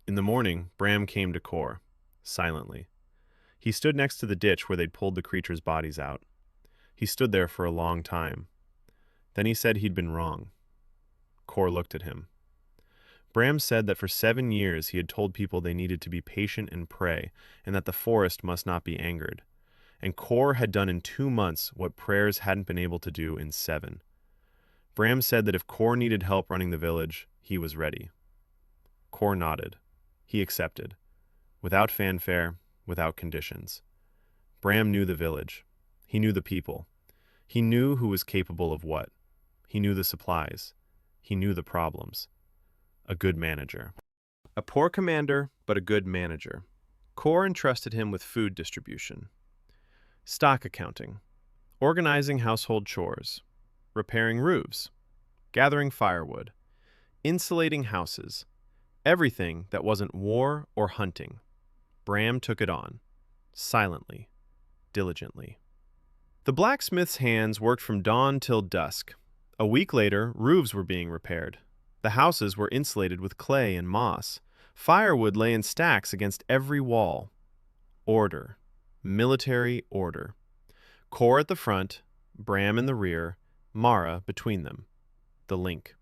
Speaker 1: In the morning, Bram came to Core, silently. He stood next to the ditch where they'd pulled the creatures' bodies out. He stood there for a long time. Then he said he'd been wrong. Core looked at him. Bram said that for 7 years he had told people they needed to be patient and pray, and that the forest must not be angered. And Core had done in 2 months what prayers hadn't been able to do in 7. Bram said that if Core needed help running the village, he was ready. Kor nodded. He accepted. Without fanfare, without conditions. Bram knew the village. He knew the people. He knew who was capable of what. He knew the supplies. He knew the problems. A good manager. A poor commander, but a good manager. Kor entrusted him with food distribution, stock accounting, organizing household chores, repairing roofs, gathering firewood, insulating houses, everything that wasn't war or hunting. Bram took it on, silently, diligently. The blacksmith's hands worked from dawn till dusk. A week later, roofs were being repaired. The houses were insulated with clay and moss. Firewood lay in stacks against every wall. Order. Military order. Kor at the front, Bram in the rear, Mara between them. The link.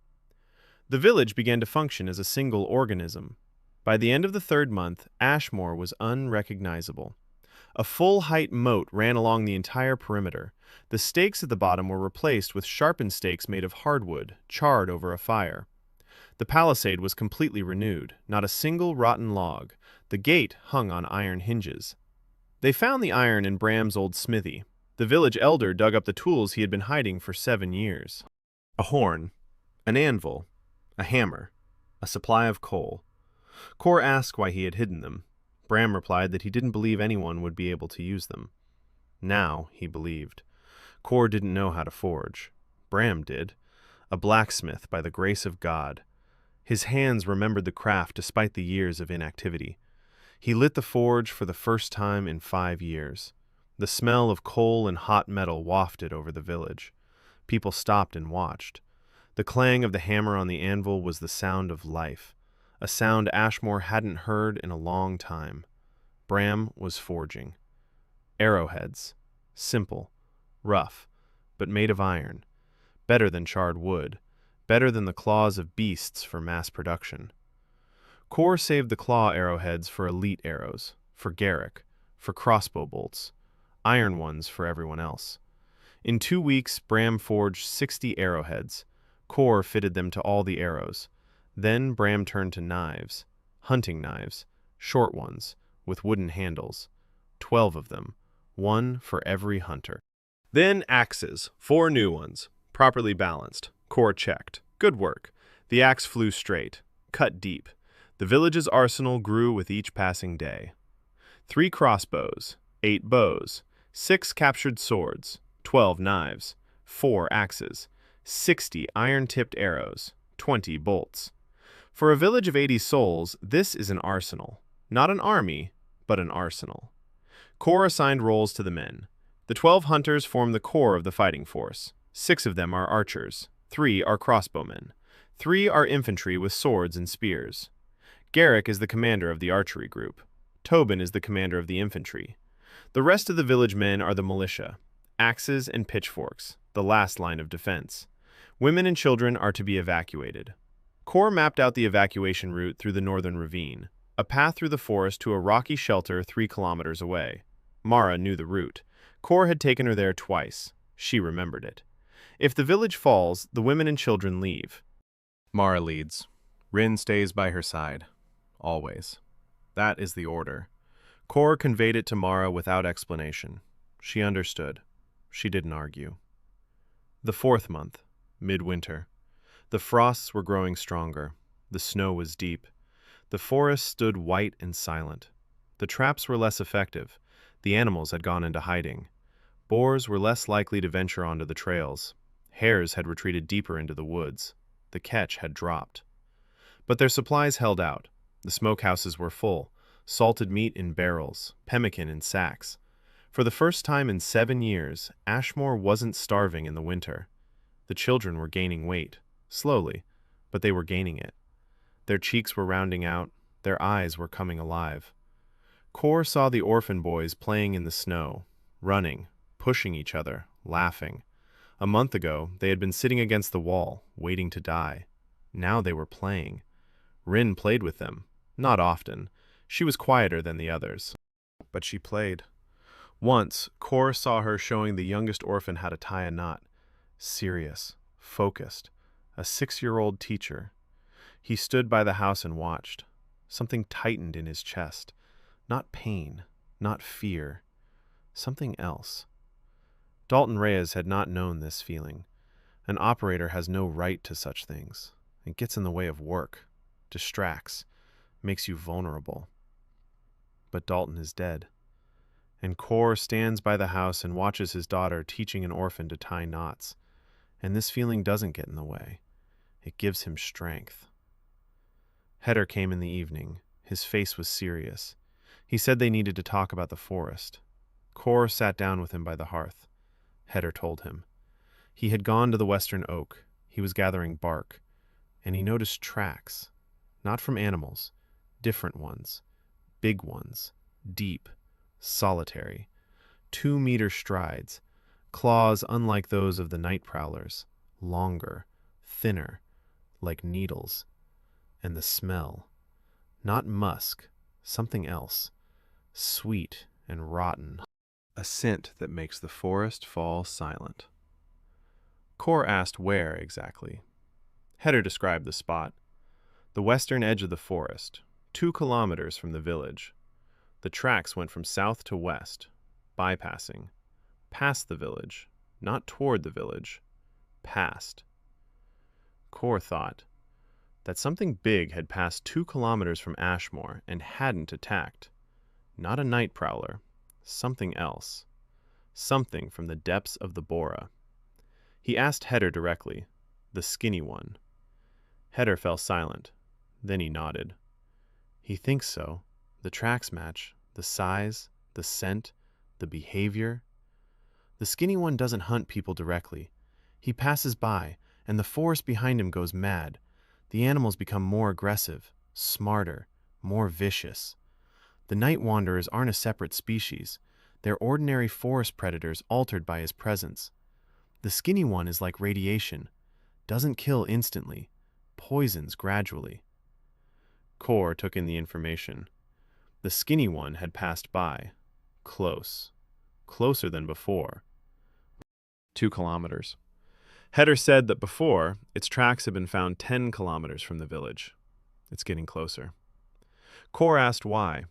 Speaker 1: The village began to function as a single organism. By the end of the third month, Ashmoor was unrecognizable. A full-height moat ran along the entire perimeter. The stakes at the bottom were replaced with sharpened stakes made of hardwood, charred over a fire. The palisade was completely renewed, not a single rotten log. The gate hung on iron hinges. They found the iron in Bram's old smithy. The village elder dug up the tools he had been hiding for 7 years. A horn, an anvil, a hammer, a supply of coal. Kor asked why he had hidden them. Bram replied that he didn't believe anyone would be able to use them. Now he believed. Kor didn't know how to forge. Bram did. A blacksmith by the grace of God. His hands remembered the craft despite the years of inactivity. He lit the forge for the first time in 5 years. The smell of coal and hot metal wafted over the village. People stopped and watched. The clang of the hammer on the anvil was the sound of life, a sound Ashmoor hadn't heard in a long time. Bram was forging. Arrowheads. Simple, rough, but made of iron. Better than charred wood. Better than the claws of beasts for mass production. Kor saved the claw arrowheads for elite arrows, for Garrick, for crossbow bolts, iron ones for everyone else. In 2 weeks, Bram forged 60 arrowheads. Kor fitted them to all the arrows. Then Bram turned to knives, hunting knives, short ones, with wooden handles. 12 of them, one for every hunter. Then axes, 4 new ones, properly balanced. Kor checked. Good work. The axe flew straight, cut deep. The village's arsenal grew with each passing day. 3 crossbows, 8 bows, 6 captured swords, 12 knives, 4 axes, 60 iron-tipped arrows, 20 bolts. For a village of 80 souls, this is an arsenal. Not an army, but an arsenal. Kor assigned roles to the men. The 12 hunters form the core of the fighting force. 6 of them are archers. 3 are crossbowmen. 3 are infantry with swords and spears. Garrick is the commander of the archery group. Tobin is the commander of the infantry. The rest of the village men are the militia, axes and pitchforks, the last line of defense. Women and children are to be evacuated. Kor mapped out the evacuation route through the northern ravine, a path through the forest to a rocky shelter 3 kilometers away. Mara knew the route. Kor had taken her there twice. She remembered it. If the village falls, the women and children leave. Mara leads. Rin stays by her side. Always. That is the order. Kor conveyed it to Mara without explanation. She understood. She didn't argue. The 4th month, midwinter. The frosts were growing stronger. The snow was deep. The forest stood white and silent. The traps were less effective. The animals had gone into hiding. Boars were less likely to venture onto the trails. Hares had retreated deeper into the woods. The catch had dropped. But their supplies held out. The smokehouses were full. Salted meat in barrels, pemmican in sacks. For the first time in 7 years, Ashmoor wasn't starving in the winter. The children were gaining weight, slowly, but they were gaining it. Their cheeks were rounding out, their eyes were coming alive. Kor saw the orphan boys playing in the snow, running, pushing each other, laughing. A month ago, they had been sitting against the wall, waiting to die. Now they were playing. Rin played with them, not often. She was quieter than the others. But she played. Once, Kor saw her showing the youngest orphan how to tie a knot. Serious, focused, a 6-year-old teacher. He stood by the house and watched. Something tightened in his chest. Not pain, not fear. Something else. Dalton Reyes had not known this feeling. An operator has no right to such things. It gets in the way of work, distracts, makes you vulnerable. But Dalton is dead. And Kor stands by the house and watches his daughter teaching an orphan to tie knots. And this feeling doesn't get in the way. It gives him strength. Heder came in the evening. His face was serious. He said they needed to talk about the forest. Kor sat down with him by the hearth. Heder told him. He had gone to the western oak. He was gathering bark. And he noticed tracks. Not from animals. Different ones. Big ones. Deep. Solitary. 2-meter strides. Claws unlike those of the night prowlers. Longer. Thinner. Like needles. And the smell. Not musk. Something else. Sweet and rotten. A scent that makes the forest fall silent. Kor asked where exactly. Heder described the spot. The western edge of the forest, 2 kilometers from the village. The tracks went from south to west, bypassing. Past the village, not toward the village. Past. Kor thought that something big had passed 2 kilometers from Ashmoor and hadn't attacked. Not a night prowler. Something else. Something from the depths of the Bora. He asked Heder directly, the skinny one. Heder fell silent. Then he nodded. He thinks so. The tracks match. The size, the scent, the behavior. The skinny one doesn't hunt people directly. He passes by, and the forest behind him goes mad. The animals become more aggressive, smarter, more vicious. The night wanderers aren't a separate species. They're ordinary forest predators altered by his presence. The skinny one is like radiation. Doesn't kill instantly. Poisons gradually. Kor took in the information. The skinny one had passed by. Close. Closer than before. 2 kilometers. Heder said that before, its tracks had been found 10 kilometers from the village. It's getting closer. Kor asked why.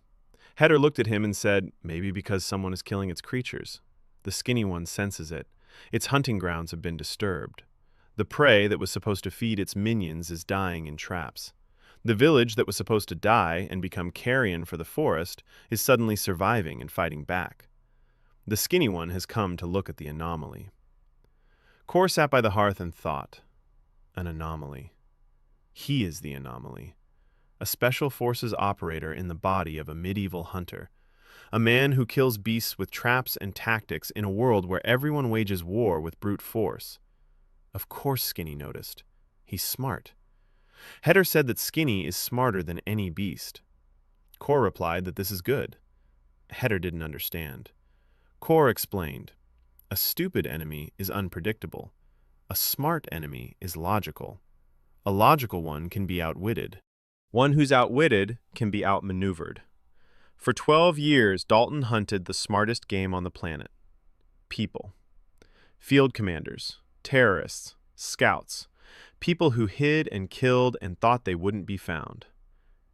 Speaker 1: Heder looked at him and said, maybe because someone is killing its creatures. The skinny one senses it. Its hunting grounds have been disturbed. The prey that was supposed to feed its minions is dying in traps. The village that was supposed to die and become carrion for the forest is suddenly surviving and fighting back. The skinny one has come to look at the anomaly. Kor sat by the hearth and thought. An anomaly. He is the anomaly. A special forces operator in the body of a medieval hunter. A man who kills beasts with traps and tactics in a world where everyone wages war with brute force. Of course Skinny noticed. He's smart. Heder said that Skinny is smarter than any beast. Kor replied that this is good. Heder didn't understand. Kor explained. A stupid enemy is unpredictable. A smart enemy is logical. A logical one can be outwitted. One who's outwitted can be outmaneuvered. For 12 years, Dalton hunted the smartest game on the planet. People. Field commanders, terrorists, scouts, people who hid and killed and thought they wouldn't be found.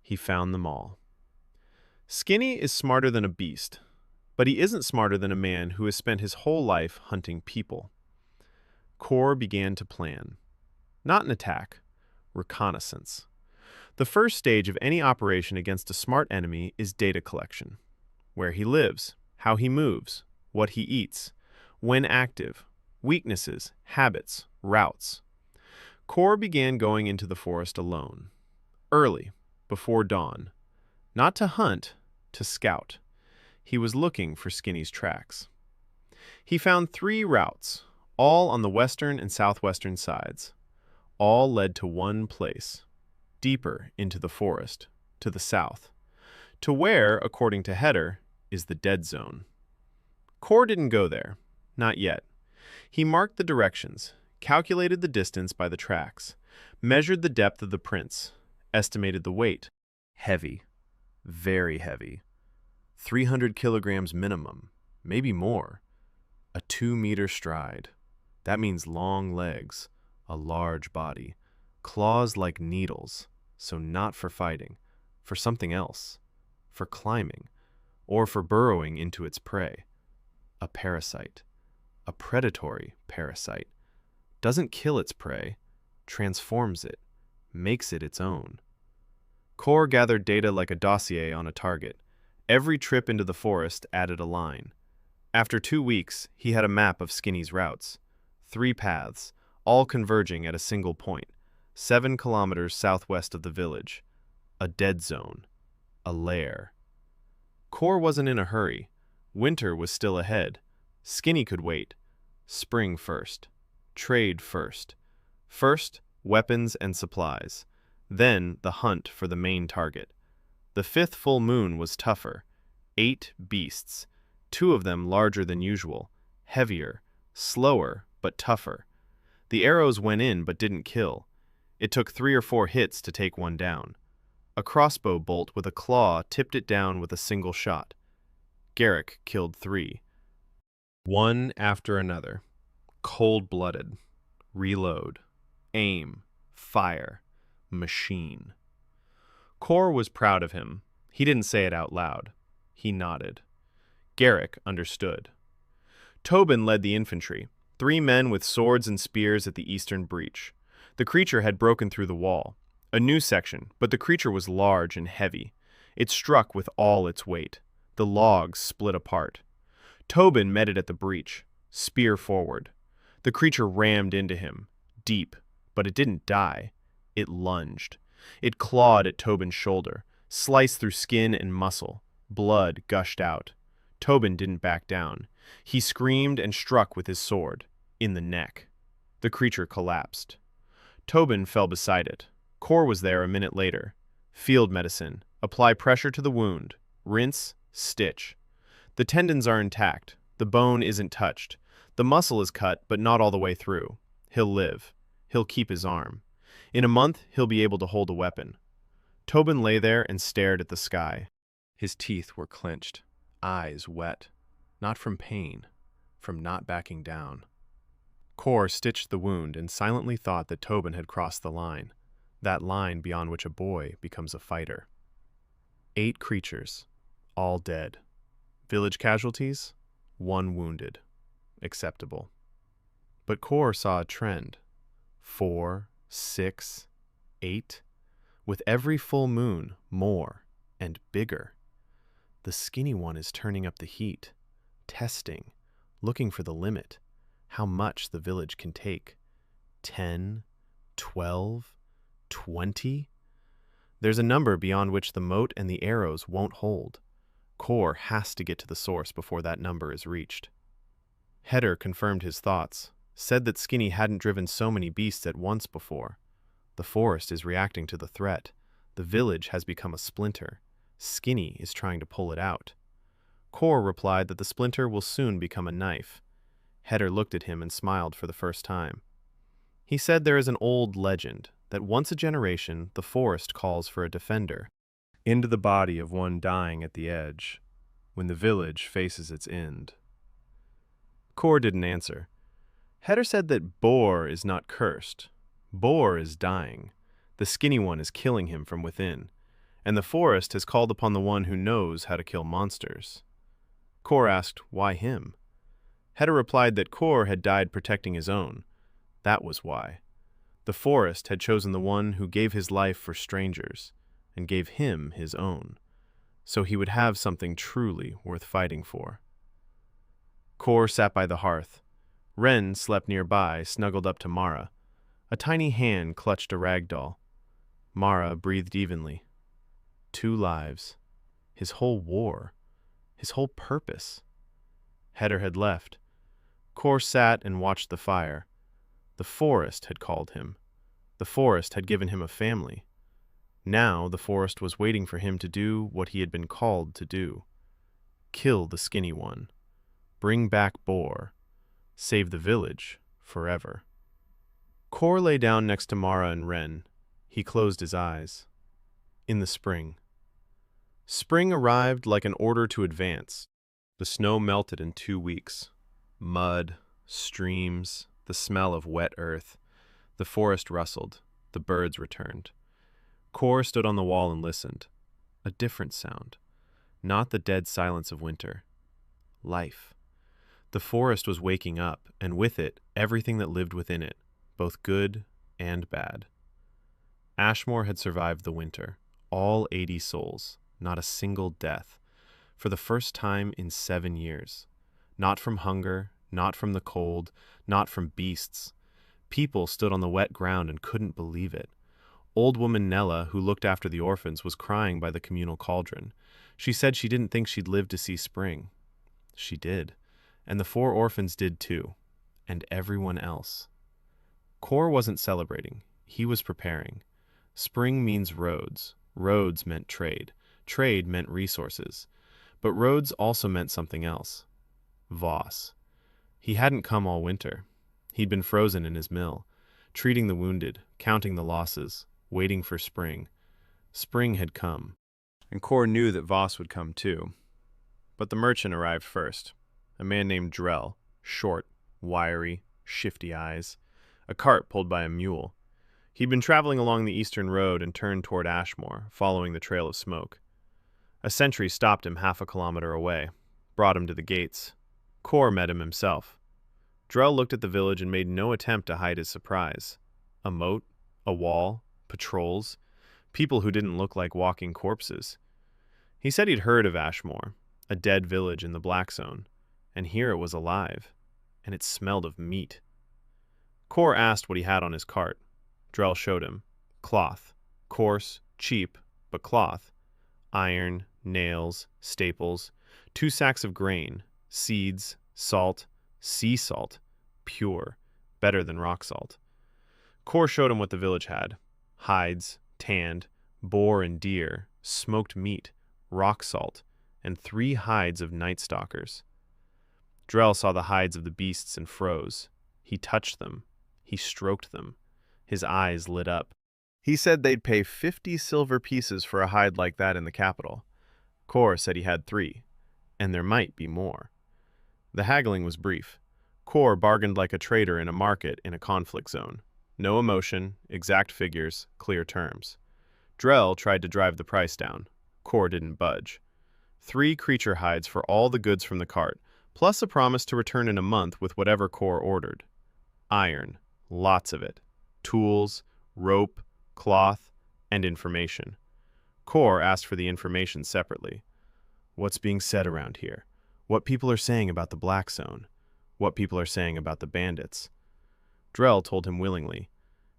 Speaker 1: He found them all. Skinny is smarter than a beast, but he isn't smarter than a man who has spent his whole life hunting people. Kor began to plan. Not an attack, reconnaissance. The first stage of any operation against a smart enemy is data collection. Where he lives, how he moves, what he eats, when active, weaknesses, habits, routes. Kor began going into the forest alone. Early, before dawn. Not to hunt, to scout. He was looking for Skinny's tracks. He found 3 routes, all on the western and southwestern sides. All led to one place. Deeper into the forest, to the south, to where, according to Heder, is the dead zone. Kor didn't go there, not yet. He marked the directions, calculated the distance by the tracks, measured the depth of the prints, estimated the weight. Heavy, very heavy. 300 kilograms minimum, maybe more. A 2-meter stride. That means long legs, a large body, claws like needles. So not for fighting, for something else, for climbing, or for burrowing into its prey. A parasite, a predatory parasite, doesn't kill its prey, transforms it, makes it its own. Kor gathered data like a dossier on a target. Every trip into the forest added a line. After 2 weeks, he had a map of Skinny's routes. 3 paths, all converging at a single point, 7 kilometers southwest of the village. A dead zone. A lair. Kor wasn't in a hurry. Winter was still ahead. Skinny could wait. Spring first. Trade first. First, weapons and supplies. Then, the hunt for the main target. The 5th full moon was tougher. 8 beasts. 2 of them larger than usual. Heavier. Slower, but tougher. The arrows went in but didn't kill. It took 3 or 4 hits to take one down. A crossbow bolt with a claw tipped it down with a single shot. Garrick killed 3. One after another. Cold-blooded. Reload. Aim. Fire. Machine. Kor was proud of him. He didn't say it out loud. He nodded. Garrick understood. Tobin led the infantry, 3 men with swords and spears at the eastern breach. The creature had broken through the wall. A new section, but the creature was large and heavy. It struck with all its weight. The logs split apart. Tobin met it at the breach, spear forward. The creature rammed into him, deep, but it didn't die. It lunged. It clawed at Tobin's shoulder, sliced through skin and muscle. Blood gushed out. Tobin didn't back down. He screamed and struck with his sword, in the neck. The creature collapsed. Tobin fell beside it. Kor was there a minute later. Field medicine. Apply pressure to the wound. Rinse, stitch. The tendons are intact. The bone isn't touched. The muscle is cut, but not all the way through. He'll live. He'll keep his arm. In a month, he'll be able to hold a weapon. Tobin lay there and stared at the sky. His teeth were clenched, eyes wet, not from pain, from not backing down. Kor stitched the wound and silently thought that Tobin had crossed the line, that line beyond which a boy becomes a fighter. 8 creatures, all dead. Village casualties, 1 wounded. Acceptable. But Kor saw a trend. 4, 6, 8. With every full moon, more and bigger. The skinny one is turning up the heat, testing, looking for the limit, how much the village can take. 10, 12, 20? There's a number beyond which the moat and the arrows won't hold. Kor has to get to the source before that number is reached. Heder confirmed his thoughts, said that Skinny hadn't driven so many beasts at once before. The forest is reacting to the threat. The village has become a splinter. Skinny is trying to pull it out. Kor replied that the splinter will soon become a knife. Heder looked at him and smiled for the first time. He said there is an old legend that once a generation the forest calls for a defender into the body of one dying at the edge, when the village faces its end. Kor didn't answer. Heder said that Boar is not cursed. Boar is dying. The skinny one is killing him from within, and the forest has called upon the one who knows how to kill monsters. Kor asked, why him? Heder replied that Kor had died protecting his own. That was why. The forest had chosen the one who gave his life for strangers, and gave him his own, so he would have something truly worth fighting for. Kor sat by the hearth. Ren slept nearby, snuggled up to Mara. A tiny hand clutched a rag doll. Mara breathed evenly. 2 lives. His whole war. His whole purpose. Heder had left. Kor sat and watched the fire. The forest had called him. The forest had given him a family. Now the forest was waiting for him to do what he had been called to do. Kill the skinny one. Bring back Boar. Save the village forever. Kor lay down next to Mara and Ren. He closed his eyes. In the spring. Spring arrived like an order to advance. The snow melted in 2 weeks. Mud, streams, the smell of wet earth. The forest rustled. The birds returned. Kor stood on the wall and listened. A different sound. Not the dead silence of winter. Life. The forest was waking up, and with it, everything that lived within it, both good and bad. Ashmoor had survived the winter, all 80 souls, not a single death, for the first time in 7 years. Not from hunger, not from the cold, not from beasts. People stood on the wet ground and couldn't believe it. Old woman Nella, who looked after the orphans, was crying by the communal cauldron. She said she didn't think she'd live to see spring. She did. And the 4 orphans did too. And everyone else. Kor wasn't celebrating. He was preparing. Spring means roads. Roads meant trade. Trade meant resources. But roads also meant something else. Voss. He hadn't come all winter. He'd been frozen in his mill, treating the wounded, counting the losses, waiting for spring. Spring had come. And Kor knew that Voss would come too. But the merchant arrived first. A man named Drell, short, wiry, shifty eyes. A cart pulled by a mule. He'd been traveling along the eastern road and turned toward Ashmoor, following the trail of smoke. A sentry stopped him half a kilometer away, brought him to the gates. Kor met him himself. Drell looked at the village and made no attempt to hide his surprise. A moat, a wall, patrols, people who didn't look like walking corpses. He said he'd heard of Ashmoor, a dead village in the Black Zone, and here it was alive, and it smelled of meat. Kor asked what he had on his cart. Drell showed him. Cloth. Coarse, cheap, but cloth. Iron, nails, staples, 2 sacks of grain, seeds, salt, sea salt, pure, better than rock salt. Kor showed him what the village had. Hides, tanned, boar and deer, smoked meat, rock salt, and 3 hides of night stalkers. Drell saw the hides of the beasts and froze. He touched them. He stroked them. His eyes lit up. He said they'd pay 50 silver pieces for a hide like that in the capital. Kor said he had 3, and there might be more. The haggling was brief. Kor bargained like a trader in a market in a conflict zone. No emotion, exact figures, clear terms. Drell tried to drive the price down. Kor didn't budge. 3 creature hides for all the goods from the cart, plus a promise to return in a month with whatever Kor ordered. Iron, lots of it. Tools, rope, cloth, and information. Kor asked for the information separately. What's being said around here? What people are saying about the Black Zone? What people are saying about the bandits? Drell told him willingly.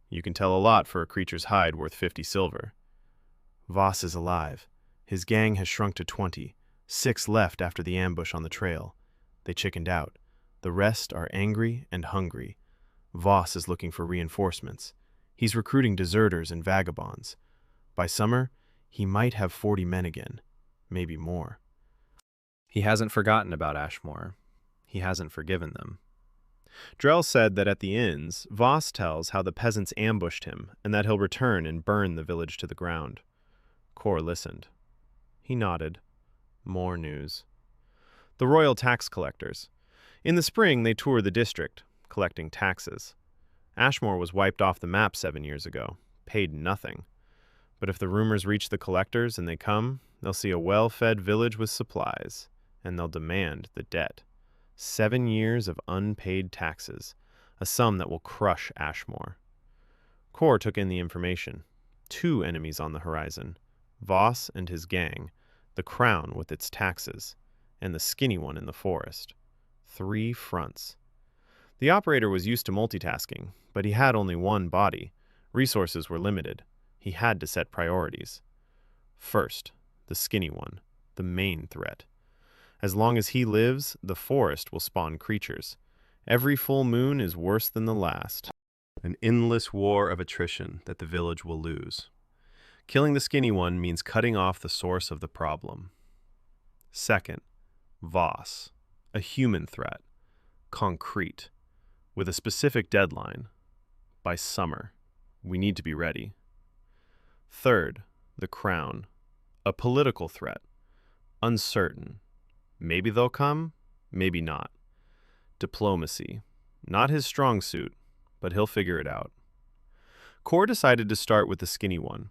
Speaker 1: You can tell a lot for a creature's hide worth 50 silver. Voss is alive. His gang has shrunk to 20. 6 left after the ambush on the trail. They chickened out. The rest are angry and hungry. Voss is looking for reinforcements. He's recruiting deserters and vagabonds. By summer, he might have 40 men again, maybe more. He hasn't forgotten about Ashmoor. He hasn't forgiven them. Drell said that at the inns, Voss tells how the peasants ambushed him and that he'll return and burn the village to the ground. Kor listened. He nodded. More news. The royal tax collectors. In the spring, they tour the district, collecting taxes. Ashmoor was wiped off the map 7 years ago, paid nothing. But if the rumors reach the collectors and they come, they'll see a well-fed village with supplies, and they'll demand the debt. 7 years of unpaid taxes, a sum that will crush Ashmoor. Kor took in the information. 2 enemies on the horizon, Voss and his gang, the crown with its taxes, and the skinny one in the forest. 3 fronts. The operator was used to multitasking, but he had only one body. Resources were limited. He had to set priorities. First, the skinny one, the main threat. As long as he lives, the forest will spawn creatures. Every full moon is worse than the last. An endless war of attrition that the village will lose. Killing the skinny one means cutting off the source of the problem. Second, Voss, a human threat, concrete, with a specific deadline. By summer, we need to be ready. Third, the crown, a political threat, uncertain. Maybe they'll come, maybe not. Diplomacy, not his strong suit, but he'll figure it out. Kor decided to start with the skinny one.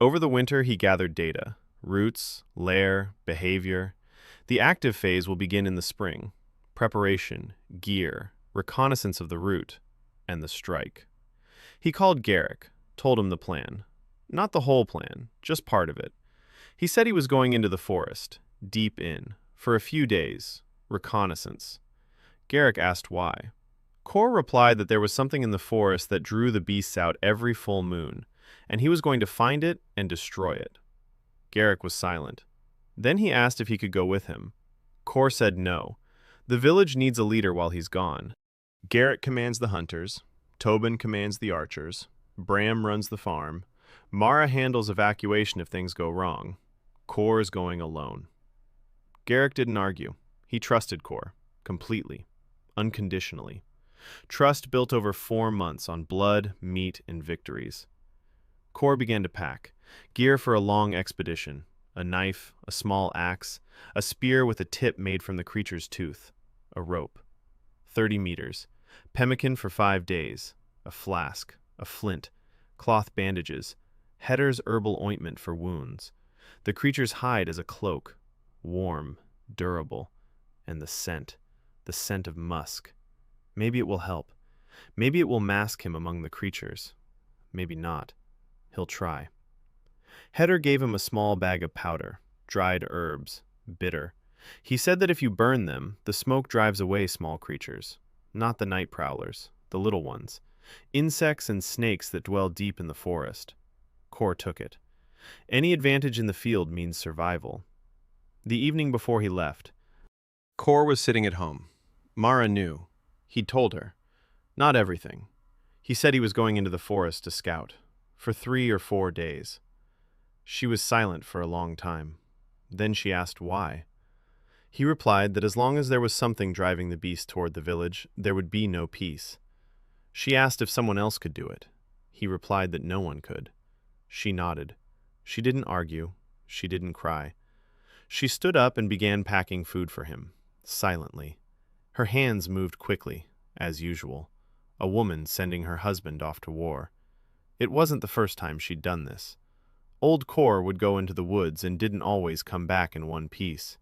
Speaker 1: Over the winter, he gathered data, roots, lair, behavior. The active phase will begin in the spring. Preparation, gear, reconnaissance of the route, and the strike. He called Garrick, told him the plan. Not the whole plan, just part of it. He said he was going into the forest, deep in, for a few days, reconnaissance. Garrick asked why. Kor replied that there was something in the forest that drew the beasts out every full moon, and he was going to find it and destroy it. Garrick was silent. Then he asked if he could go with him. Kor said no. The village needs a leader while he's gone. Garrick commands the hunters. Tobin commands the archers. Bram runs the farm. Mara handles evacuation if things go wrong. Kor is going alone. Garrick didn't argue. He trusted Kor, completely, unconditionally. Trust built over 4 months on blood, meat, and victories. Kor began to pack. Gear for a long expedition. A knife, a small axe, a spear with a tip made from the creature's tooth, a rope. 30 meters. Pemmican for 5 days. A flask, a flint, cloth bandages, Hetter's herbal ointment for wounds. The creature's hide as a cloak, warm, durable, and the scent of musk. Maybe it will help. Maybe it will mask him among the creatures. Maybe not. He'll try. Hetter gave him a small bag of powder, dried herbs, bitter. He said that if you burn them, the smoke drives away small creatures, not the night prowlers, the little ones, insects and snakes that dwell deep in the forest. Kor took it. Any advantage in the field means survival. The evening before he left, Kor was sitting at home. Mara knew. He'd told her. Not everything. He said he was going into the forest to scout, for 3 or 4 days. She was silent for a long time. Then she asked why. He replied that as long as there was something driving the beast toward the village, there would be no peace. She asked if someone else could do it. He replied that no one could. She nodded. She didn't argue. She didn't cry. She stood up and began packing food for him, silently. Her hands moved quickly, as usual. A woman sending her husband off to war. It wasn't the first time she'd done this. Old Kor would go into the woods and didn't always come back in one piece.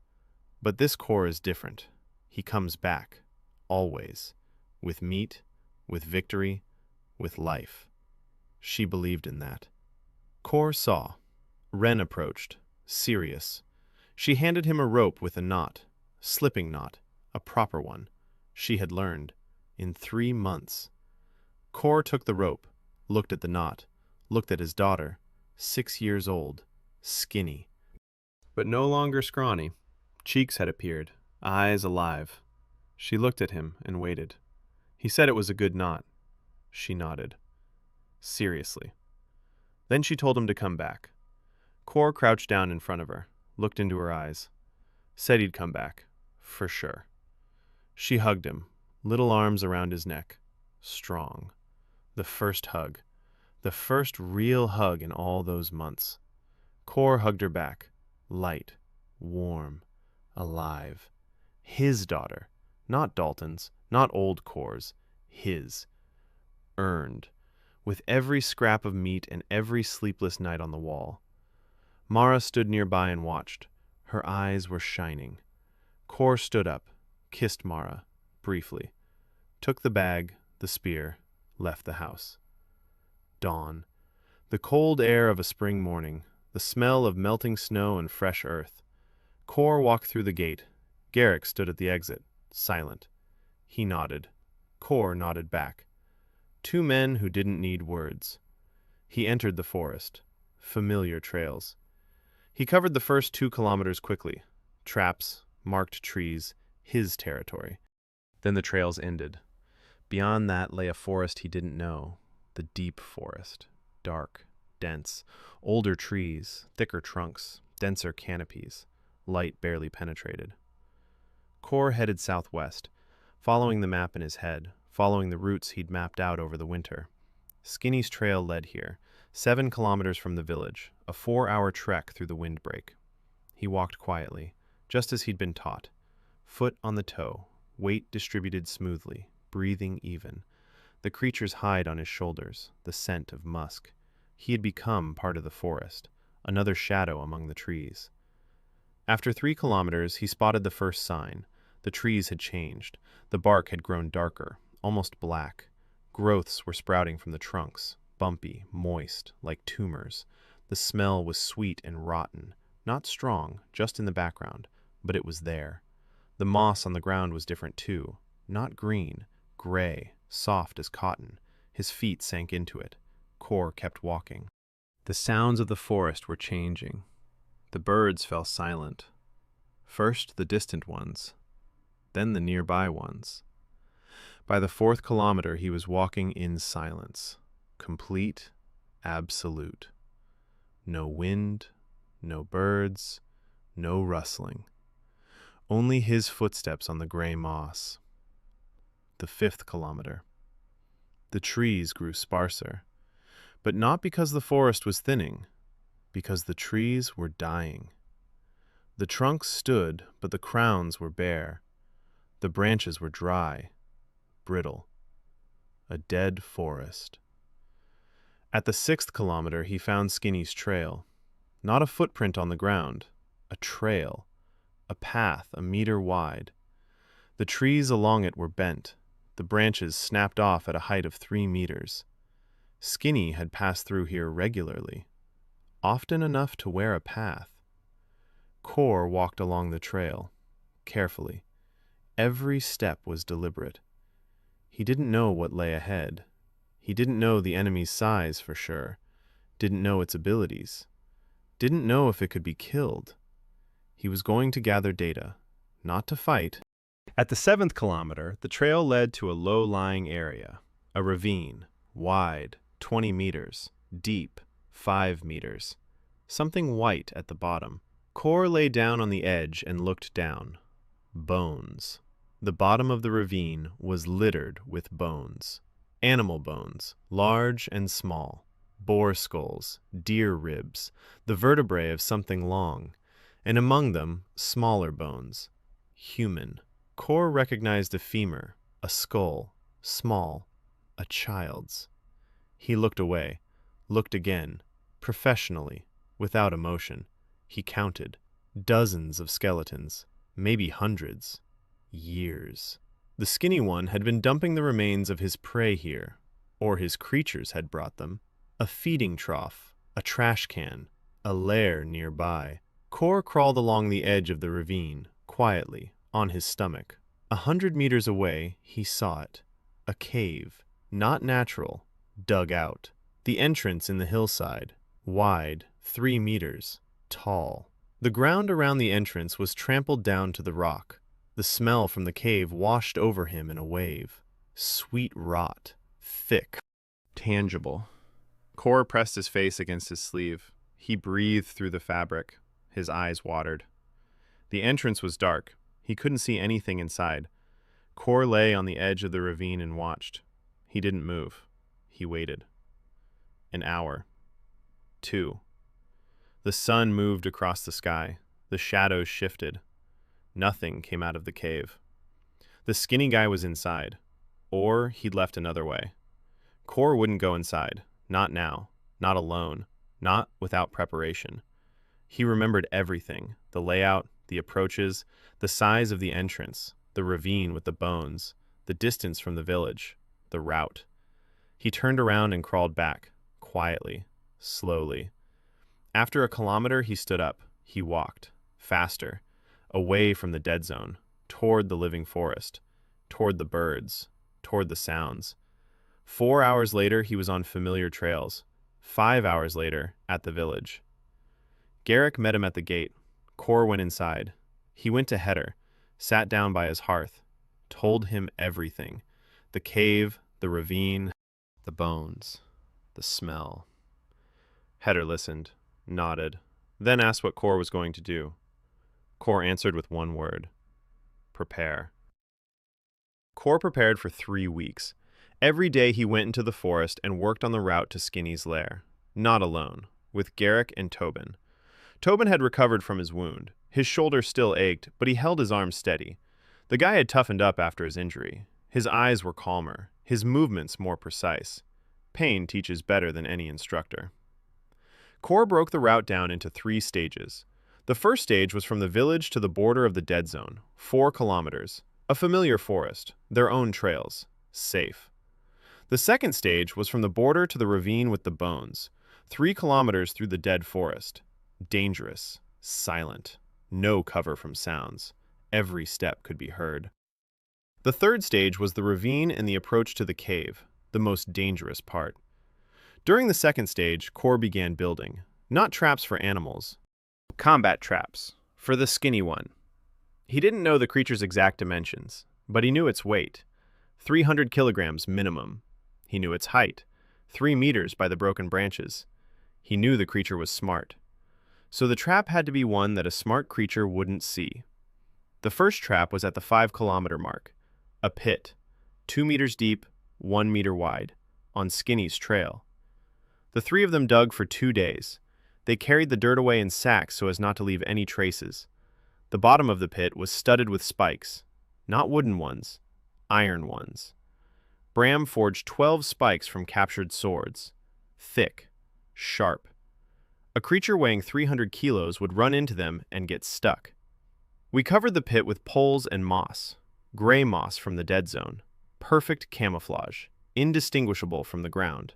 Speaker 1: But this Kor is different. He comes back, always, with meat, with victory, with life. She believed in that. Kor saw. Ren approached, serious. She handed him a rope with a knot, slipping knot, a proper one. She had learned, in 3 months. Kor took the rope, looked at the knot, looked at his daughter, 6 years old, skinny, but no longer scrawny. Cheeks had appeared, eyes alive. She looked at him and waited. He said it was a good knot. She nodded. Seriously. Then she told him to come back. Kor crouched down in front of her, looked into her eyes. Said he'd come back, for sure. She hugged him, little arms around his neck, strong. The first hug. The first real hug in all those months. Kor hugged her back, light, warm, alive. His daughter, not Dalton's, not old Kor's, his. Earned, with every scrap of meat and every sleepless night on the wall. Mara stood nearby and watched. Her eyes were shining. Kor stood up, kissed Mara, briefly, took the bag, the spear, left the house. Dawn. The cold air of a spring morning, the smell of melting snow and fresh earth. Kor walked through the gate. Garrick stood at the exit, silent. He nodded. Kor nodded back. 2 men who didn't need words. He entered the forest. Familiar trails. He covered the first 2 kilometers quickly. Traps, marked trees, his territory. Then the trails ended. Beyond that lay a forest he didn't know. The deep forest. Dark, dense, older trees, thicker trunks, denser canopies. Light barely penetrated. Kor headed southwest, following the map in his head, following the routes he'd mapped out over the winter. Skinny's trail led here, 7 kilometers from the village, a 4-hour trek through the windbreak. He walked quietly, just as he'd been taught, foot on the toe, weight distributed smoothly, breathing even. The creature's hide on his shoulders, the scent of musk. He had become part of the forest, another shadow among the trees. After 3 kilometers, he spotted the first sign. The trees had changed. The bark had grown darker, almost black. Growths were sprouting from the trunks, bumpy, moist, like tumors. The smell was sweet and rotten, not strong, just in the background, but it was there. The moss on the ground was different too, not green, gray, soft as cotton. His feet sank into it. Kor kept walking. The sounds of the forest were changing. The birds fell silent. First the distant ones, then the nearby ones. By the 4th kilometer, he was walking in silence. Complete, absolute. No wind, no birds, no rustling. Only his footsteps on the gray moss. The 5th kilometer. The trees grew sparser, but not because the forest was thinning, because the trees were dying. The trunks stood, but the crowns were bare. The branches were dry, brittle. A dead forest. At the 6th kilometer, he found Skinny's trail. Not a footprint on the ground, a trail, a path a meter wide. The trees along it were bent. The branches snapped off at a height of 3 meters. Skinny had passed through here regularly, often enough to wear a path. Kor walked along the trail, carefully. Every step was deliberate. He didn't know what lay ahead. He didn't know the enemy's size for sure, didn't know its abilities, didn't know if it could be killed. He was going to gather data, not to fight. At the 7th kilometer, the trail led to a low-lying area, a ravine, wide, 20 meters, deep, 5 meters. Something white at the bottom. Kor lay down on the edge and looked down. Bones. The bottom of the ravine was littered with bones. Animal bones, large and small. Boar skulls, deer ribs, the vertebrae of something long, and among them, smaller bones. Human. Kor recognized a femur, a skull, small, a child's. He looked away, looked again, professionally, without emotion. He counted. Dozens of skeletons, maybe hundreds. Years. The skinny one had been dumping the remains of his prey here, or his creatures had brought them. A feeding trough, a trash can, a lair nearby. Kor crawled along the edge of the ravine, quietly, on his stomach. 100 meters away, he saw it. A cave, not natural, dug out. The entrance in the hillside, wide, 3 meters, tall. The ground around the entrance was trampled down to the rock. The smell from the cave washed over him in a wave. Sweet rot, thick, tangible. Kor pressed his face against his sleeve. He breathed through the fabric. His eyes watered. The entrance was dark. He couldn't see anything inside. Kor lay on the edge of the ravine and watched. He didn't move. He waited. An hour. 2. The sun moved across the sky. The shadows shifted. Nothing came out of the cave. The skinny guy was inside. Or he'd left another way. Kor wouldn't go inside. Not now. Not alone. Not without preparation. He remembered everything. The layout, the approaches, the size of the entrance, the ravine with the bones, the distance from the village, the route. He turned around and crawled back, quietly, slowly. After a kilometer, he stood up. He walked, faster, away from the dead zone, toward the living forest, toward the birds, toward the sounds. 4 hours later, he was on familiar trails. 5 hours later, at the village. Garrick met him at the gate. Kor went inside. He went to Heder, sat down by his hearth, told him everything. The cave, the ravine, the bones, the smell. Heder listened, nodded, then asked what Kor was going to do. Kor answered with one word: prepare. Kor prepared for 3 weeks. Every day he went into the forest and worked on the route to Skinny's lair. Not alone, with Garrick and Tobin. Tobin had recovered from his wound. His shoulder still ached, but he held his arm steady. The guy had toughened up after his injury. His eyes were calmer, his movements more precise. Pain teaches better than any instructor. Kor broke the route down into 3 stages. The first stage was from the village to the border of the dead zone, 4 kilometers. A familiar forest, their own trails, safe. The second stage was from the border to the ravine with the bones, 3 kilometers through the dead forest. Dangerous, silent, no cover from sounds. Every step could be heard. The third stage was the ravine and the approach to the cave, the most dangerous part. During the second stage, Kor began building, not traps for animals, combat traps, for the skinny one. He didn't know the creature's exact dimensions, but he knew its weight, 300 kilograms minimum. He knew its height, 3 meters by the broken branches. He knew the creature was smart. So the trap had to be one that a smart creature wouldn't see. The first trap was at the 5-kilometer mark, a pit, 2 meters deep, 1 meter wide, on Skinny's trail. The 3 of them dug for 2 days. They carried the dirt away in sacks so as not to leave any traces. The bottom of the pit was studded with spikes, not wooden ones, iron ones. Bram forged 12 spikes from captured swords, thick, sharp. A creature weighing 300 kilos would run into them and get stuck. We covered the pit with poles and moss, gray moss from the dead zone, perfect camouflage, indistinguishable from the ground.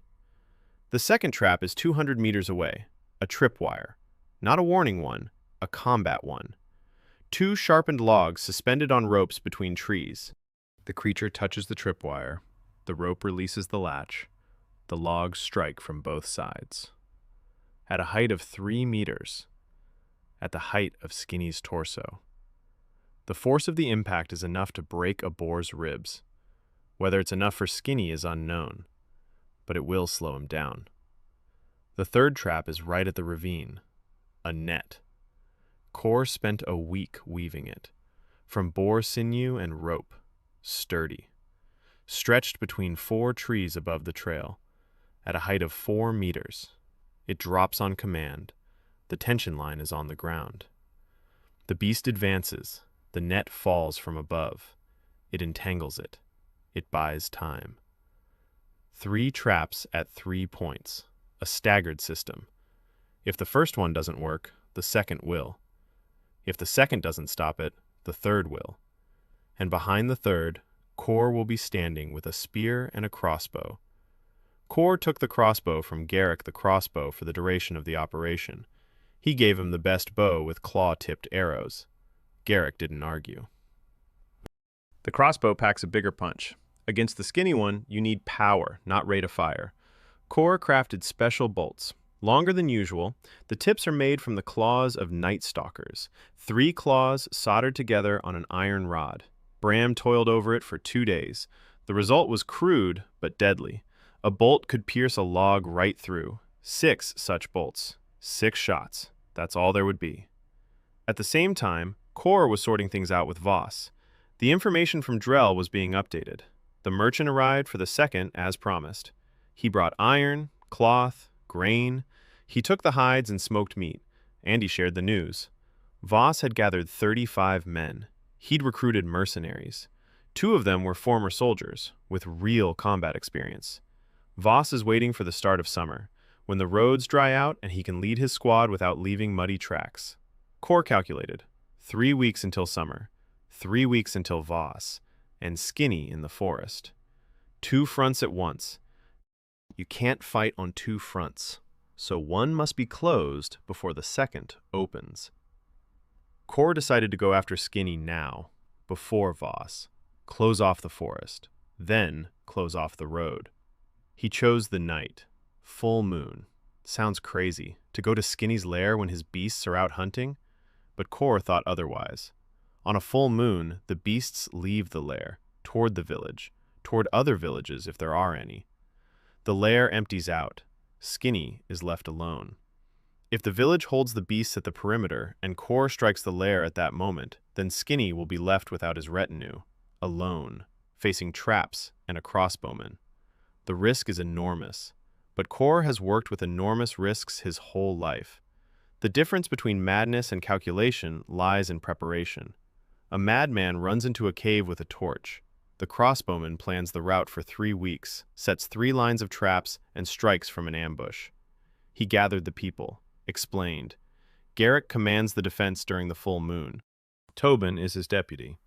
Speaker 1: The second trap is 200 meters away, a tripwire, not a warning one, a combat one. 2 sharpened logs suspended on ropes between trees. The creature touches the tripwire, the rope releases the latch, the logs strike from both sides. At a height of 3 meters, at the height of Skinny's torso. The force of the impact is enough to break a boar's ribs. Whether it's enough for Skinny is unknown, but it will slow him down. The third trap is right at the ravine, a net. Kor spent a week weaving it, from boar sinew and rope, sturdy, stretched between 4 trees above the trail, at a height of 4 meters. It drops on command. The tension line is on the ground. The beast advances. The net falls from above. It entangles it. It buys time. 3 traps at 3 points. A staggered system. If the first one doesn't work, the second will. If the second doesn't stop it, the third will. And behind the third, Kor will be standing with a spear and a crossbow. Kor took the crossbow from Garrick the crossbow for the duration of the operation. He gave him the best bow with claw-tipped arrows. Garrick didn't argue. The crossbow packs a bigger punch. Against the skinny one, you need power, not rate of fire. Kor crafted special bolts. Longer than usual, the tips are made from the claws of night stalkers. 3 claws soldered together on an iron rod. Bram toiled over it for 2 days. The result was crude, but deadly. A bolt could pierce a log right through. 6 such bolts. 6 shots. That's all there would be. At the same time, Kor was sorting things out with Voss. The information from Drell was being updated. The merchant arrived for the second, as promised. He brought iron, cloth, grain. He took the hides and smoked meat, and he shared the news. Voss had gathered 35 men. He'd recruited mercenaries. 2 of them were former soldiers, with real combat experience. Voss is waiting for the start of summer, when the roads dry out and he can lead his squad without leaving muddy tracks. Kor calculated. 3 weeks until summer, 3 weeks until Voss, and Skinny in the forest. 2 fronts at once. You can't fight on 2 fronts, so one must be closed before the second opens. Kor decided to go after Skinny now, before Voss. Close off the forest, then close off the road. He chose the night, full moon. Sounds crazy, to go to Skinny's lair when his beasts are out hunting, but Kor thought otherwise. On a full moon, the beasts leave the lair, toward the village, toward other villages if there are any. The lair empties out. Skinny is left alone. If the village holds the beasts at the perimeter and Kor strikes the lair at that moment, then Skinny will be left without his retinue, alone, facing traps and a crossbowman. The risk is enormous, but Kor has worked with enormous risks his whole life. The difference between madness and calculation lies in preparation. A madman runs into a cave with a torch. The crossbowman plans the route for 3 weeks, sets 3 lines of traps, and strikes from an ambush. He gathered the people, explained. Garrick commands the defense during the full moon. Tobin is his deputy.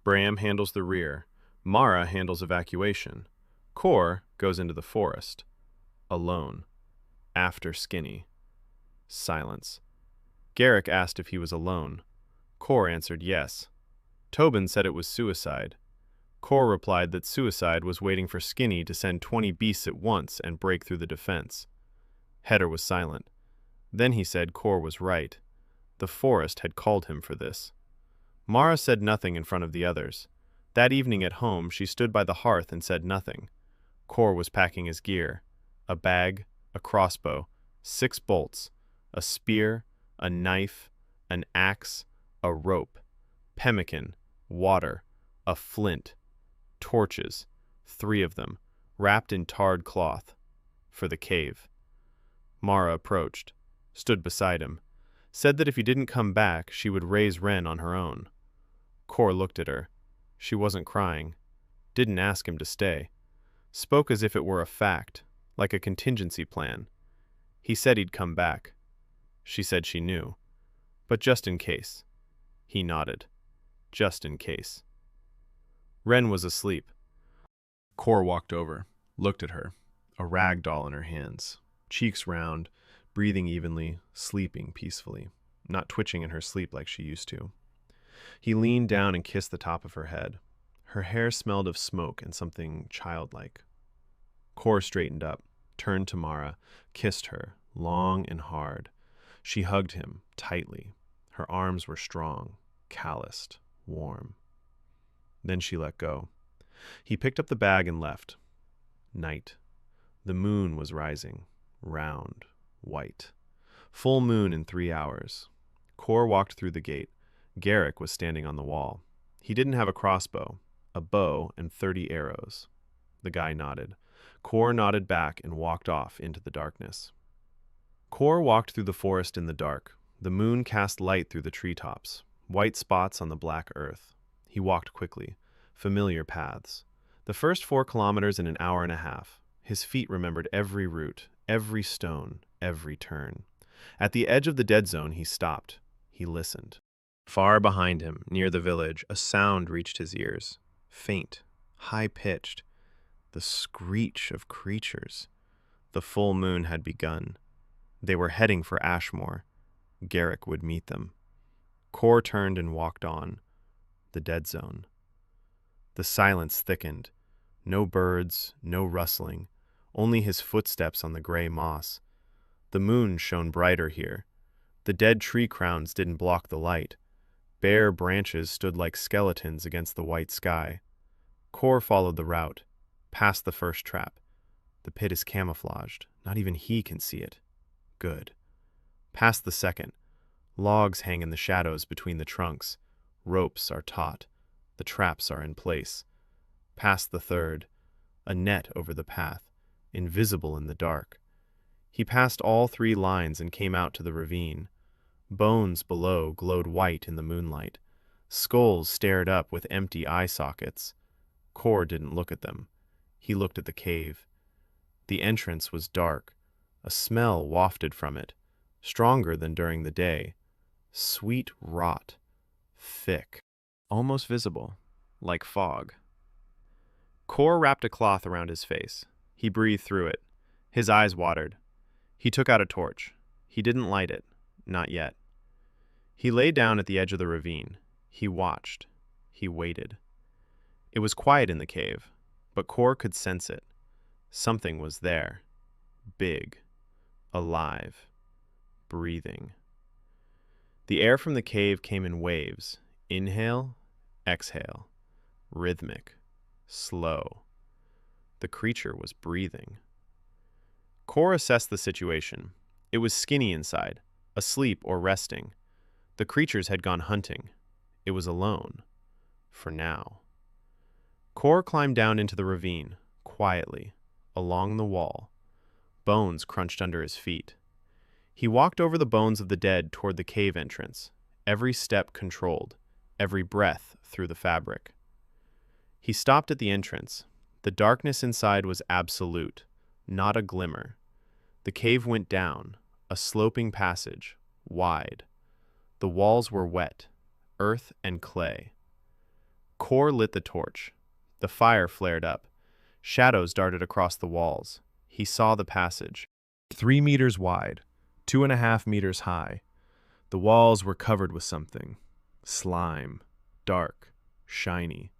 Speaker 1: Bram handles the rear. Mara handles evacuation. Kor goes into the forest. Alone. After Skinny. Silence. Garrick asked if he was alone. Kor answered yes. Tobin said it was suicide. Kor replied that suicide was waiting for Skinny to send 20 beasts at once and break through the defense. Heder was silent. Then he said Kor was right. The forest had called him for this. Mara said nothing in front of the others. That evening at home, she stood by the hearth and said nothing. Kor was packing his gear. A bag, a crossbow, 6 bolts, a spear, a knife, an axe, a rope, pemmican, water, a flint, torches, 3 of them, wrapped in tarred cloth, for the cave. Mara approached, stood beside him, said that if he didn't come back, she would raise Ren on her own. Kor looked at her. She wasn't crying, didn't ask him to stay, spoke as if it were a fact, like a contingency plan. He said he'd come back. She said she knew. But just in case. He nodded. Just in case. Ren was asleep. Kor walked over, looked at her, a rag doll in her hands, cheeks round, breathing evenly, sleeping peacefully, not twitching in her sleep like she used to. He leaned down and kissed the top of her head. Her hair smelled of smoke and something childlike. Kor straightened up, turned to Mara, kissed her, long and hard. She hugged him, tightly. Her arms were strong, calloused, warm. Then she let go. He picked up the bag and left. Night. The moon was rising, round, white. Full moon in 3 hours. Kor walked through the gate. Garrick was standing on the wall. He didn't have a crossbow, a bow, and 30 arrows. The guy nodded. Kor nodded back and walked off into the darkness. Kor walked through the forest in the dark. The moon cast light through the treetops, white spots on the black earth. He walked quickly, familiar paths. The first 4 kilometers in an hour and a half. His feet remembered every route, every stone, every turn. At the edge of the dead zone, he stopped. He listened. Far behind him, near the village, a sound reached his ears. Faint, high-pitched. The screech of creatures. The full moon had begun. They were heading for Ashmoor. Garrick would meet them. Kor turned and walked on. The dead zone. The silence thickened. No birds, no rustling, only his footsteps on the gray moss. The moon shone brighter here. The dead tree crowns didn't block the light. Bare branches stood like skeletons against the white sky. Kor followed the route, past the first trap. The pit is camouflaged. Not even he can see it. Good. Past the second. Logs hang in the shadows between the trunks. Ropes are taut. The traps are in place. Past the third. A net over the path, invisible in the dark. He passed all 3 lines and came out to the ravine. Bones below glowed white in the moonlight. Skulls stared up with empty eye sockets. Kor didn't look at them. He looked at the cave. The entrance was dark. A smell wafted from it, stronger than during the day. Sweet rot. Thick. Almost visible, like fog. Kor wrapped a cloth around his face. He breathed through it. His eyes watered. He took out a torch. He didn't light it. Not yet. He lay down at the edge of the ravine. He watched. He waited. It was quiet in the cave, but Kor could sense it. Something was there. Big. Alive. Breathing. The air from the cave came in waves. Inhale, exhale. Rhythmic. Slow. The creature was breathing. Kor assessed the situation. It was Skinny inside, asleep or resting. The creatures had gone hunting. It was alone. For now. Kor climbed down into the ravine, quietly, along the wall. Bones crunched under his feet. He walked over the bones of the dead toward the cave entrance, every step controlled, every breath through the fabric. He stopped at the entrance. The darkness inside was absolute, not a glimmer. The cave went down, a sloping passage, wide. The walls were wet, earth and clay. Kor lit the torch. The fire flared up. Shadows darted across the walls. He saw the passage. 3 meters wide, 2.5 meters high. The walls were covered with something. Slime, dark, shiny.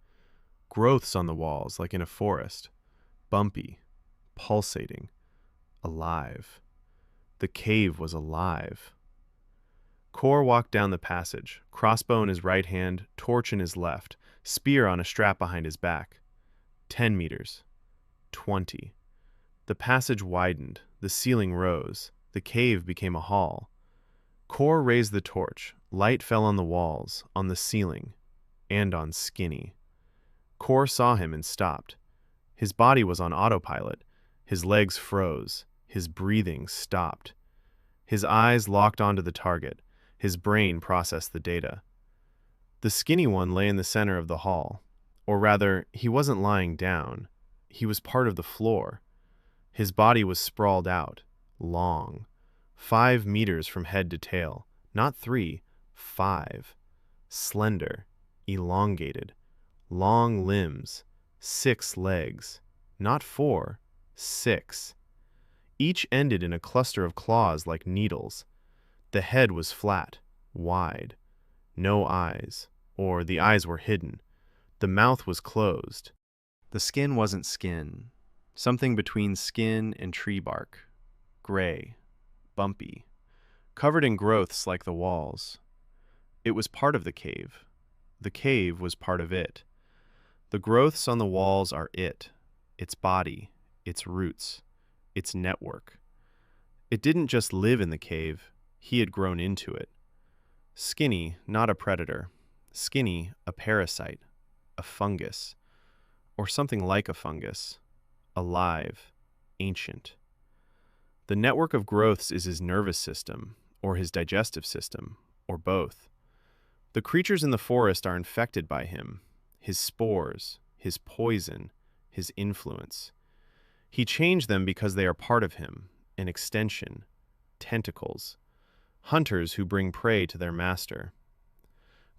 Speaker 1: Growths on the walls like in a forest. Bumpy, pulsating, alive. The cave was alive. Kor walked down the passage, crossbow in his right hand, torch in his left, spear on a strap behind his back. 10 meters. 20. The passage widened, the ceiling rose, the cave became a hall. Kor raised the torch, light fell on the walls, on the ceiling, and on Skinny. Kor saw him and stopped. His body was on autopilot, his legs froze, his breathing stopped. His eyes locked onto the target, his brain processed the data. The skinny one lay in the center of the hall, or rather, he wasn't lying down, he was part of the floor. His body was sprawled out, long, 5 meters from head to tail, not 3, 5. Slender, elongated, long limbs, 6 legs, not 4, 6. Each ended in a cluster of claws like needles. The head was flat, wide. No eyes, or the eyes were hidden. The mouth was closed. The skin wasn't skin. Something between skin and tree bark. Gray, bumpy, covered in growths like the walls. It was part of the cave. The cave was part of it. The growths on the walls are it, its body, its roots, its network. It didn't just live in the cave, he had grown into it. Skinny, not a predator. Skinny, a parasite, a fungus, or something like a fungus, alive, ancient. The network of growths is his nervous system, or his digestive system, or both. The creatures in the forest are infected by him, his spores, his poison, his influence. He changed them because they are part of him, an extension, tentacles, hunters who bring prey to their master.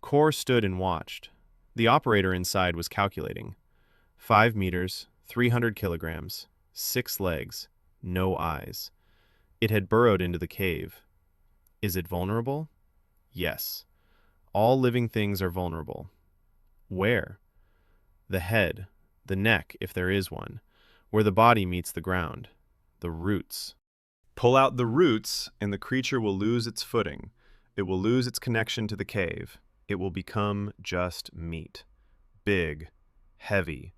Speaker 1: Kor stood and watched. The operator inside was calculating. 5 meters, 300 kilograms, 6 legs, no eyes. It had burrowed into the cave. Is it vulnerable? Yes. All living things are vulnerable. Where? The head, the neck, if there is one, where the body meets the ground, the roots. Pull out the roots, and the creature will lose its footing. It will lose its connection to the cave. It will become just meat. Big, heavy,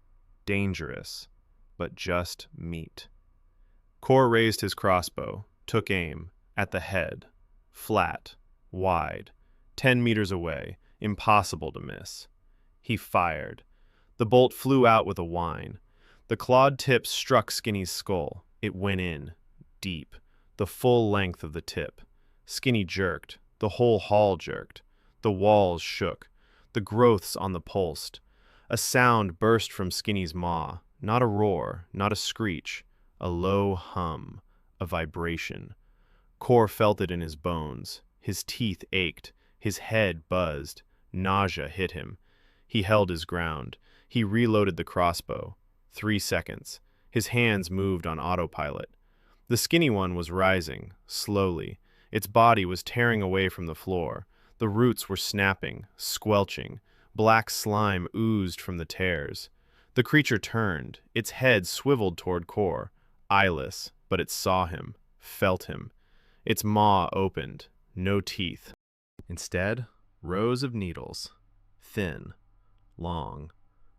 Speaker 1: dangerous, but just meat. Kor raised his crossbow, took aim, at the head. Flat, wide, 10 meters away, impossible to miss. He fired. The bolt flew out with a whine. The clawed tip struck Skinny's skull. It went in, deep, the full length of the tip. Skinny jerked. The whole hall jerked. The walls shook. The growths on the pulsed. A sound burst from Skinny's maw. Not a roar, not a screech. A low hum, a vibration. Kor felt it in his bones. His teeth ached. His head buzzed. Nausea hit him. He held his ground. He reloaded the crossbow. 3 seconds. His hands moved on autopilot. The skinny one was rising, slowly. Its body was tearing away from the floor. The roots were snapping, squelching. Black slime oozed from the tears. The creature turned. Its head swiveled toward Kor, eyeless, but it saw him, felt him. Its maw opened, no teeth. Instead, rows of needles, thin, long,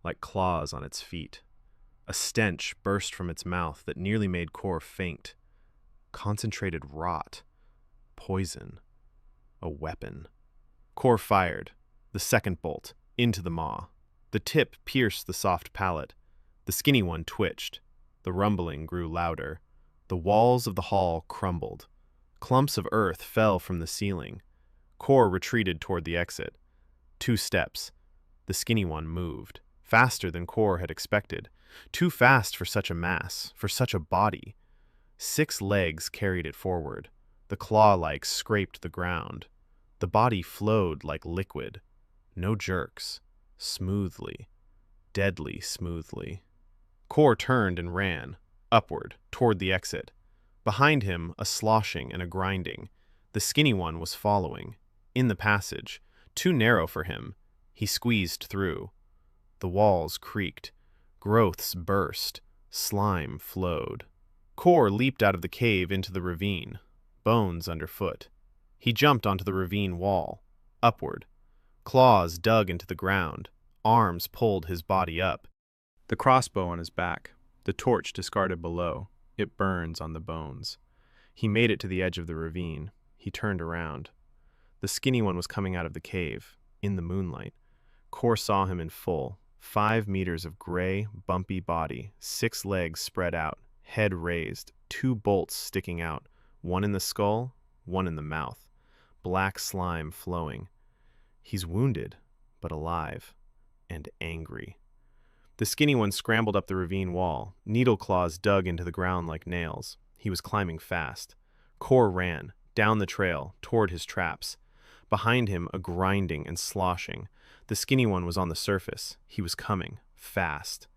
Speaker 1: like claws on its feet. A stench burst from its mouth that nearly made Kor faint. Concentrated rot. Poison. A weapon. Kor fired. The second bolt. Into the maw. The tip pierced the soft palate. The skinny one twitched. The rumbling grew louder. The walls of the hall crumbled. Clumps of earth fell from the ceiling. Kor retreated toward the exit. 2 steps. The skinny one moved. Faster than Kor had expected. Too fast for such a mass, for such a body. 6 legs carried it forward. The claw-like scraped the ground. The body flowed like liquid. No jerks. Smoothly. Deadly smoothly. Kor turned and ran, upward, toward the exit. Behind him, a sloshing and a grinding. The skinny one was following. In the passage, too narrow for him, he squeezed through. The walls creaked. Growths burst. Slime flowed. Kor leaped out of the cave into the ravine, bones underfoot. He jumped onto the ravine wall, upward. Claws dug into the ground. Arms pulled his body up. The crossbow on his back, the torch discarded below. It burns on the bones. He made it to the edge of the ravine. He turned around. The skinny one was coming out of the cave, in the moonlight. Kor saw him in full. 5 meters of gray, bumpy body, 6 legs spread out, head raised, 2 bolts sticking out, one in the skull, one in the mouth. Black slime flowing. He's wounded, but alive, and angry. The skinny one scrambled up the ravine wall. Needle claws dug into the ground like nails. He was climbing fast. Kor ran, down the trail, toward his traps. Behind him, a grinding and sloshing. The skinny one was on the surface. He was coming, fast.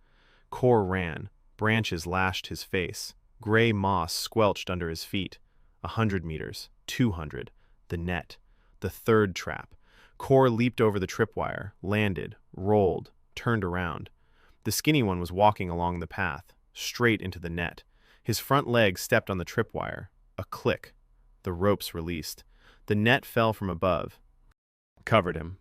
Speaker 1: Kor ran. Branches lashed his face. Gray moss squelched under his feet. 100 meters, 200. The net. The third trap. Kor leaped over the tripwire, landed, rolled, turned around. The skinny one was walking along the path, straight into the net. His front leg stepped on the tripwire. A click. The ropes released. The net fell from above, covered him.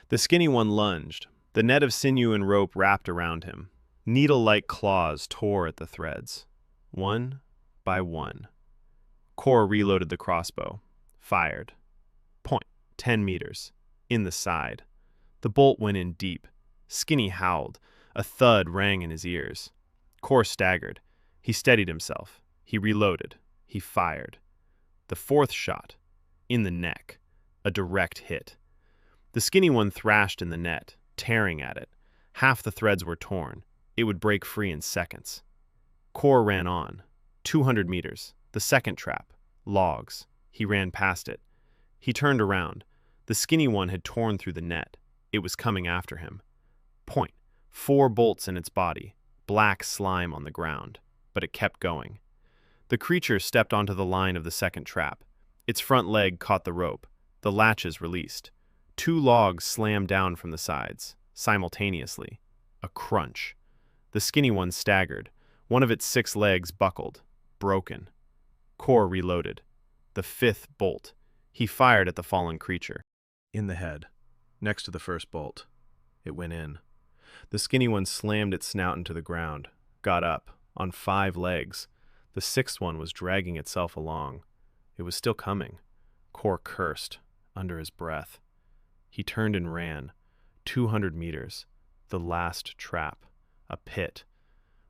Speaker 1: The skinny one lunged. The net of sinew and rope wrapped around him. Needle-like claws tore at the threads. One by one. Kor reloaded the crossbow. Fired. Point. 10 meters. In the side. The bolt went in deep. Skinny howled. A thud rang in his ears. Kor staggered. He steadied himself. He reloaded. He fired. The 4th shot. In the neck. A direct hit. The skinny one thrashed in the net, tearing at it. Half the threads were torn. It would break free in seconds. Kor ran on. 200 meters. The 2nd trap. Logs. He ran past it. He turned around. The skinny one had torn through the net. It was coming after him. Point. 4 bolts in its body. Black slime on the ground. But it kept going. The creature stepped onto the line of the 2nd trap. Its front leg caught the rope. The latches released. 2 logs slammed down from the sides, simultaneously. A crunch. The skinny one staggered. One of its 6 legs buckled. Broken. Kor reloaded. The 5th bolt. He fired at the fallen creature. In the head. Next to the first bolt. It went in. The skinny one slammed its snout into the ground. Got up. On 5 legs. The 6th one was dragging itself along. It was still coming. Kor cursed. Under his breath. He turned and ran. 200 meters. The last trap. A pit.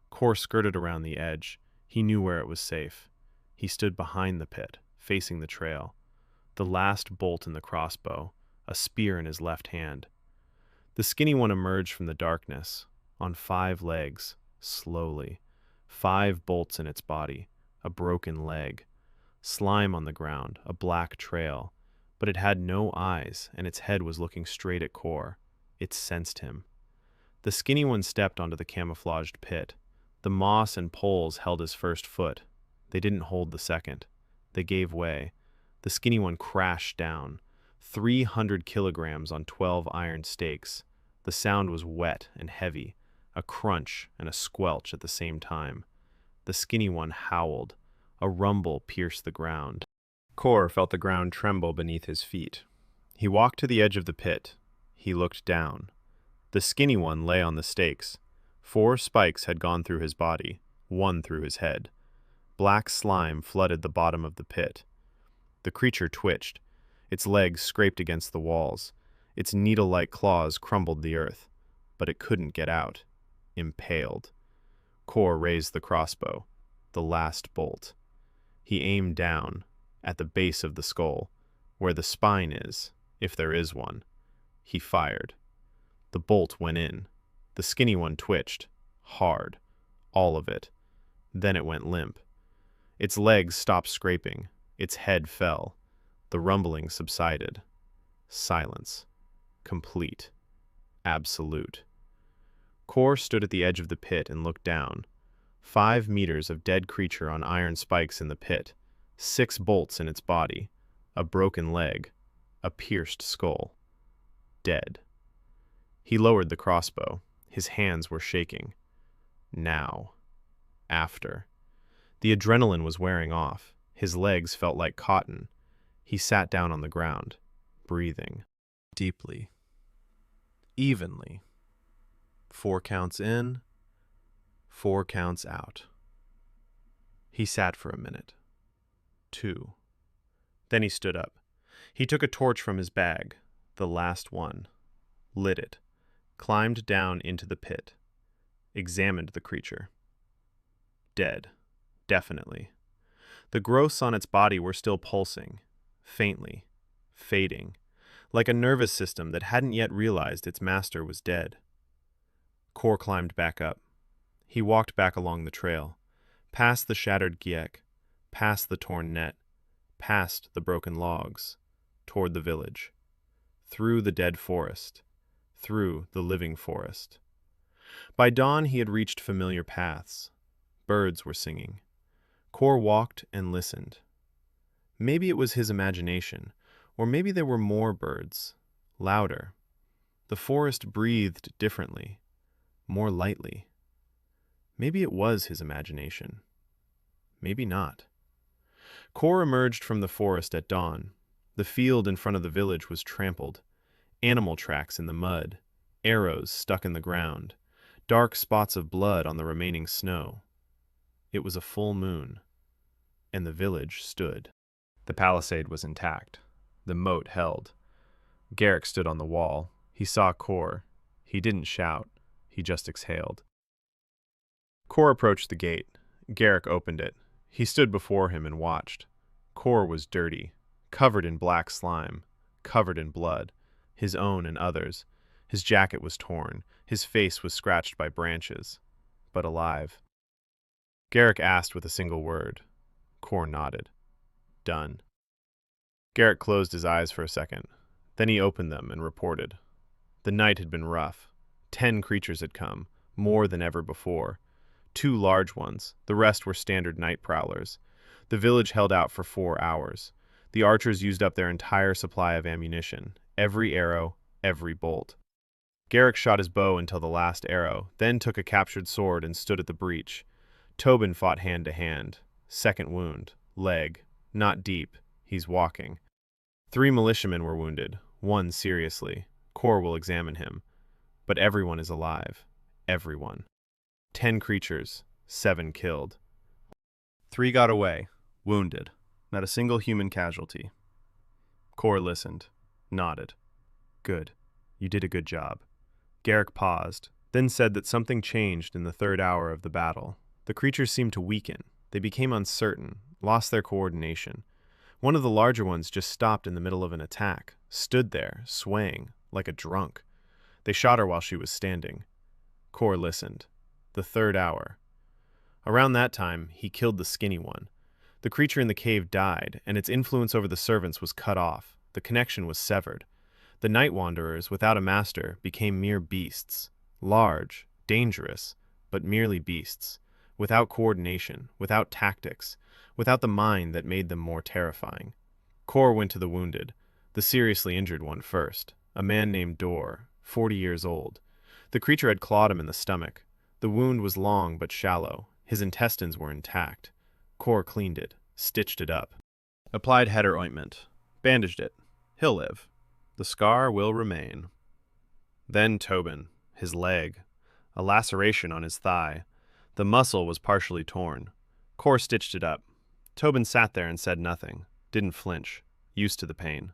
Speaker 1: Kor skirted around the edge. He knew where it was safe. He stood behind the pit, facing the trail. The last bolt in the crossbow. A spear in his left hand. The skinny one emerged from the darkness. On 5 legs. Slowly. 5 bolts in its body. A broken leg. Slime on the ground. A black trail. But it had no eyes, and its head was looking straight at Kor. It sensed him. The skinny one stepped onto the camouflaged pit. The moss and poles held his first foot. They didn't hold the second. They gave way. The skinny one crashed down. 300 kilograms on 12 iron stakes. The sound was wet and heavy, a crunch and a squelch at the same time. The skinny one howled. A rumble pierced the ground. Kor felt the ground tremble beneath his feet. He walked to the edge of the pit. He looked down. The skinny one lay on the stakes. 4 spikes had gone through his body, 1 through his head. Black slime flooded the bottom of the pit. The creature twitched. Its legs scraped against the walls. Its needle-like claws crumbled the earth. But it couldn't get out. Impaled. Kor raised the crossbow. The last bolt. He aimed down, at the base of the skull, where the spine is, if there is one. He fired. The bolt went in. The skinny one twitched. Hard. All of it. Then it went limp. Its legs stopped scraping. Its head fell. The rumbling subsided. Silence. Complete. Absolute. Kor stood at the edge of the pit and looked down. 5 meters of dead creature on iron spikes in the pit, 6 bolts in its body, a broken leg, a pierced skull. Dead. He lowered the crossbow. His hands were shaking. Now. After. The adrenaline was wearing off. His legs felt like cotton. He sat down on the ground, breathing. Deeply. Evenly. 4 counts in, 4 counts out. He sat for a minute. 2. Then he stood up. He took a torch from his bag, the last one, lit it, climbed down into the pit, examined the creature. Dead. Definitely. The growths on its body were still pulsing, faintly, fading, like a nervous system that hadn't yet realized its master was dead. Kor climbed back up. He walked back along the trail, past the shattered gyek, past the torn net, past the broken logs, toward the village, through the dead forest, through the living forest. By dawn he had reached familiar paths. Birds were singing. Kor walked and listened. Maybe it was his imagination, or maybe there were more birds, louder. The forest breathed differently, more lightly. Maybe it was his imagination. Maybe not. Kor emerged from the forest at dawn. The field in front of the village was trampled. Animal tracks in the mud, arrows stuck in the ground, dark spots of blood on the remaining snow. It was a full moon, and the village stood. The palisade was intact. The moat held. Garrick stood on the wall. He saw Kor. He didn't shout. He just exhaled. Kor approached the gate. Garrick opened it. He stood before him and watched. Kor was dirty, covered in black slime, covered in blood, his own and others. His jacket was torn. His face was scratched by branches, but alive. Garrick asked with a single word. Kor nodded. Done. Garrick closed his eyes for a second. Then he opened them and reported. The night had been rough. 10 creatures had come, more than ever before. 2 large ones, the rest were standard night prowlers. The village held out for 4 hours. The archers used up their entire supply of ammunition, every arrow, every bolt. Garrick shot his bow until the last arrow, then took a captured sword and stood at the breach. Tobin fought hand to hand. 2nd wound, leg, not deep, he's walking. 3 militiamen were wounded, 1 seriously. Kor will examine him. But everyone is alive. Everyone. 10 creatures, 7 killed. 3 got away, wounded. Not a single human casualty. Kor listened, nodded. Good. You did a good job. Garrick paused, then said that something changed in the 3rd hour of the battle. The creatures seemed to weaken. They became uncertain, lost their coordination. One of the larger ones just stopped in the middle of an attack, stood there, swaying, like a drunk. They shot her while she was standing. Kor listened. The 3rd hour. Around that time, he killed the skinny one. The creature in the cave died, and its influence over the servants was cut off. The connection was severed. The night wanderers, without a master, became mere beasts. Large, dangerous, but merely beasts. Without coordination, without tactics, without the mind that made them more terrifying. Kor went to the wounded, the seriously injured one first, a man named Dor, 40 years old. The creature had clawed him in the stomach. The wound was long but shallow. His intestines were intact. Kor cleaned it, stitched it up. Applied header ointment. Bandaged it. He'll live. The scar will remain. Then Tobin, his leg. A laceration on his thigh. The muscle was partially torn. Kor stitched it up. Tobin sat there and said nothing. Didn't flinch. Used to the pain.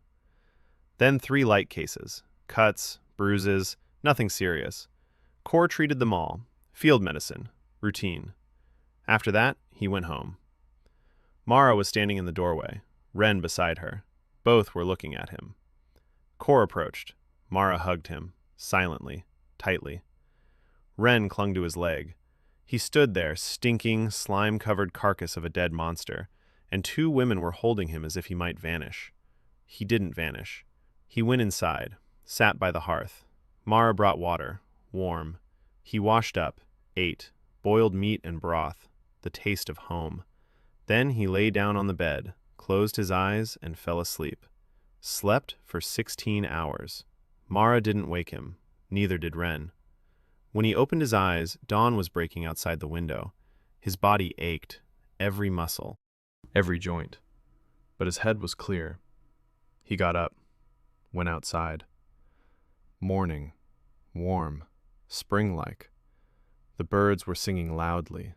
Speaker 1: Then 3 light cases. Cuts, bruises, nothing serious. Kor treated them all. Field medicine. Routine. After that, he went home. Mara was standing in the doorway, Ren beside her. Both were looking at him. Kor approached. Mara hugged him, silently, tightly. Ren clung to his leg. He stood there, stinking, slime-covered carcass of a dead monster, and two women were holding him as if he might vanish. He didn't vanish. He went inside, sat by the hearth. Mara brought water, warm. He washed up, ate, boiled meat and broth, the taste of home. Then he lay down on the bed, closed his eyes, and fell asleep. Slept for 16 hours. Mara didn't wake him, neither did Ren. When he opened his eyes, dawn was breaking outside the window. His body ached, every muscle, every joint. But his head was clear. He got up, went outside. Morning, warm, spring-like. The birds were singing loudly,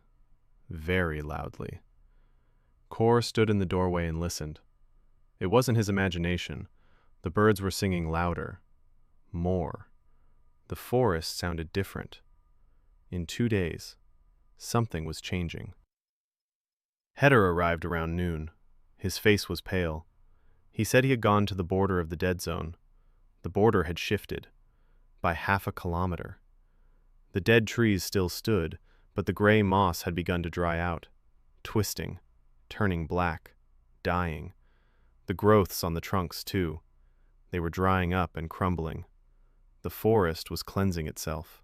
Speaker 1: very loudly. Kor stood in the doorway and listened. It wasn't his imagination. The birds were singing louder, more. The forest sounded different. In 2 days, something was changing. Heder arrived around noon. His face was pale. He said he had gone to the border of the dead zone. The border had shifted by 1/2 kilometer. The dead trees still stood, but the gray moss had begun to dry out, twisting, turning black, dying. The growths on the trunks, too. They were drying up and crumbling. The forest was cleansing itself.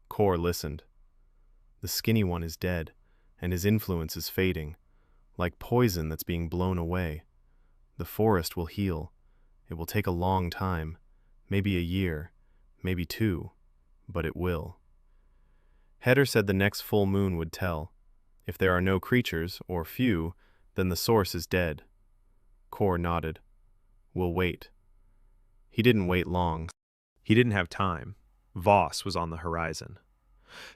Speaker 1: Kor listened. The skinny one is dead, and his influence is fading, like poison that's being blown away. The forest will heal. It will take a long time, maybe a year, maybe 2, but it will. Heder said the next full moon would tell. If there are no creatures, or few, then the source is dead. Kor nodded. We'll wait. He didn't wait long. He didn't have time. Voss was on the horizon.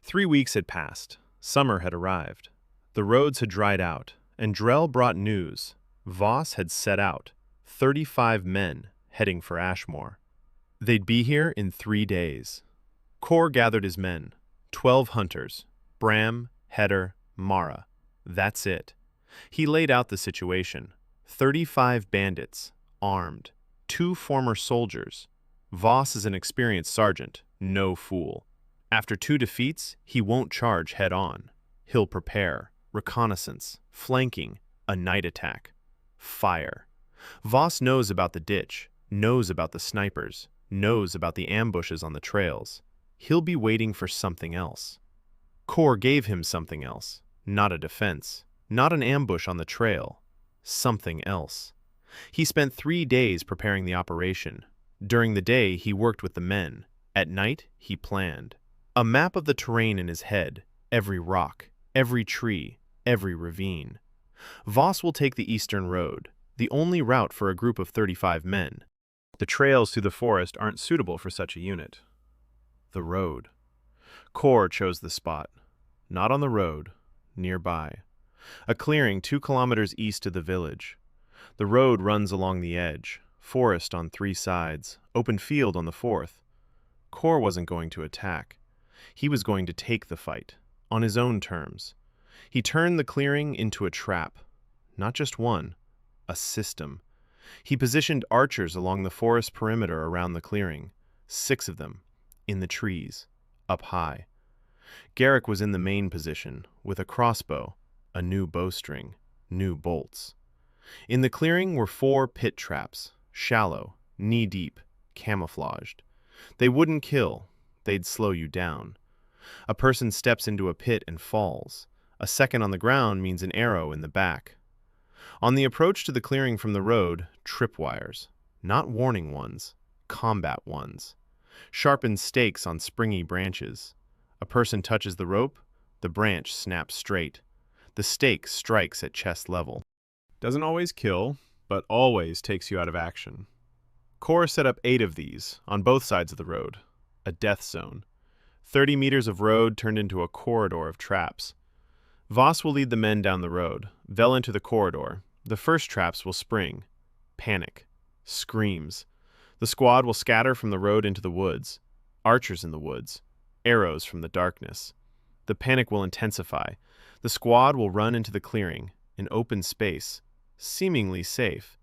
Speaker 1: 3 weeks had passed. Summer had arrived. The roads had dried out, and Drell brought news. Voss had set out, 35 men heading for Ashmoor. They'd be here in 3 days. Kor gathered his men, 12 hunters, Bram, Heder, Mara. That's it. He laid out the situation. 35 bandits, armed, 2 former soldiers. Voss is an experienced sergeant, no fool. After 2 defeats, he won't charge head-on. He'll prepare, reconnaissance, flanking, a night attack. Fire. Voss knows about the ditch, knows about the snipers, knows about the ambushes on the trails. He'll be waiting for something else. Kor gave him something else, not a defense, not an ambush on the trail, something else. He spent 3 days preparing the operation. During the day, he worked with the men. At night, he planned. A map of the terrain in his head, every rock, every tree, every ravine. Voss will take the eastern road, the only route for a group of 35 men. The trails through the forest aren't suitable for such a unit. The road. Kor chose the spot. Not on the road, nearby. A clearing 2 kilometers east of the village. The road runs along the edge, forest on 3 sides, open field on the 4th. Kor wasn't going to attack. He was going to take the fight, on his own terms. He turned the clearing into a trap. Not just one, a system. He positioned archers along the forest perimeter around the clearing, 6 of them, in the trees, up high. Garrick was in the main position, with a crossbow, a new bowstring, new bolts. In the clearing were 4 pit traps, shallow, knee-deep, camouflaged. They wouldn't kill, they'd slow you down. A person steps into a pit and falls. A second on the ground means an arrow in the back. On the approach to the clearing from the road, tripwires. Not warning ones, combat ones. Sharpened stakes on springy branches. A person touches the rope, the branch snaps straight. The stake strikes at chest level. Doesn't always kill, but always takes you out of action. Kor set up 8 of these, on both sides of the road. A death zone. 30 meters of road turned into a corridor of traps. Voss will lead the men down the road. They'll enter the corridor. The first traps will spring. Panic. Screams. The squad will scatter from the road into the woods. Archers in the woods. Arrows from the darkness. The panic will intensify. The squad will run into the clearing, an open space, seemingly safe.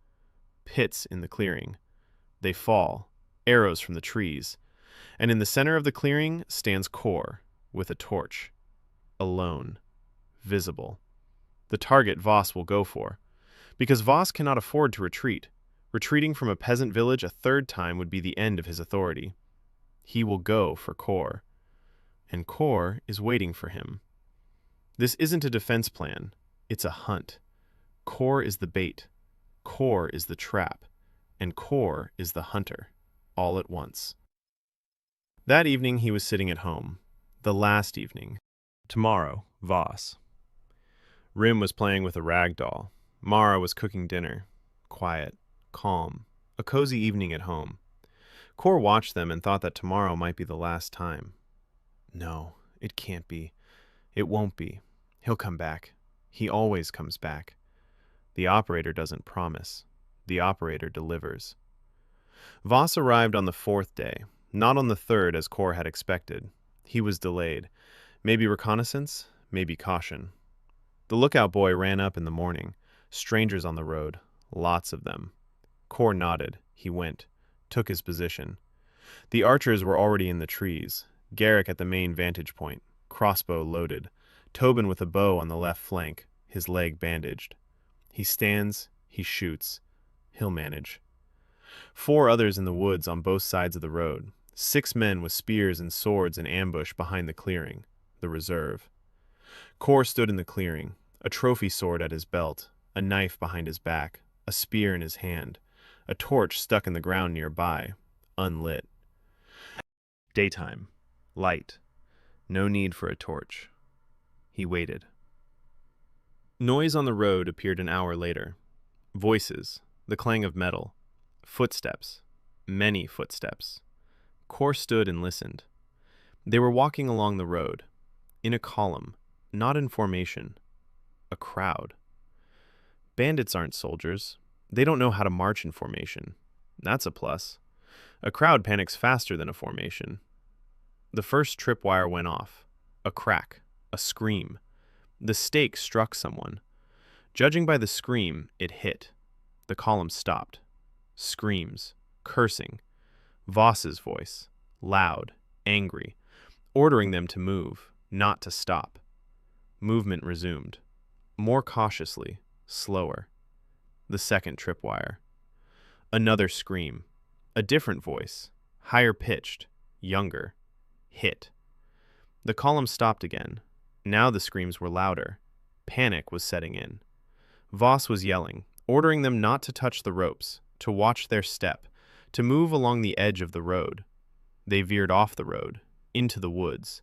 Speaker 1: Pits in the clearing. They fall. Arrows from the trees. And in the center of the clearing stands Kor, with a torch. alone, visible. The target Voss will go for. Because Voss cannot afford to retreat. Retreating from a peasant village a third time would be the end of his authority. He will go for Kor. And Kor is waiting for him. This isn't a defense plan. It's a hunt. Kor is the bait. Kor is the trap. And Kor is the hunter, all at once. That evening he was sitting at home. The last evening. Tomorrow, Voss. Rim was playing with a rag doll. Mara was cooking dinner. Quiet, calm, a cozy evening at home. Kor watched them and thought that tomorrow might be the last time. No, it can't be. It won't be. He'll come back. He always comes back. The operator doesn't promise. The operator delivers. Voss arrived on the 4th day, not on the 3rd as Kor had expected. He was delayed. Maybe reconnaissance, maybe caution. The lookout boy ran up in the morning. Strangers on the road, lots of them. Kor nodded. He went, took his position. The archers were already in the trees. Garrick at the main vantage point, crossbow loaded. Tobin with a bow on the left flank, his leg bandaged. He stands, he shoots. He'll manage. 4 others in the woods on both sides of the road. 6 men with spears and swords in ambush behind the clearing, the reserve. Kor stood in the clearing, a trophy sword at his belt, a knife behind his back, a spear in his hand, a torch stuck in the ground nearby, unlit. Daytime. Light. No need for a torch. He waited. Noise on the road appeared an hour later. Voices, the clang of metal, footsteps, many footsteps. Kor stood and listened. They were walking along the road, in a column, not in formation. A crowd. Bandits aren't soldiers. They don't know how to march in formation. That's a plus. A crowd panics faster than a formation. The first tripwire went off. A crack. A scream. The stake struck someone. Judging by the scream, it hit. The column stopped. Screams. Cursing. Voss's voice. Loud. Angry. Ordering them to move, not to stop. Movement resumed. More cautiously. Slower. The second tripwire. Another scream. A different voice. Higher pitched. Younger. Hit. The column stopped again. Now the screams were louder. Panic was setting in. Voss was yelling, ordering them not to touch the ropes, to watch their step, to move along the edge of the road. They veered off the road, into the woods.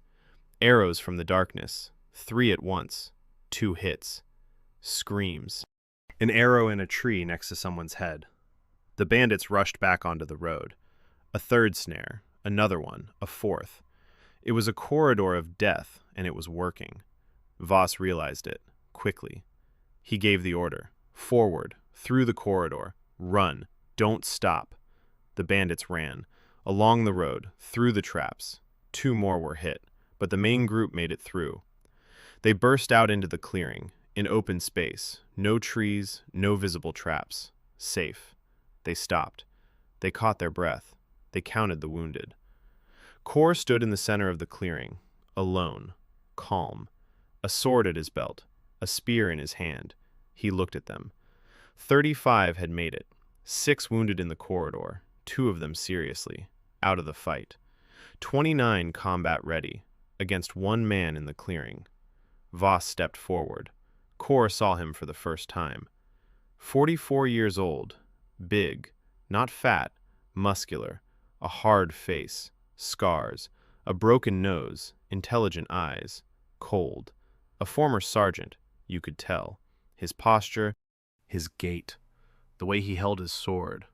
Speaker 1: Arrows from the darkness, 3 at once, 2 hits. Screams. An arrow in a tree next to someone's head. The bandits rushed back onto the road. A 3rd snare, another one, a 4th. It was a corridor of death, and it was working. Voss realized it, quickly. He gave the order. Forward, through the corridor. Run. Don't stop. The bandits ran. Along the road, through the traps. 2 more were hit, but the main group made it through. They burst out into the clearing, in open space. No trees, no visible traps. Safe. They stopped. They caught their breath. They counted the wounded. Kor stood in the center of the clearing, alone, calm, a sword at his belt, a spear in his hand. He looked at them. 35 had made it, 6 wounded in the corridor, 2 of them seriously, out of the fight. 29 combat ready, against 1 man in the clearing. Voss stepped forward. Kor saw him for the first time. 44 years old, big, not fat, muscular, a hard face, scars, a broken nose, intelligent eyes, cold. A former sergeant, you could tell. His posture, his gait, the way he held his sword.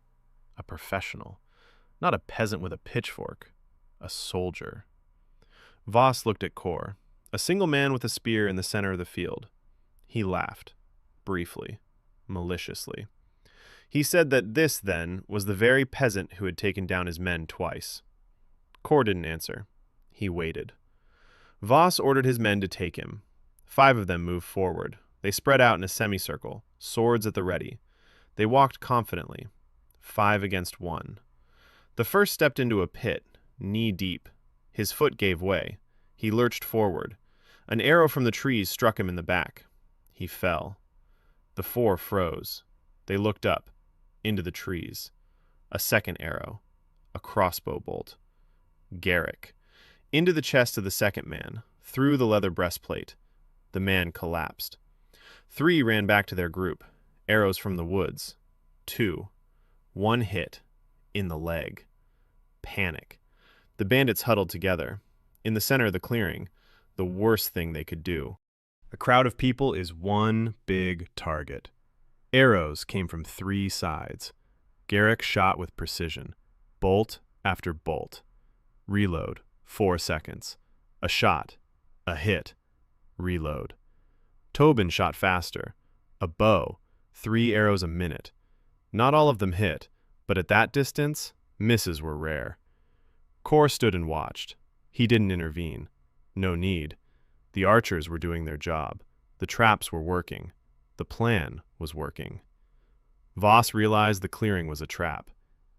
Speaker 1: A professional, not a peasant with a pitchfork, a soldier. Voss looked at Kor, a single man with a spear in the center of the field. He laughed, briefly, maliciously. He said that this, then, was the very peasant who had taken down his men twice. Kor didn't answer. He waited. Voss ordered his men to take him. 5 of them moved forward. They spread out in a semicircle, swords at the ready. They walked confidently. 5 against 1. The first stepped into a pit, knee-deep. His foot gave way. He lurched forward. An arrow from the trees struck him in the back. He fell. The four froze. They looked up, into the trees. A second arrow. A crossbow bolt. Garrick. Into the chest of the second man, through the leather breastplate. The man collapsed. 3 ran back to their group. Arrows from the woods. 2. 1 hit. In the leg. Panic. The bandits huddled together. In the center of the clearing, the worst thing they could do. A crowd of people is one big target. Arrows came from 3 sides. Garrick shot with precision. Bolt after bolt. Reload. 4 seconds. A shot. A hit. Reload. Tobin shot faster. A bow. 3 arrows a minute. Not all of them hit, but at that distance, misses were rare. Kor stood and watched. He didn't intervene. No need. The archers were doing their job. The traps were working. The plan was working. Voss realized the clearing was a trap.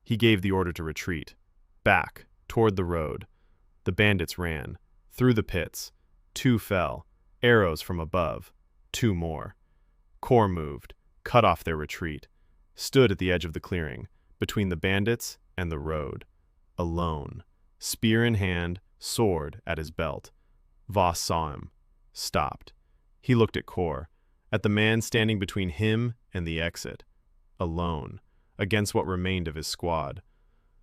Speaker 1: He gave the order to retreat. Back, toward the road. The bandits ran. Through the pits. 2 fell. Arrows from above. 2 more. Kor moved, cut off their retreat. Stood at the edge of the clearing, between the bandits and the road. Alone. Spear in hand, sword at his belt. Voss saw him. Stopped. He looked at Kor, at the man standing between him and the exit. Alone, against what remained of his squad.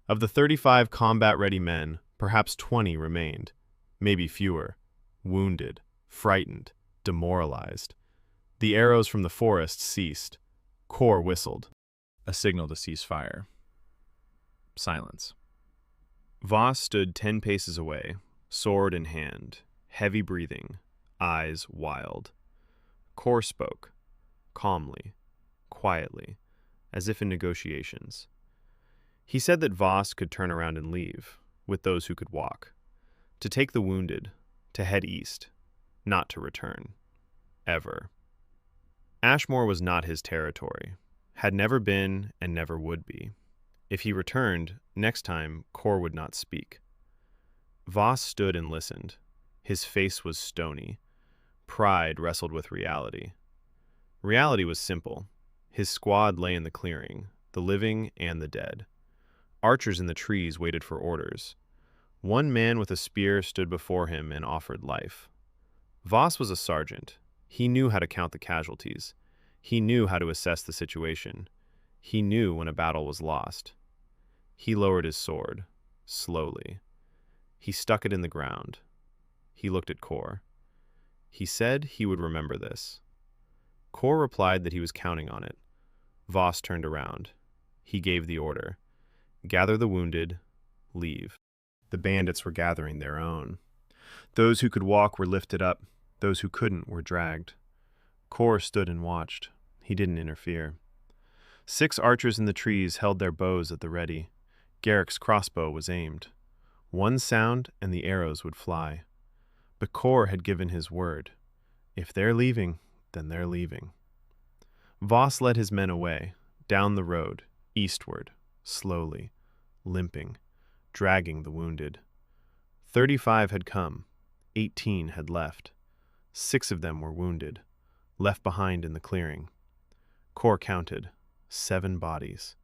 Speaker 1: Of the 35 combat-ready men, perhaps 20 remained. Maybe fewer. Wounded, frightened, demoralized. The arrows from the forest ceased. Kor whistled. A signal to cease fire. Silence. Voss stood 10 paces away, sword in hand, heavy breathing, eyes wild. Kor spoke, calmly, quietly, as if in negotiations. He said that Voss could turn around and leave, with those who could walk, to take the wounded, to head east, not to return. Ever. Ashmoor was not his territory, had never been and never would be. If he returned, next time Kor would not speak. Voss stood and listened. His face was stony. Pride wrestled with reality. Reality was simple. His squad lay in the clearing, the living and the dead. Archers in the trees waited for orders. One man with a spear stood before him and offered life. Voss was a sergeant. He knew how to count the casualties. He knew how to assess the situation. He knew when a battle was lost. He lowered his sword, slowly. He stuck it in the ground. He looked at Kor. He said he would remember this. Kor replied that he was counting on it. Voss turned around. He gave the order. Gather the wounded, leave. The bandits were gathering their own. Those who could walk were lifted up. Those who couldn't were dragged. Kor stood and watched. He didn't interfere. 6 archers in the trees held their bows at the ready. Garrick's crossbow was aimed. One sound and the arrows would fly. But Kor had given his word. If they're leaving, then they're leaving. Voss led his men away, down the road, eastward, slowly, limping, dragging the wounded. 35 had come. 18 had left. 6 of them were wounded, left behind in the clearing. Kor counted. 7 bodies.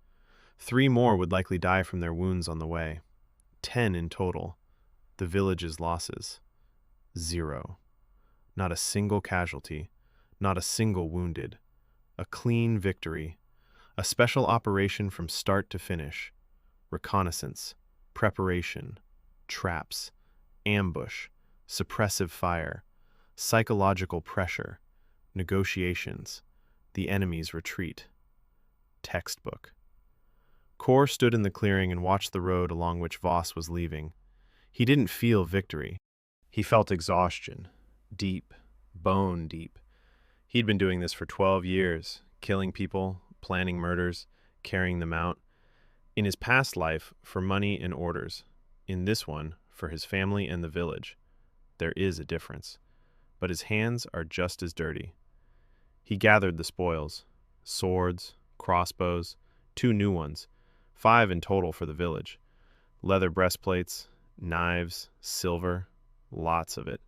Speaker 1: 3 more would likely die from their wounds on the way. 10 in total. The village's losses. 0. Not a single casualty. Not a single wounded. A clean victory. A special operation from start to finish. Reconnaissance. Preparation. Traps. Ambush. Suppressive fire. Psychological pressure. Negotiations. The enemy's retreat. Textbook. Kor stood in the clearing and watched the road along which Voss was leaving. He didn't feel victory. He felt exhaustion. Deep. Bone deep. He'd been doing this for 12 years, killing people, planning murders, carrying them out. In his past life, for money and orders. In this one, for his family and the village. There is a difference. But his hands are just as dirty. He gathered the spoils. Swords, crossbows, 2 new ones, 5 in total for the village. Leather breastplates, knives, silver, lots of it.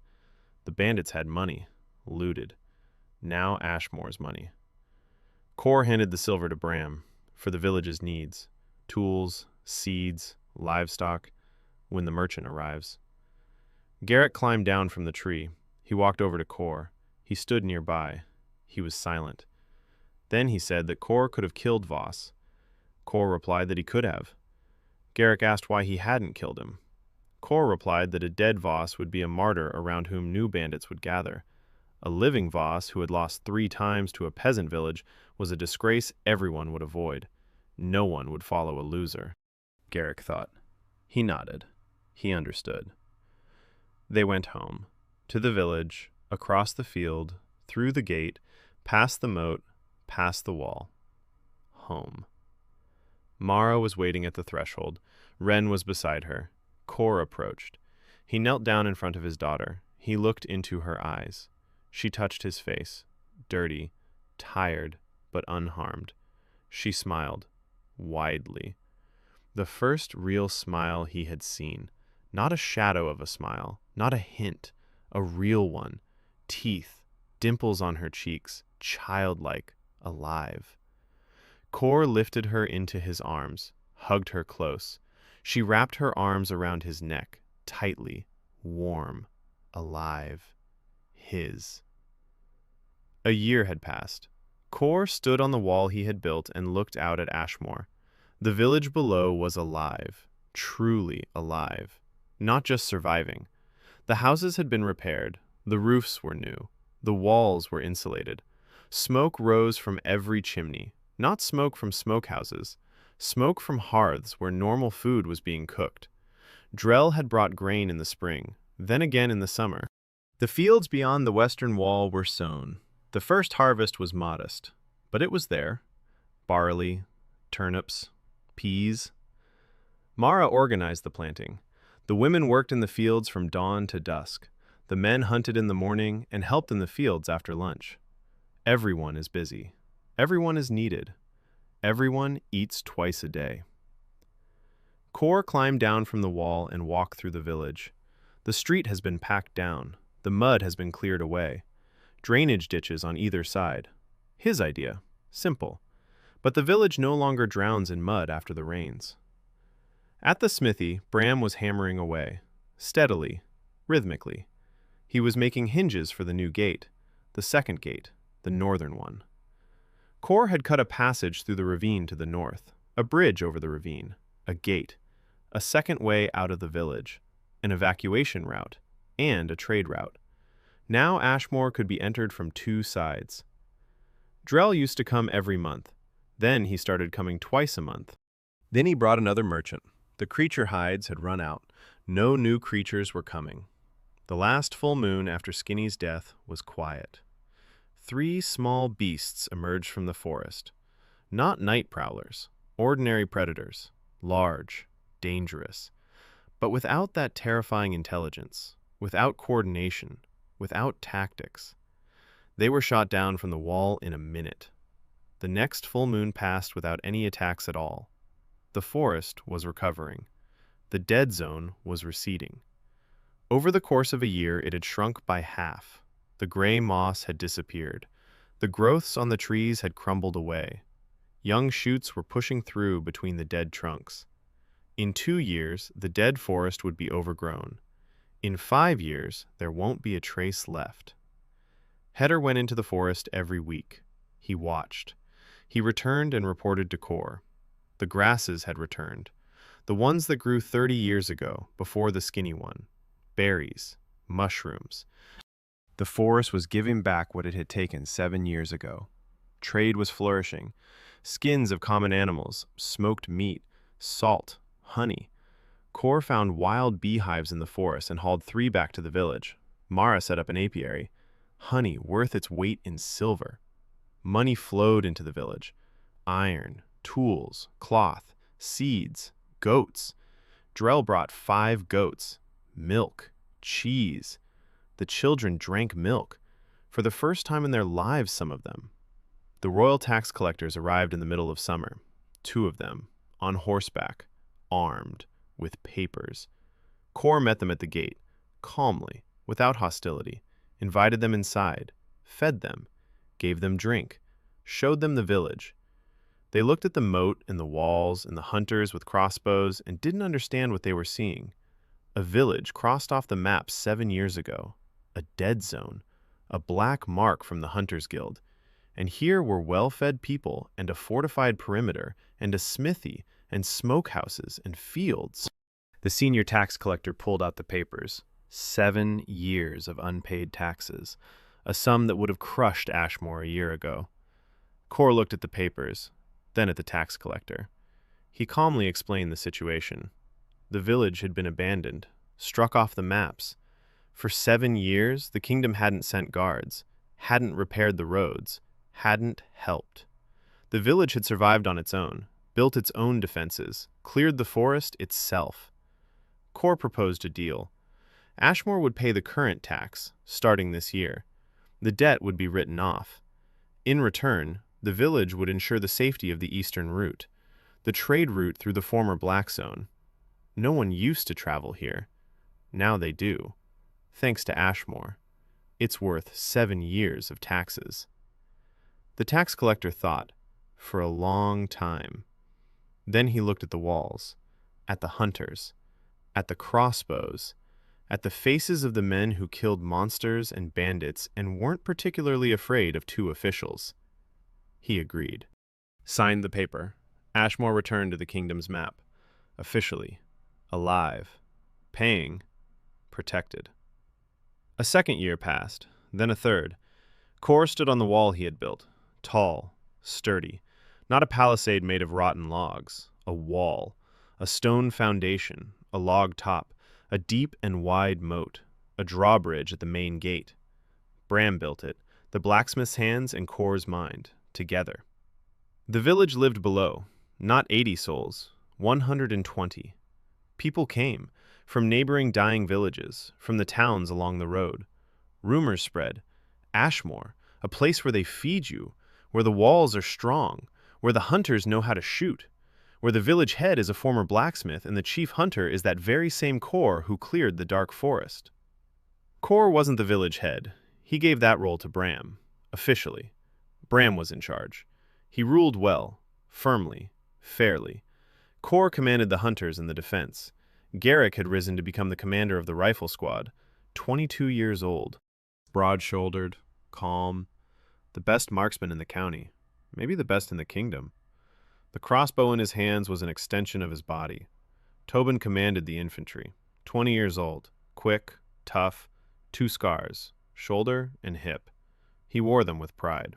Speaker 1: The bandits had money, looted. Now Ashmoor's money. Kor handed the silver to Bram for the village's needs, tools, seeds, livestock, when the merchant arrives. Garrett climbed down from the tree. He walked over to Kor. He stood nearby. He was silent. Then he said that Kor could have killed Voss. Kor replied that he could have. Garrick asked why he hadn't killed him. Kor replied that a dead Voss would be a martyr around whom new bandits would gather. A living Voss who had lost 3 times to a peasant village was a disgrace everyone would avoid. No one would follow a loser. Garrick thought. He nodded. He understood. They went home. To the village, across the field, through the gate, past the moat, past the wall. Home. Mara was waiting at the threshold. Ren was beside her. Kor approached. He knelt down in front of his daughter. He looked into her eyes. She touched his face, dirty, tired, but unharmed. She smiled, widely. The first real smile he had seen. Not a shadow of a smile, not a hint, a real one. Teeth, dimples on her cheeks, childlike, alive. Kor lifted her into his arms, hugged her close. She wrapped her arms around his neck, tightly, warm, alive. His. A year had passed. Kor stood on the wall he had built and looked out at Ashmoor. The village below was alive, truly alive, not just surviving. The houses had been repaired, the roofs were new, the walls were insulated. Smoke rose from every chimney, not smoke from smokehouses, smoke from hearths where normal food was being cooked. Drell had brought grain in the spring, then again in the summer. The fields beyond the western wall were sown. The first harvest was modest, but it was there. Barley, turnips, peas. Mara organized the planting. The women worked in the fields from dawn to dusk. The men hunted in the morning and helped in the fields after lunch. Everyone is busy. Everyone is needed. Everyone eats twice a day. Kor climbed down from the wall and walked through the village. The street has been packed down. The mud has been cleared away. Drainage ditches on either side. His idea. Simple. But the village no longer drowns in mud after the rains. At the smithy, Bram was hammering away. Steadily. Rhythmically. He was making hinges for the new gate. The second gate. The northern one. Kor had cut a passage through the ravine to the north. A bridge over the ravine. A gate. A second way out of the village. An evacuation route. And a trade route. Now Ashmoor could be entered from 2 sides. Drell used to come every month. Then he started coming twice a month. Then he brought another merchant. The creature hides had run out. No new creatures were coming. The last full moon after Skinny's death was quiet. 3 small beasts emerged from the forest. Not night prowlers, ordinary predators, large, dangerous, but without that terrifying intelligence, without coordination, without tactics. They were shot down from the wall in a minute. The next full moon passed without any attacks at all. The forest was recovering. The dead zone was receding. Over the course of a year, it had shrunk by half. The gray moss had disappeared. The growths on the trees had crumbled away. Young shoots were pushing through between the dead trunks. In 2 years, the dead forest would be overgrown. In 5 years, there won't be a trace left. Heder went into the forest every week. He watched. He returned and reported to Kor. The grasses had returned. The ones that grew 30 years ago, before the skinny one. Berries, mushrooms. The forest was giving back what it had taken 7 years ago. Trade was flourishing. Skins of common animals, smoked meat, salt, honey. Kor found wild beehives in the forest and hauled 3 back to the village. Mara set up an apiary. Honey worth its weight in silver. Money flowed into the village. Iron, tools, cloth, seeds, goats. Drell brought 5 goats. Milk, cheese. The children drank milk. For the first time in their lives, some of them. The royal tax collectors arrived in the middle of summer. 2 of them, on horseback, armed, with papers. Kor met them at the gate, calmly, without hostility. invited them inside, fed them, gave them drink, showed them the village. They looked at the moat and the walls and the hunters with crossbows and didn't understand what they were seeing. A village crossed off the map 7 years ago, a dead zone, a black mark from the Hunters Guild. And here were well-fed people and a fortified perimeter and a smithy and smokehouses and fields. The senior tax collector pulled out the papers. 7 years of unpaid taxes, a sum that would have crushed Ashmoor a year ago. Cor looked at the papers, then at the tax collector. He calmly explained the situation. The village had been abandoned, struck off the maps. For 7 years, the kingdom hadn't sent guards, hadn't repaired the roads, hadn't helped. The village had survived on its own, built its own defenses, cleared the forest itself. Cor proposed a deal. Ashmoor would pay the current tax, starting this year. The debt would be written off. In return, the village would ensure the safety of the eastern route, the trade route through the former Black Zone. No one used to travel here. Now they do, thanks to Ashmoor. It's worth 7 years of taxes. The tax collector thought, for a long time. Then he looked at the walls, at the hunters, at the crossbows, at the faces of the men who killed monsters and bandits and weren't particularly afraid of 2 officials. He agreed. Signed the paper. Ashmoor returned to the kingdom's map. Officially. Alive. Paying. Protected. A second year passed, then a third. Cor stood on the wall he had built. Tall, sturdy. Not a palisade made of rotten logs. A wall. A stone foundation. A log top. A deep and wide moat. A drawbridge at the main gate. Bram built it. The blacksmith's hands and Cor's mind. Together. The village lived below. Not 80 souls. 120. People came. From neighboring dying villages. From the towns along the road. Rumors spread. Ashmoor. A place where they feed you. Where the walls are strong. Where the hunters know how to shoot. Where the village head is a former blacksmith and the chief hunter is that very same Cor who cleared the dark forest. Cor wasn't the village head. He gave that role to Bram. Officially. Bram was in charge. He ruled well, firmly, fairly. Cor commanded the hunters and the defense. Garrick had risen to become the commander of the rifle squad, 22 years old. Broad-shouldered, calm, the best marksman in the county, maybe the best in the kingdom. The crossbow in his hands was an extension of his body. Tobin commanded the infantry, 20 years old, quick, tough, 2 scars, shoulder and hip. He wore them with pride.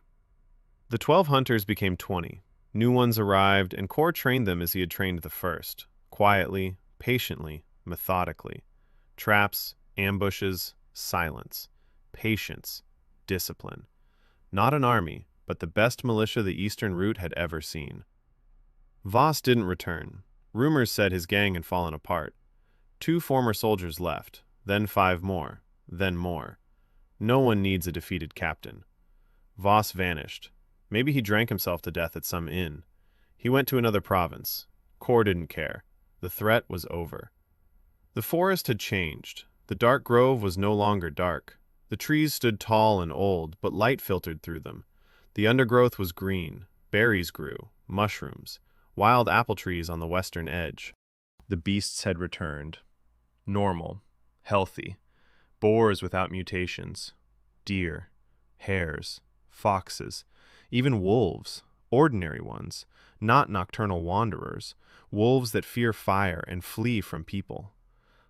Speaker 1: The 12 hunters became 20. New ones arrived, and Cor trained them as he had trained the first, quietly, patiently, methodically. Traps, ambushes, silence, patience, discipline. Not an army, but the best militia the Eastern Route had ever seen. Voss didn't return. Rumors said his gang had fallen apart. 2 former soldiers left, then 5 more, then more. No one needs a defeated captain. Voss vanished. Maybe he drank himself to death at some inn. He went to another province. Cor didn't care. The threat was over. The forest had changed. The dark grove was no longer dark. The trees stood tall and old, but light filtered through them. The undergrowth was green. Berries grew, mushrooms, wild apple trees on the western edge. The beasts had returned. Normal, healthy. Boars without mutations. Deer, hares, foxes, even wolves, ordinary ones, not nocturnal wanderers, wolves that fear fire and flee from people.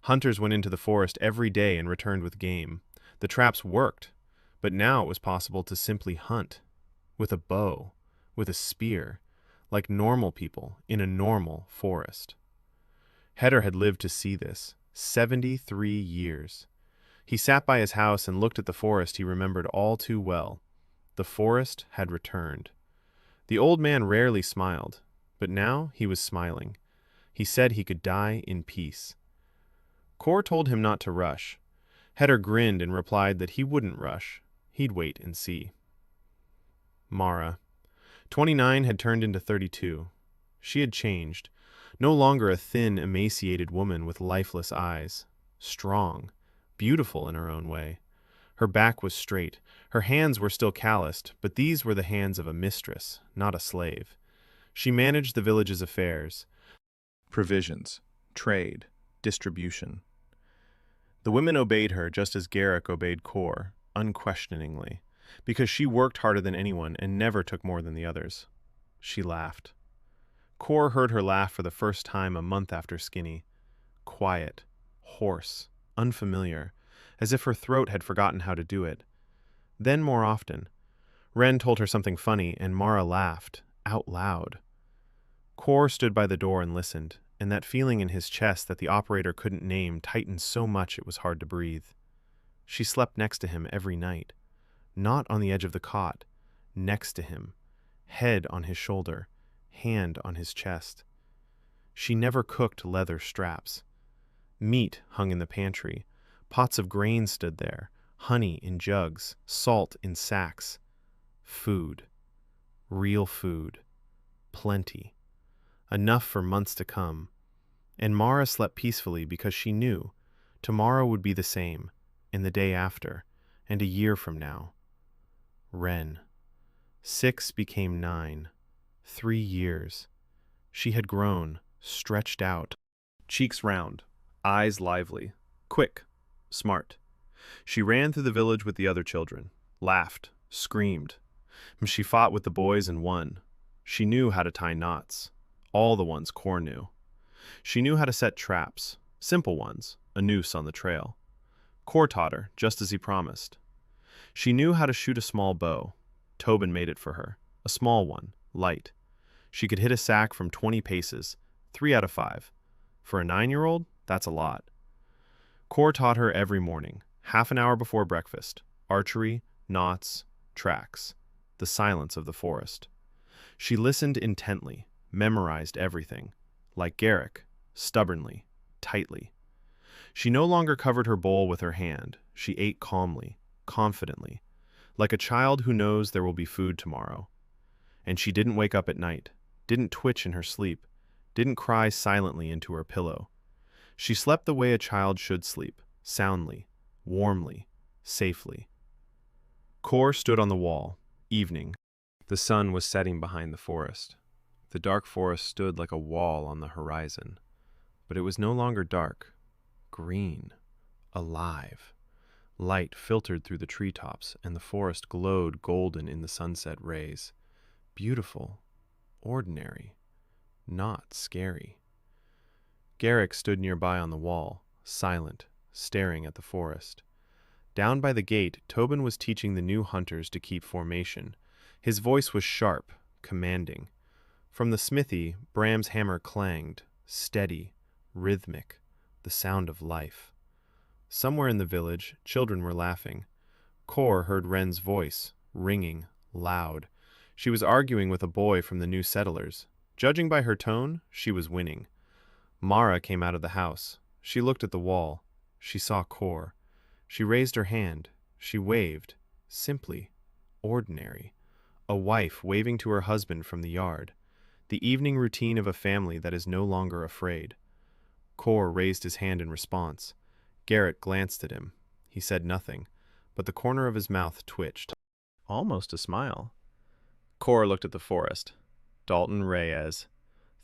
Speaker 1: Hunters went into the forest every day and returned with game. The traps worked, but now it was possible to simply hunt. With a bow, with a spear, like normal people in a normal forest. Heder had lived to see this, 73 years. He sat by his house and looked at the forest he remembered all too well. The forest had returned. The old man rarely smiled, but now he was smiling. He said he could die in peace. Cor told him not to rush. Heder grinned and replied that he wouldn't rush. He'd wait and see. Mara. 29 had turned into 32. She had changed. No longer a thin, emaciated woman with lifeless eyes. Strong. Beautiful in her own way. Her back was straight. Her hands were still calloused, but these were the hands of a mistress, not a slave. She managed the village's affairs. Provisions, trade, distribution. The women obeyed her just as Garrick obeyed Kor, unquestioningly, because she worked harder than anyone and never took more than the others. She laughed. Kor heard her laugh for the first time a month after Skinny. Quiet, hoarse, unfamiliar, as if her throat had forgotten how to do it. Then more often. Ren told her something funny, and Mara laughed, out loud. Kor stood by the door and listened, and that feeling in his chest that the operator couldn't name tightened so much it was hard to breathe. She slept next to him every night. Not on the edge of the cot, next to him, head on his shoulder, hand on his chest. She never cooked leather straps. Meat hung in the pantry. Pots of grain stood there, honey in jugs, salt in sacks. Food. Real food. Plenty. Enough for months to come. And Mara slept peacefully because she knew tomorrow would be the same, and the day after, and a year from now. Ren. 6 became 9. 3 years. She had grown, stretched out, cheeks round, eyes lively, quick, smart. She ran through the village with the other children, laughed, screamed. She fought with the boys and won. She knew how to tie knots, all the ones Kor knew. She knew how to set traps, simple ones, a noose on the trail. Kor taught her, just as he promised. She knew how to shoot a small bow. Tobin made it for her, a small one, light. She could hit a sack from 20 paces, 3 out of 5. For a 9-year-old, that's a lot. Kor taught her every morning, half an hour before breakfast, archery, knots, tracks, the silence of the forest. She listened intently, memorized everything, like Garrick, stubbornly, tightly. She no longer covered her bowl with her hand. She ate calmly, confidently, like a child who knows there will be food tomorrow. And she didn't wake up at night, didn't twitch in her sleep, didn't cry silently into her pillow. She slept the way a child should sleep, soundly, warmly, safely. Kor stood on the wall, evening. The sun was setting behind the forest. The dark forest stood like a wall on the horizon, but it was no longer dark, green, alive. Light filtered through the treetops, and the forest glowed golden in the sunset rays. Beautiful, ordinary, not scary. Garrick stood nearby on the wall, silent, staring at the forest. Down by the gate, Tobin was teaching the new hunters to keep formation. His voice was sharp, commanding. From the smithy, Bram's hammer clanged, steady, rhythmic, the sound of life. Somewhere in the village, children were laughing. Kor heard Ren's voice, ringing, loud. She was arguing with a boy from the new settlers. Judging by her tone, she was winning. Mara came out of the house. She looked at the wall. She saw Kor. She raised her hand. She waved. Simply. Ordinary. A wife waving to her husband from the yard. The evening routine of a family that is no longer afraid. Kor raised his hand in response. Garrett glanced at him. He said nothing, but the corner of his mouth twitched. Almost a smile. Kor looked at the forest. Dalton Reyes.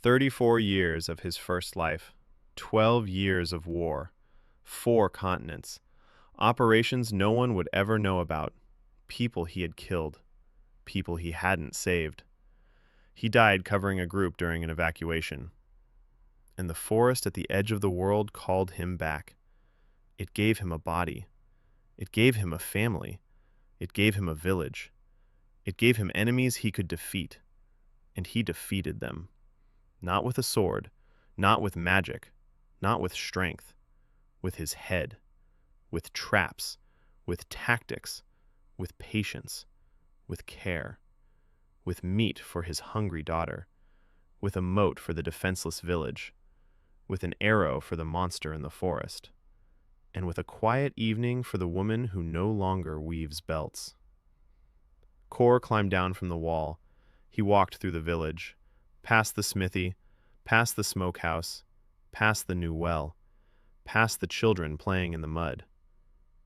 Speaker 1: 34 years of his first life. 12 years of war. 4 continents. Operations no one would ever know about. People he had killed. People he hadn't saved. He died covering a group during an evacuation. And the forest at the edge of the world called him back. It gave him a body. It gave him a family. It gave him a village. It gave him enemies he could defeat. And he defeated them. Not with a sword, not with magic, not with strength. With his head. With traps. With tactics. With patience. With care. With meat for his hungry daughter. With a moat for the defenseless village. With an arrow for the monster in the forest. And with a quiet evening for the woman who no longer weaves belts. Kor climbed down from the wall. He walked through the village, past the smithy, past the smokehouse, past the new well, past the children playing in the mud.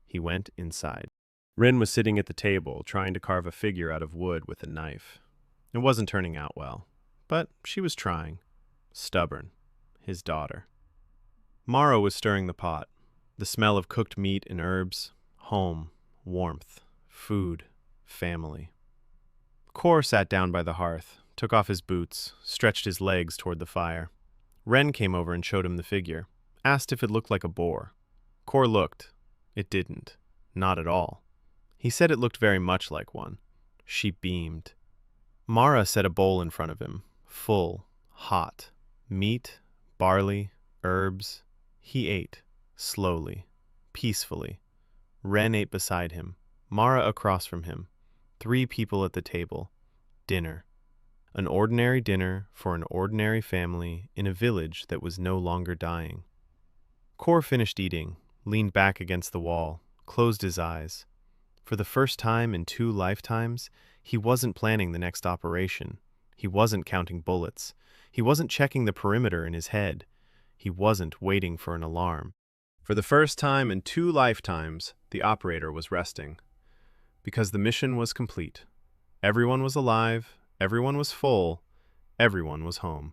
Speaker 1: He went inside. Ren was sitting at the table, trying to carve a figure out of wood with a knife. It wasn't turning out well, but she was trying. Stubborn. His daughter. Mara was stirring the pot. The smell of cooked meat and herbs. Home. Warmth. Food. Family. Kor sat down by the hearth, took off his boots, stretched his legs toward the fire. Ren came over and showed him the figure, asked if it looked like a boar. Kor looked. It didn't. Not at all. He said it looked very much like one. She beamed. Mara set a bowl in front of him, full, hot. Meat, barley, herbs. He ate, slowly, peacefully. Ren ate beside him, Mara across from him. 3 people at the table. Dinner. An ordinary dinner for an ordinary family in a village that was no longer dying. Kor finished eating, leaned back against the wall, closed his eyes. For the first time in 2 lifetimes, he wasn't planning the next operation. He wasn't counting bullets. He wasn't checking the perimeter in his head. He wasn't waiting for an alarm. For the first time in 2 lifetimes, the operator was resting. Because the mission was complete. Everyone was alive, everyone was full, everyone was home.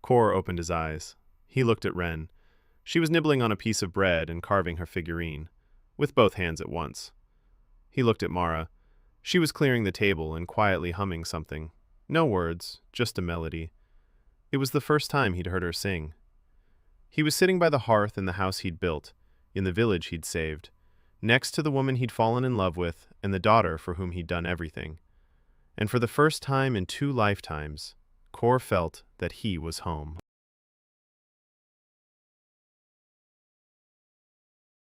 Speaker 1: Kor opened his eyes. He looked at Ren. She was nibbling on a piece of bread and carving her figurine, with both hands at once. He looked at Mara. She was clearing the table and quietly humming something. No words, just a melody. It was the first time he'd heard her sing. He was sitting by the hearth in the house he'd built, in the village he'd saved, next to the woman he'd fallen in love with and the daughter for whom he'd done everything. And for the first time in 2 lifetimes, Kor felt that he was home.